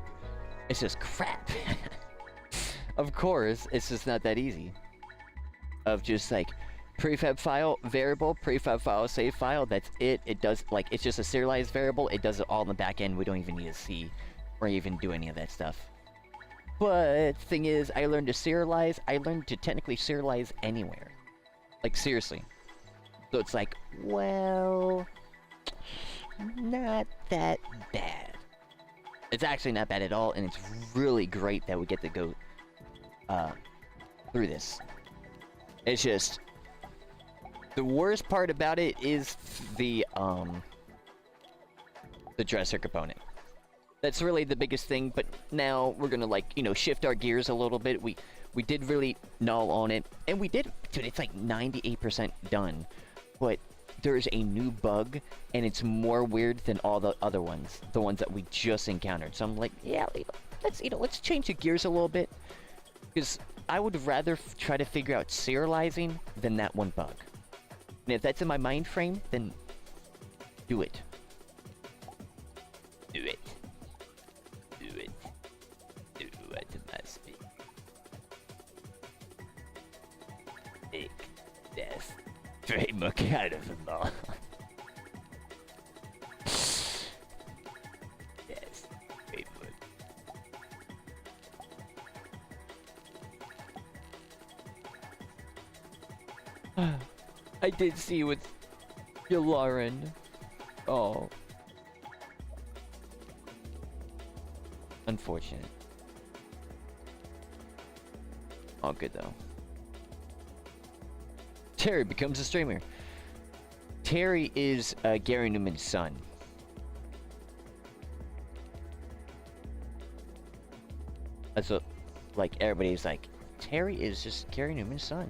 It's just crap. Of course, it's just not that easy. Of just, like, prefab file, variable, prefab file, save file, that's it. It does, like, it's just a serialized variable. It does it all in the back end. We don't even need to see or even do any of that stuff. But, thing is, I learned to serialize. I learned to technically serialize anywhere. Like, seriously. So it's like, well, not that bad. It's actually not bad at all, and it's really great that we get to go through this. It's just, the worst part about it is the dresser component. That's really the biggest thing, but now we're gonna, like, you know, shift our gears a little bit. We did really null on it, and we did, dude, it's like 98% done. But there's a new bug, and it's more weird than all the other ones, the ones that we just encountered. So I'm like, yeah, let's change the gears a little bit, because I would rather try to figure out serializing than that one bug. And if that's in my mind frame, then do it. Do it. Do it. Do what must be. Take death. Trademark out of them all. Yes, trademark. I did see with your Lauren. Oh. Unfortunate. All good though. Terry becomes a streamer. Terry is Gary Newman's son. That's what, like, everybody's like, Terry is just Gary Newman's son.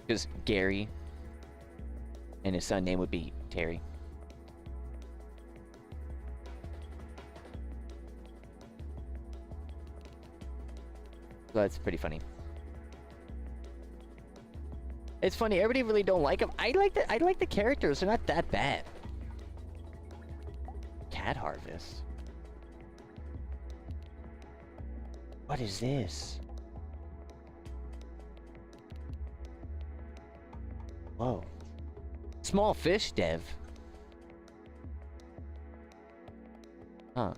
Because Gary and his son name would be Terry. So that's pretty funny. It's funny, everybody really don't like him. I like the characters, they're not that bad. Cat Harvest. What is this? Whoa. Small fish dev. Huh.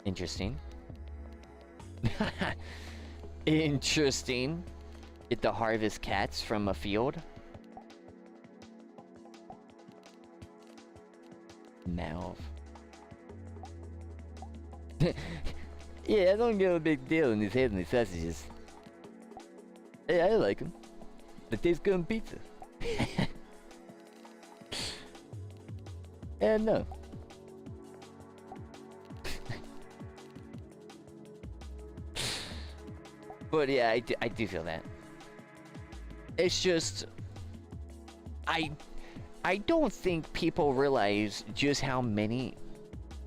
Interesting. Interesting. Get the harvest cats from a field. Malv. Yeah, I don't give a big deal in these heavenly sausages. Hey, I like them. They taste good on pizza. And no. But yeah, I do feel that. It's just, I don't think people realize just how many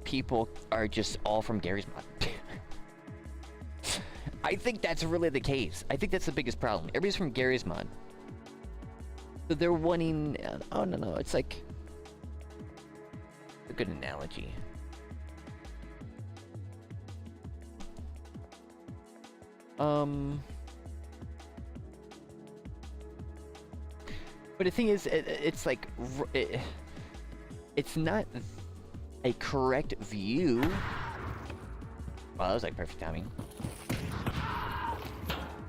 people are just all from Gary's mod. I think that's really the case. I think that's the biggest problem. Everybody's from Gary's mod. So they're wanting, oh no, it's like a good analogy. But the thing is, it's like, it's not a correct view. Well, that was like perfect timing.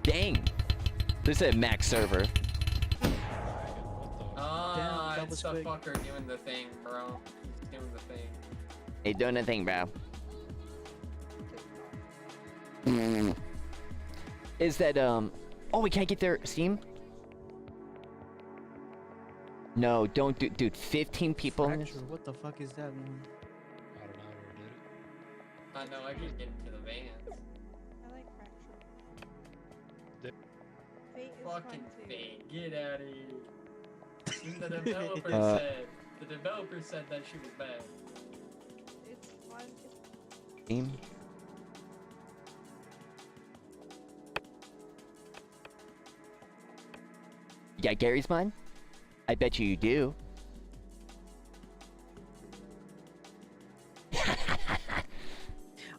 Dang! This is a max server. Ah, that it's was the quick. fucker doing the thing, bro. He's doing the thing. Hey, doing a thing, bro. Is that, oh, we can't get their Steam? No, don't do, dude, 15 people in this? Fracture, what the fuck is that, man? I don't know, I never did it. I know, I can get into the vans. I like Fracture. Did- Fate is Fucking fun too. fake, get out of here. Even the developer said that she was bad. It's fun. Steam? You got Gary's mod? I bet you do.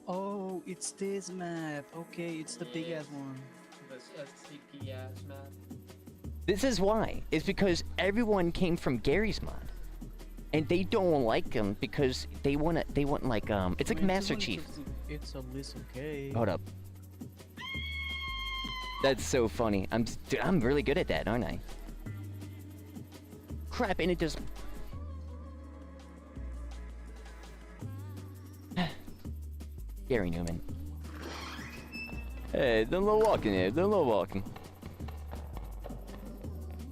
Oh, it's this map. Okay, it's the big ass one. The SCP ass map. This is why. It's because everyone came from Gary's mod. And they don't like him because they want like, it's like Man, Master 200 Chief. It's a list, okay. Hold up. That's so funny. Dude, I'm really good at that, aren't I? Crap, and it just... Gary Newman. Hey, don't no walking here, don't no walking.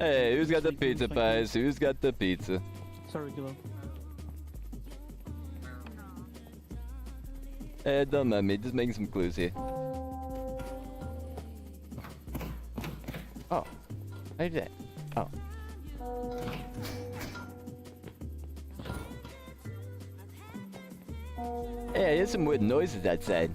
Hey, who's got the pizza pies? Who's got the pizza? Sorry, Gilo. Hey, don't mind me, just making some clues here. Oh. How did that? Oh. Hey, there's some weird noises outside.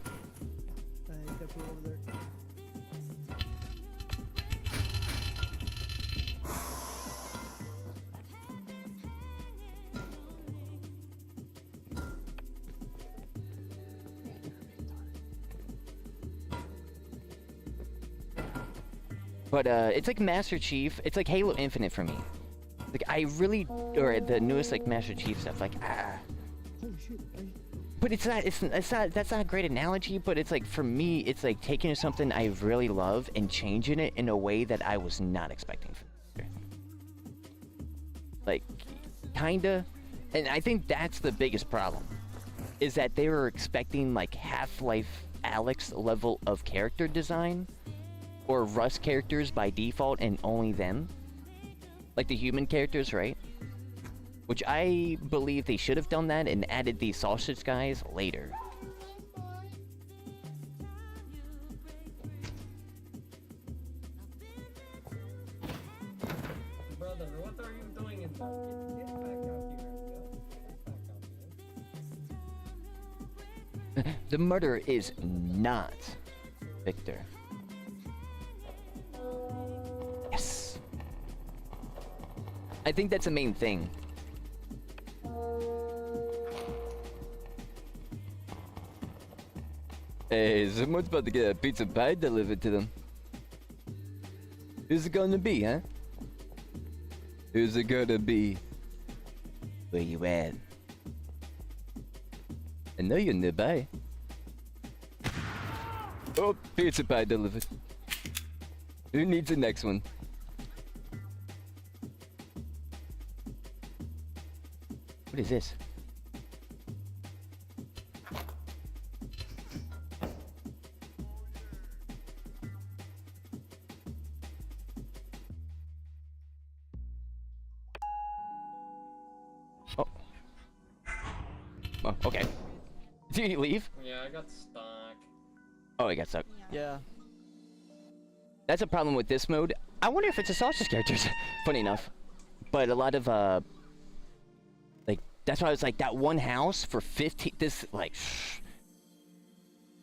But it's like Master Chief. It's like Halo Infinite for me. Like I really, or the newest like Master Chief stuff. Like Holy shit. But it's not. That's not a great analogy. But it's like for me, it's like taking something I really love and changing it in a way that I was not expecting. Like, kinda. And I think that's the biggest problem, is that they were expecting like Half-Life Alyx level of character design, or Rust characters by default and only them. Like the human characters, right? Which I believe they should have done that and added these sausage guys later. Brother, what are you doing in there? Get back out here. Get back out here. The murderer is not Victor. Yes. I think that's the main thing. Hey, someone's about to get a pizza pie delivered to them. Who's it gonna be, huh? Who's it gonna be? Where you at? I know you're nearby. Oh, pizza pie delivered. Who needs the next one? What is this? Oh. Oh, okay. Did you leave? Yeah, I got stuck. Oh, I got stuck. Yeah. That's a problem with this mode. I wonder if it's a sausage characters. Funny enough. But a lot of, like, that's why I was like, that one house for 15, this, like,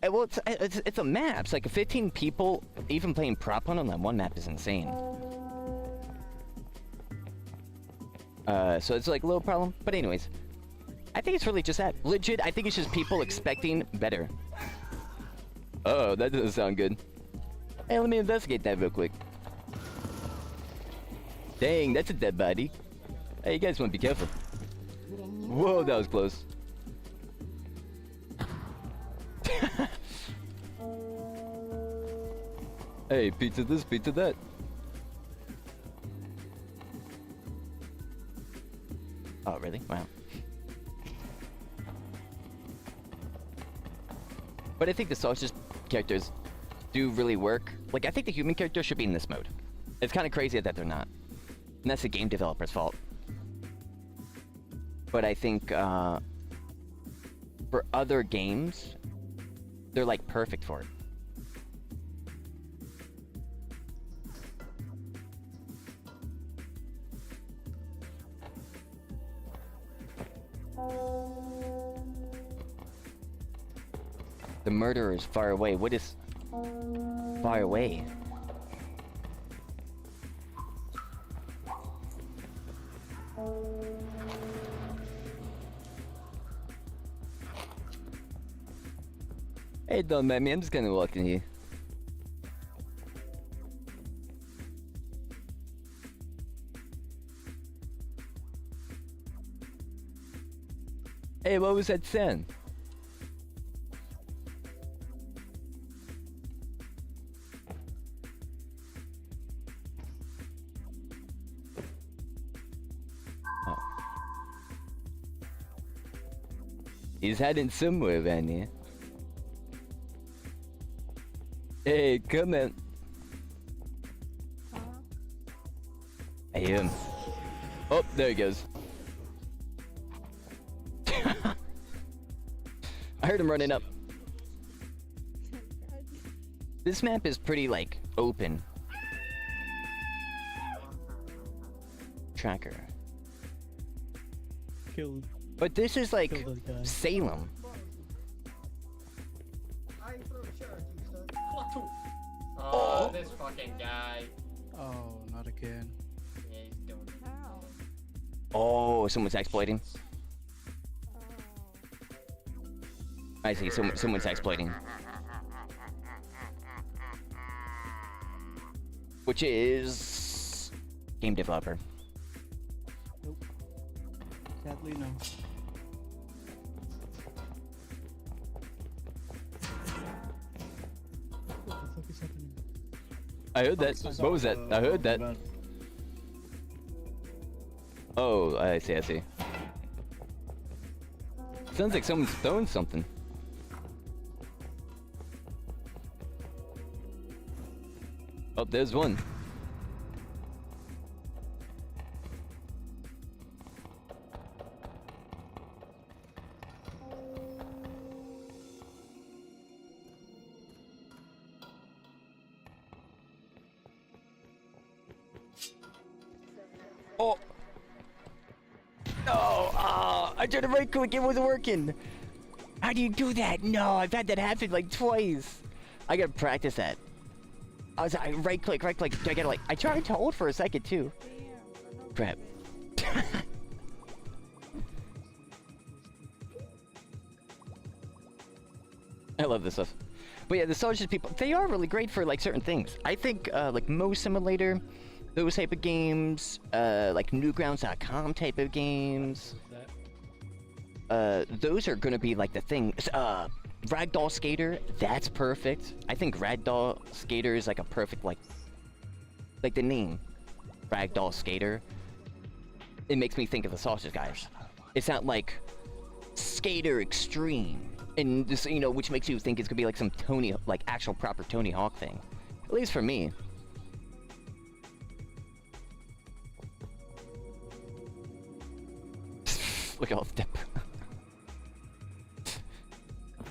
well, it's a map. It's like 15 people, even playing prop hunt on that one map is insane. So it's like a little problem. But anyways, I think it's really just that. Legit, I think it's just people expecting better. Oh, that doesn't sound good. Hey, let me investigate that real quick. Dang, that's a dead body. Hey, you guys want to be careful. Whoa, that was close. Hey, pizza this, pizza that. Oh, really? Wow. But I think the sausage characters do really work. Like, I think the human character should be in this mode. It's kind of crazy that they're not. And that's the game developer's fault. But I think, for other games, they're, like, perfect for it. The murderer is far away. What is far away? Hey, don't mind me. I'm just gonna walk in here. Hey, what was that sound? He's hiding somewhere around here. Hey, come in. I hear him. Oh, there he goes. I heard him running up. This map is pretty, like, open. Tracker. Killed. But this is like Kill that guy. Salem. Oh, this fucking guy. Oh, not again. Yeah, he's doing it. How? Oh, someone's exploiting. Oh. I see, someone's exploiting. Which is game developer. Nope. Sadly, no. What the fuck is happening? I heard that. What was that? I heard that. Oh, I see, I see. Sounds like someone's throwing something. Oh, there's one. Oh! No! I tried to right click, it wasn't working! How do you do that? No, I've had that happen like twice! I gotta practice that. I right click. I gotta like, I tried to hold for a second too. Crap. I love this stuff. But yeah, the sausage people, they are really great for like certain things. I think like Mo Simulator, those type of games, like Newgrounds.com type of games. Those are gonna be like the thing. Ragdoll Skater, that's perfect. I think Ragdoll Skater is like a perfect like the name. Ragdoll Skater. It makes me think of the sausage guys. It's not like Skater Extreme. And just, you know, which makes you think it's gonna be like some Tony, like actual proper Tony Hawk thing. At least for me. Look at all the dip.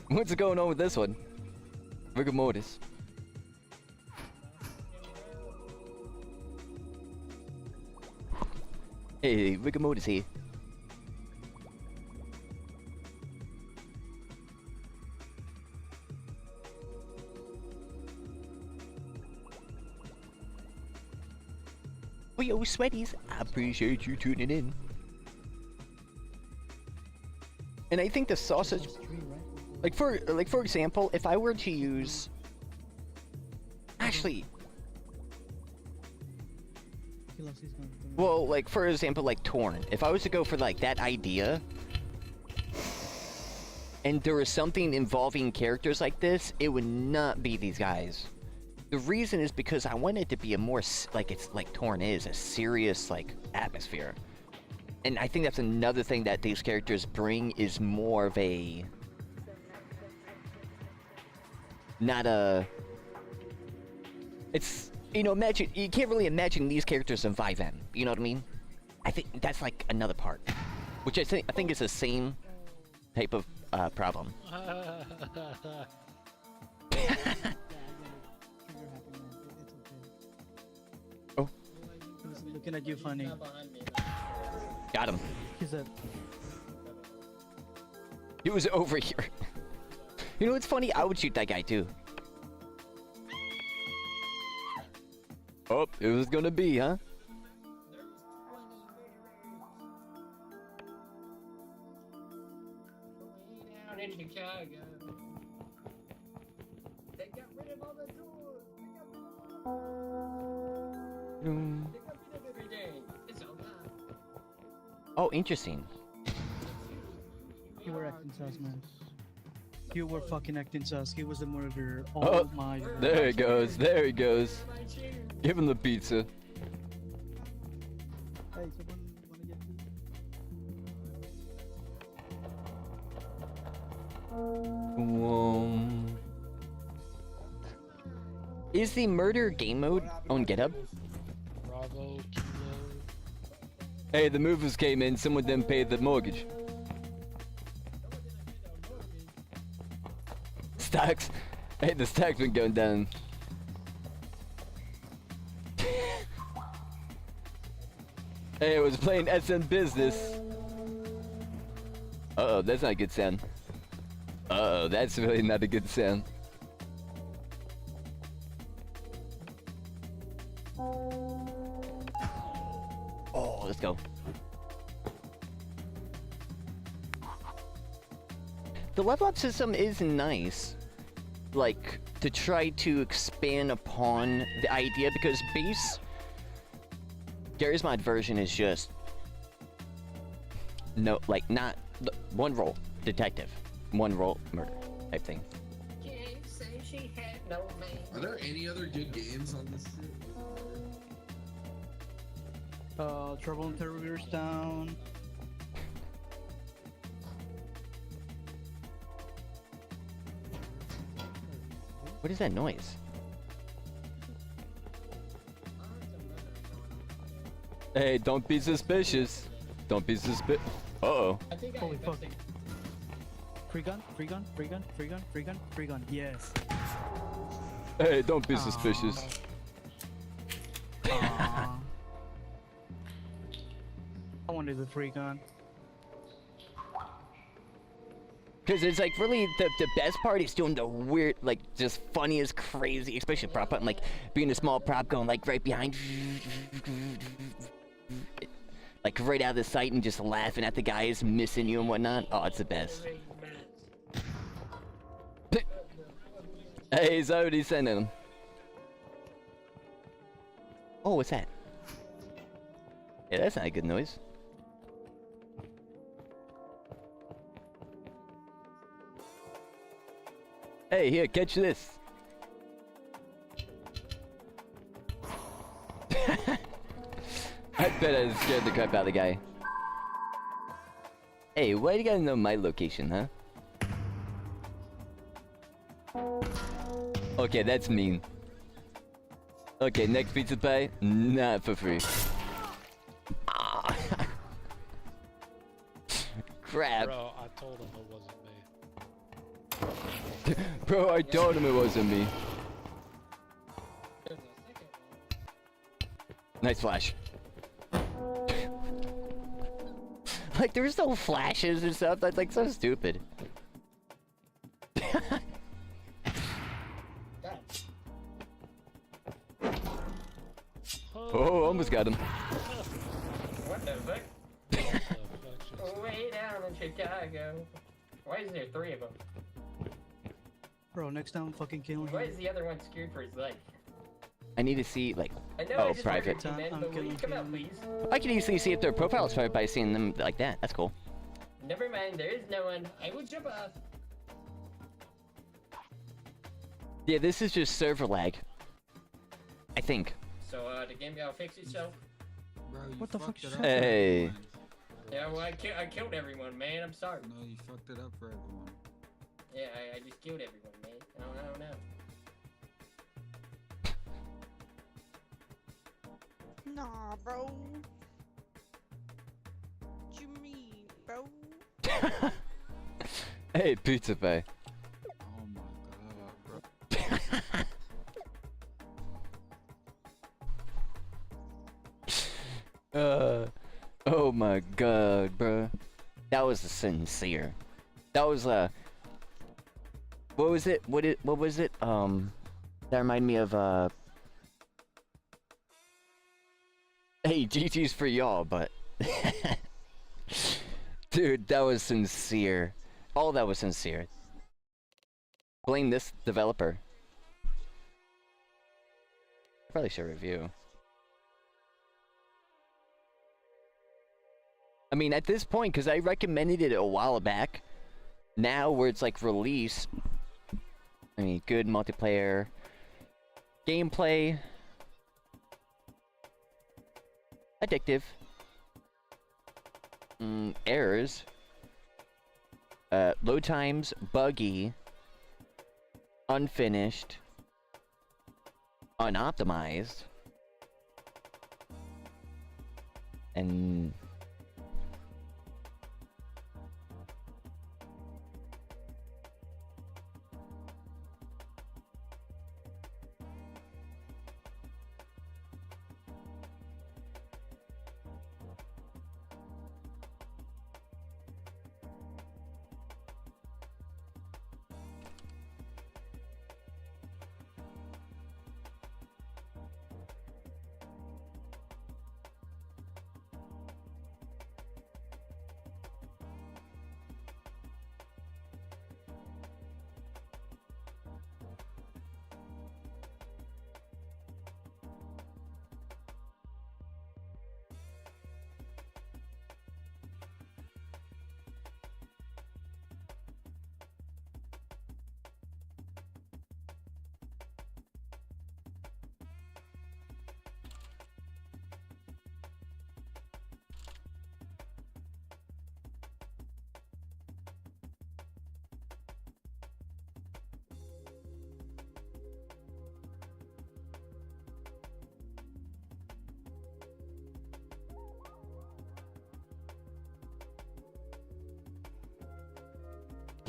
What's going on with this one? Rigor mortis. Hey, rigor mortis here. Oh, yo, sweaties, I appreciate you tuning in. And I think the sausage, like for example, if I were to use, actually, well, like for example, like Torn. If I was to go for like that idea, and there was something involving characters like this, it would not be these guys. The reason is because I want it to be a more, like it's like Torn is, a serious like atmosphere. And I think that's another thing that these characters bring is more of a, not a, it's, you know, imagine, you can't really imagine these characters in 5M, you know what I mean? I think that's like another part, which I think is the same type of problem. Oh. He's looking at you funny. Got him. He said, He was over here. You know what's funny? I would shoot that guy too. Oh, it was gonna be, huh? Down in Chicago. They got rid of all the doors. They got rid of every day. It's all gone. Oh, interesting. you were acting sus, man. You were fucking acting sus. He was the murderer. Oh my god. There he goes. There he goes. Give him the pizza. Hey, someone wanna get pizza? Is the murder game mode on GitHub? Bravo, Kilo. Hey, the movers came in. Someone didn't pay the mortgage. Stocks. Hey, the stock's been going down. Hey, I was playing SM Business. Uh-oh, that's not a good sound. Uh-oh, that's really not a good sound. Oh, let's go. The level up system is nice, like, to try to expand upon the idea, because base Gary's Mod version is just no, like, not one roll detective, one roll murder type thing. Can't say she had no man. Are there any other good games on this? Trouble in Terrorist Town. What is that noise? Hey, don't be suspicious. Don't be suspicious. Uh-oh. I think Holy fuck. invested- Free gun, free gun, free gun, free gun, free gun, free gun. Yes. Hey, don't be suspicious. Aw. I wanted the free gun. Because it's like really the best part is doing the weird, like just funniest, crazy, especially prop hunt, like being a small prop going like right behind, like right out of the sight and just laughing at the guys missing you and whatnot. Oh, it's the best. Hey, he's already sending him. Oh, what's that? Yeah, that's not a good noise. Hey, here, catch this. I bet I scared the crap out of the guy. Hey, why do you gotta know my location, huh? Okay, that's mean. Okay, next pizza pie, not for free. Ah. Crap. Bro, I told him it wasn't me. Bro, I told him it wasn't me. There's a second one. Nice flash. Like, there's no flashes and stuff. That's like so stupid. God. Oh, almost got him. What the fuck? Way down in Chicago. Why is there 3 of them? Bro, next time I'm fucking killing Why him. is the other one scared for his life? I need to see, like, I know Oh, I just private. ordered 2 men, I'm but will you killing come out, him. please? I can easily see if their profile's private by seeing them like that. That's cool. Never mind, there is no one. I will jump off. Yeah, this is just server lag. I think. So, the game gotta fix itself. Bro, you What the fuck fucked is it that? up for Hey. everyone. Yeah, well, I killed everyone, man. I'm sorry. No, you fucked it up for everyone. Yeah, I just killed everyone, man. I don't know. Nah, bro. What you mean, bro? Hey, pizza pie. Oh my god, bro. Oh my god, bro. That was sincere. That was what was it? What was it? That reminded me of hey, GG's for y'all, but dude, that was sincere. All that was sincere. Blame this developer. Probably should review. I mean, at this point, because I recommended it a while back, now where it's like release, I mean, good multiplayer, gameplay, addictive, errors, load times, buggy, unfinished, unoptimized, and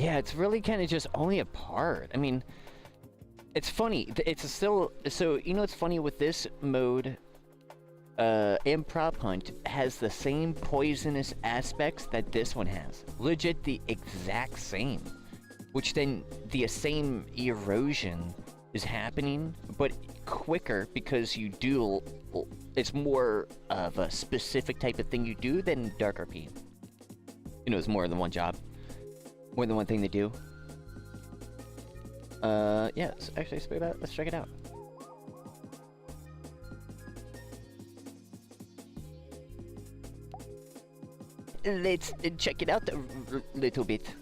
Yeah, it's really kind of just only a part. I mean, it's funny. It's still... So, you know what's funny with this mode? Improv Hunt has the same poisonous aspects that this one has. Legit the exact same. Which then, the same erosion is happening, but quicker because you do... It's more of a specific type of thing you do than DarkRP. You know, it's more than one job. More than one thing to do. Yeah, actually, let's check it out. Let's check it out a little bit.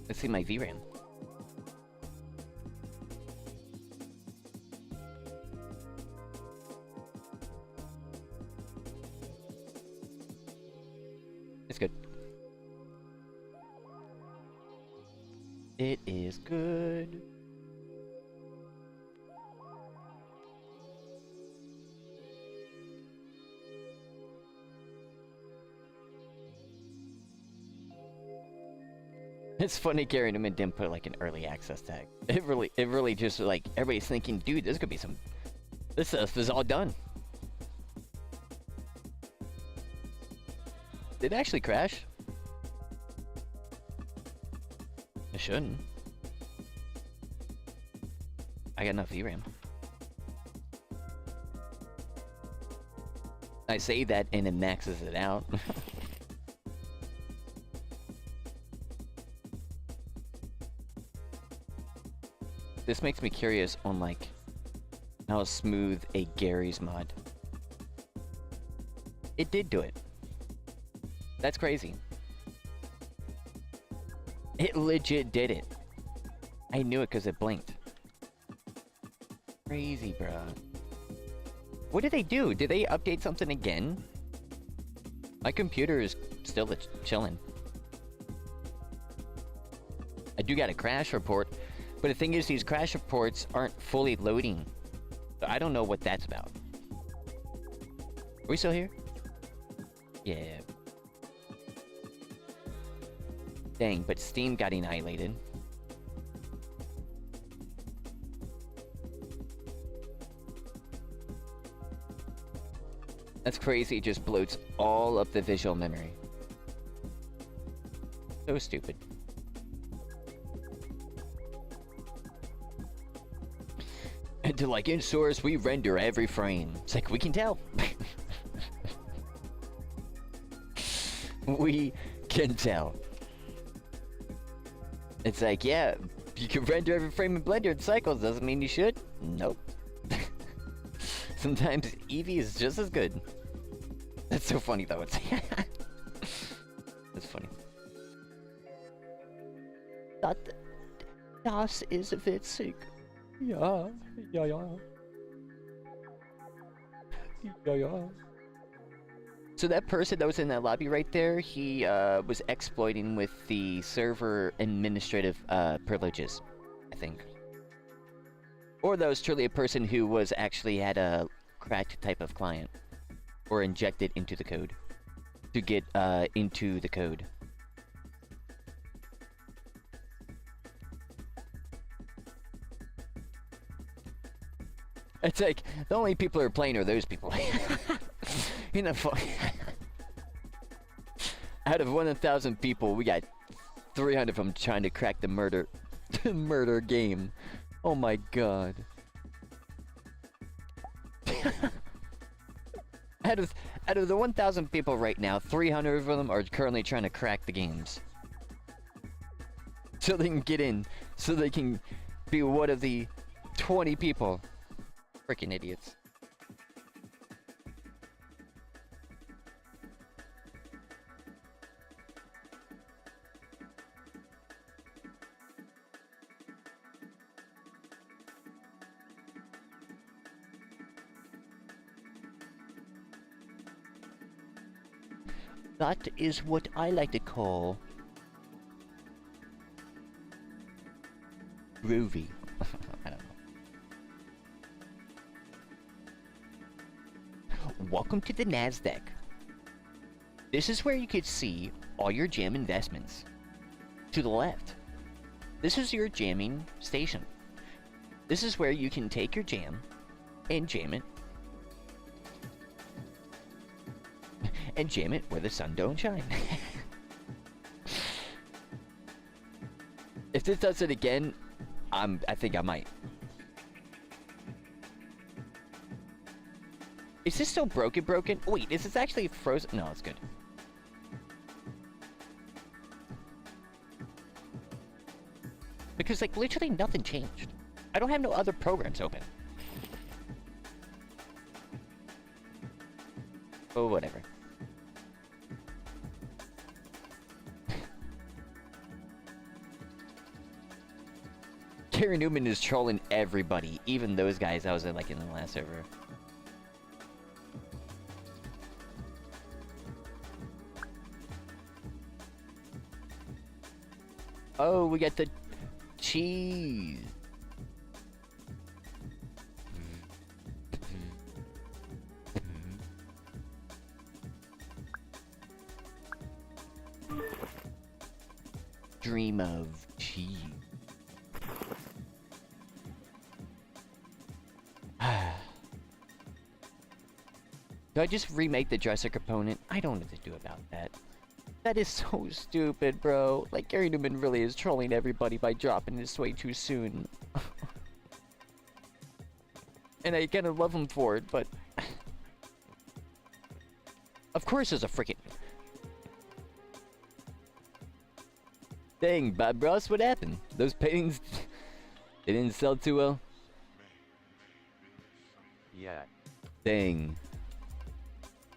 Let's see my VRAM. It's good. It is good. It's funny Gary Newman didn't put like an early access tag. It really just like everybody's thinking, dude, this could be some. This stuff is all done. Did it actually crash? It shouldn't. I got enough VRAM. I say that and it maxes it out. This makes me curious on like how smooth a Gary's mod. It did do it. That's crazy. It legit did it. I knew it because it blinked. Crazy, bruh. What did they do? Did they update something again? My computer is still chilling. I do got a crash report, but the thing is, these crash reports aren't fully loading. So I don't know what that's about. Are we still here? Yeah. Dang, but Steam got annihilated. That's crazy, it just bloats all of the visual memory. So stupid. And to like in source, we render every frame. It's like, we can tell. We can tell. It's like, yeah, you can render every frame in Blender in cycles. Doesn't mean you should. Nope. Sometimes Eevee is just as good. That's so funny though. It's that's funny. Das ist witzig. Ja, ja, ja. Ja, ja. So that person that was in that lobby right there, he was exploiting with the server administrative privileges, I think. Or that was truly a person who was actually had a cracked type of client. Or injected into the code. To get into the code. It's like, the only people who are playing are those people. You know, out of 1,000 people, we got 300 of them trying to crack the murder game. Oh my god. Out of the 1,000 people right now, 300 of them are currently trying to crack the games. So they can get in, so they can be one of the 20 people. Freaking idiots. That is what I like to call groovy. I don't know. Welcome to the NASDAQ. This is where you could see all your jam investments. to the left. This is your jamming station. This is where you can take your jam and jam it. And jam it where the sun don't shine. If this does it again, I think I might. Is this still broken? Wait, is this actually frozen? No, it's good. Because, like, literally nothing changed. I don't have no other programs open. Oh, whatever. Gary Newman is trolling everybody, even those guys I was in, like, in the last server. Oh, we got the cheese. Dream of cheese. Do I just remake the dresser component? I don't know what to do about that. That is so stupid, bro. Like, Gary Newman really is trolling everybody by dropping this way too soon. And I kind of love him for it, but... Of course there's a freaking... Dang, Bob Ross, what happened? Those paintings... They didn't sell too well? Yeah. Dang.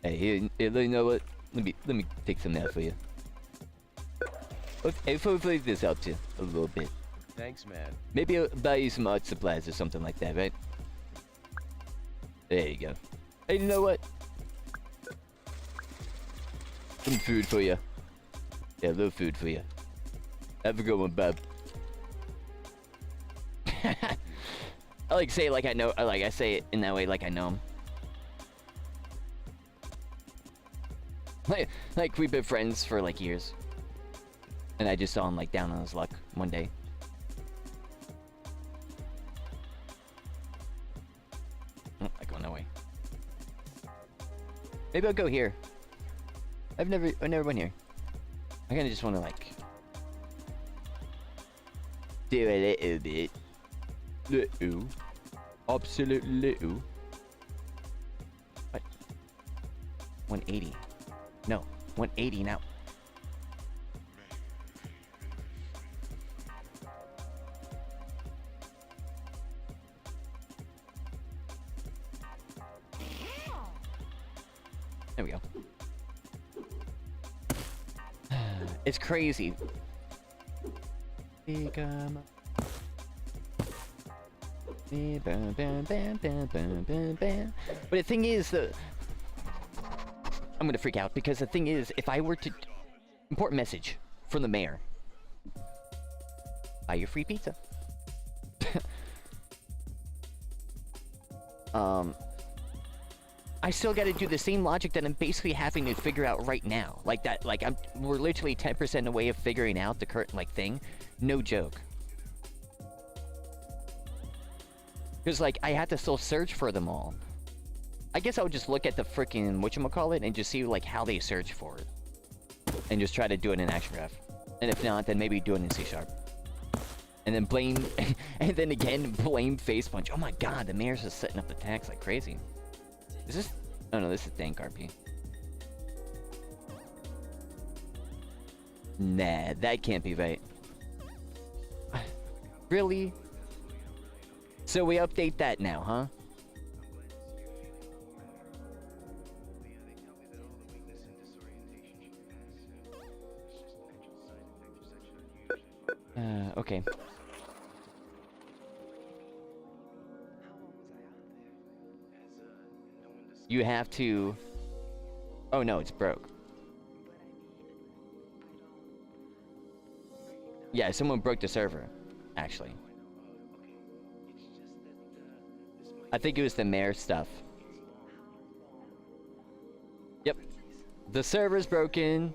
Hey, here, you know what? Let me take some of that for you. Hopefully this helps you a little bit. Thanks, man. Maybe I'll buy you some art supplies or something like that, right? There you go. Hey, you know what? Some food for you. Yeah, a little food for you. Have a good one, Bob. I like say it like I know. I say it in that way, like I know him. Like we've been friends for like years, and I just saw him like down on his luck one day. I going that way. Maybe I'll go here. I've never been here. I kind of just want to like do a little bit. Little. Absolute little. What? 180. No. 180 now. There we go. It's crazy. But the thing is, I'm gonna freak out because the thing is, if I were to... Important message from the mayor. Buy your free pizza. I still gotta do the same logic that I'm basically having to figure out right now. Like that, like we're literally 10% away of figuring out the current, like, thing. No joke. Because, like, I have to still search for them all. I guess I would just look at the freaking whatchamacallit and just see, like, how they search for it. And just try to do it in action graph. And if not, then maybe do it in C#. And then blame... and then again, blame Face Punch. Oh my god, the mayor's just setting up attacks like crazy. Is this... Oh no, this is DarkRP. Nah, that can't be right. Really? So we update that now, huh? Okay. You have to... Oh no, it's broke. Yeah, someone broke the server, actually. I think it was the mayor stuff. Yep. The server's broken.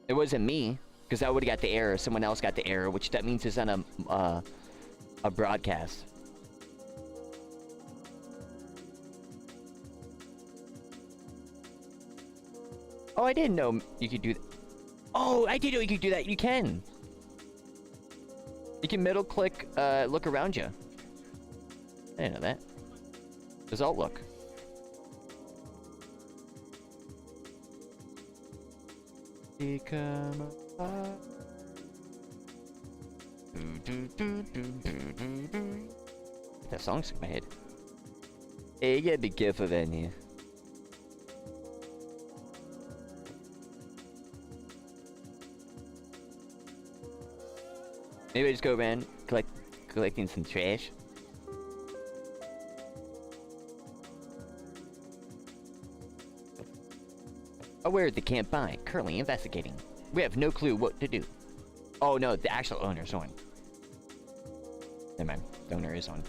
It wasn't me, because I would have got the error. Someone else got the error, which that means it's on a broadcast. Oh, I didn't know you could do that. Oh, I didn't know you could do that. You can. You can middle click, look around you. I didn't know that. Does alt look? Become a... That song stuck in my head. Hey, you gotta be careful down here. Maybe I just go around collecting some trash. Aware of the camp by, currently investigating. We have no clue what to do. Oh no, the actual owner's on. Never mind, the owner is on.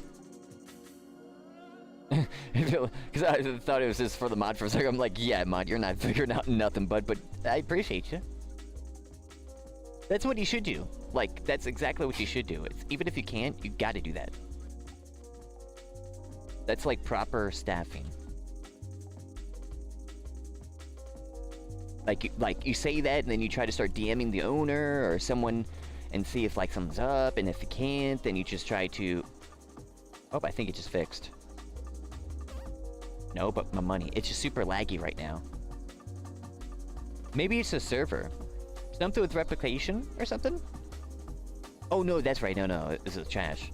Because I thought it was just for the mod for a second. I'm like, yeah, mod, you're not figuring out nothing, bud, but I appreciate you. That's what you should do. Like, that's exactly what you should do. It's, even if you can't, you gotta do that. That's like proper staffing. Like you say that, and then you try to start DMing the owner or someone, and see if like something's up. And if you can't, then you just try to. Oh, I think it just fixed. No, but my money. It's just super laggy right now. Maybe it's a server. Something with replication or something? Oh no, that's right. No, this is trash.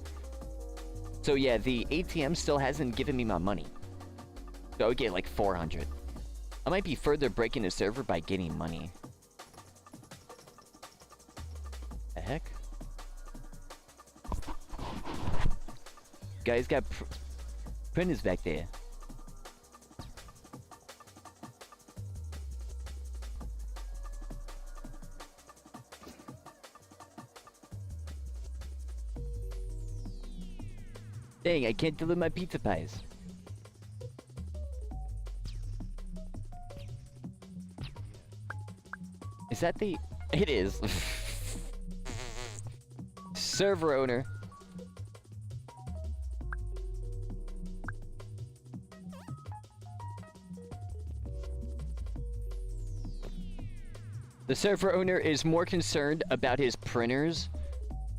So yeah, the ATM still hasn't given me my money. So I would get like 400. I might be further breaking the server by getting money. The heck? Guys got printers back there. Dang, I can't deliver my pizza pies. Is that the... It is. Server owner. The server owner is more concerned about his printers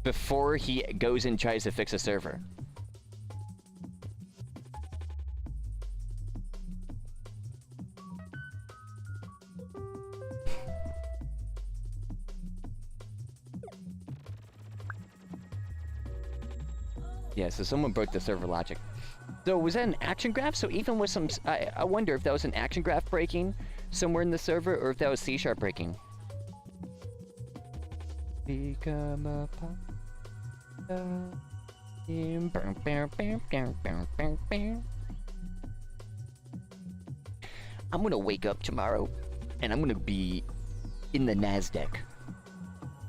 before he goes and tries to fix a server. Yeah, so someone broke the server logic. So was that an action graph? So even with some... I wonder if that was an action graph breaking somewhere in the server, or if that was C# breaking. Become a I'm gonna wake up tomorrow, and I'm gonna be in the NASDAQ.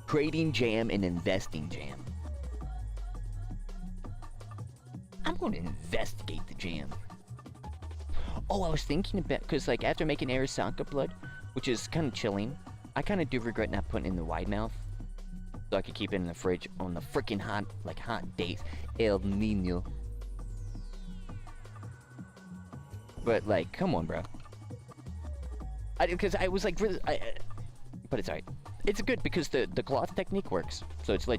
Creating jam and investing jam. I'm going to investigate the jam. Oh, I was thinking about, because like after making Arasaka blood, which is kind of chilling, I kind of do regret not putting it in the wide mouth, so I could keep it in the fridge on the freaking hot days. El Nino. But like, come on, bro. Because I was like really, but it's alright. It's good because the cloth technique works, so it's like.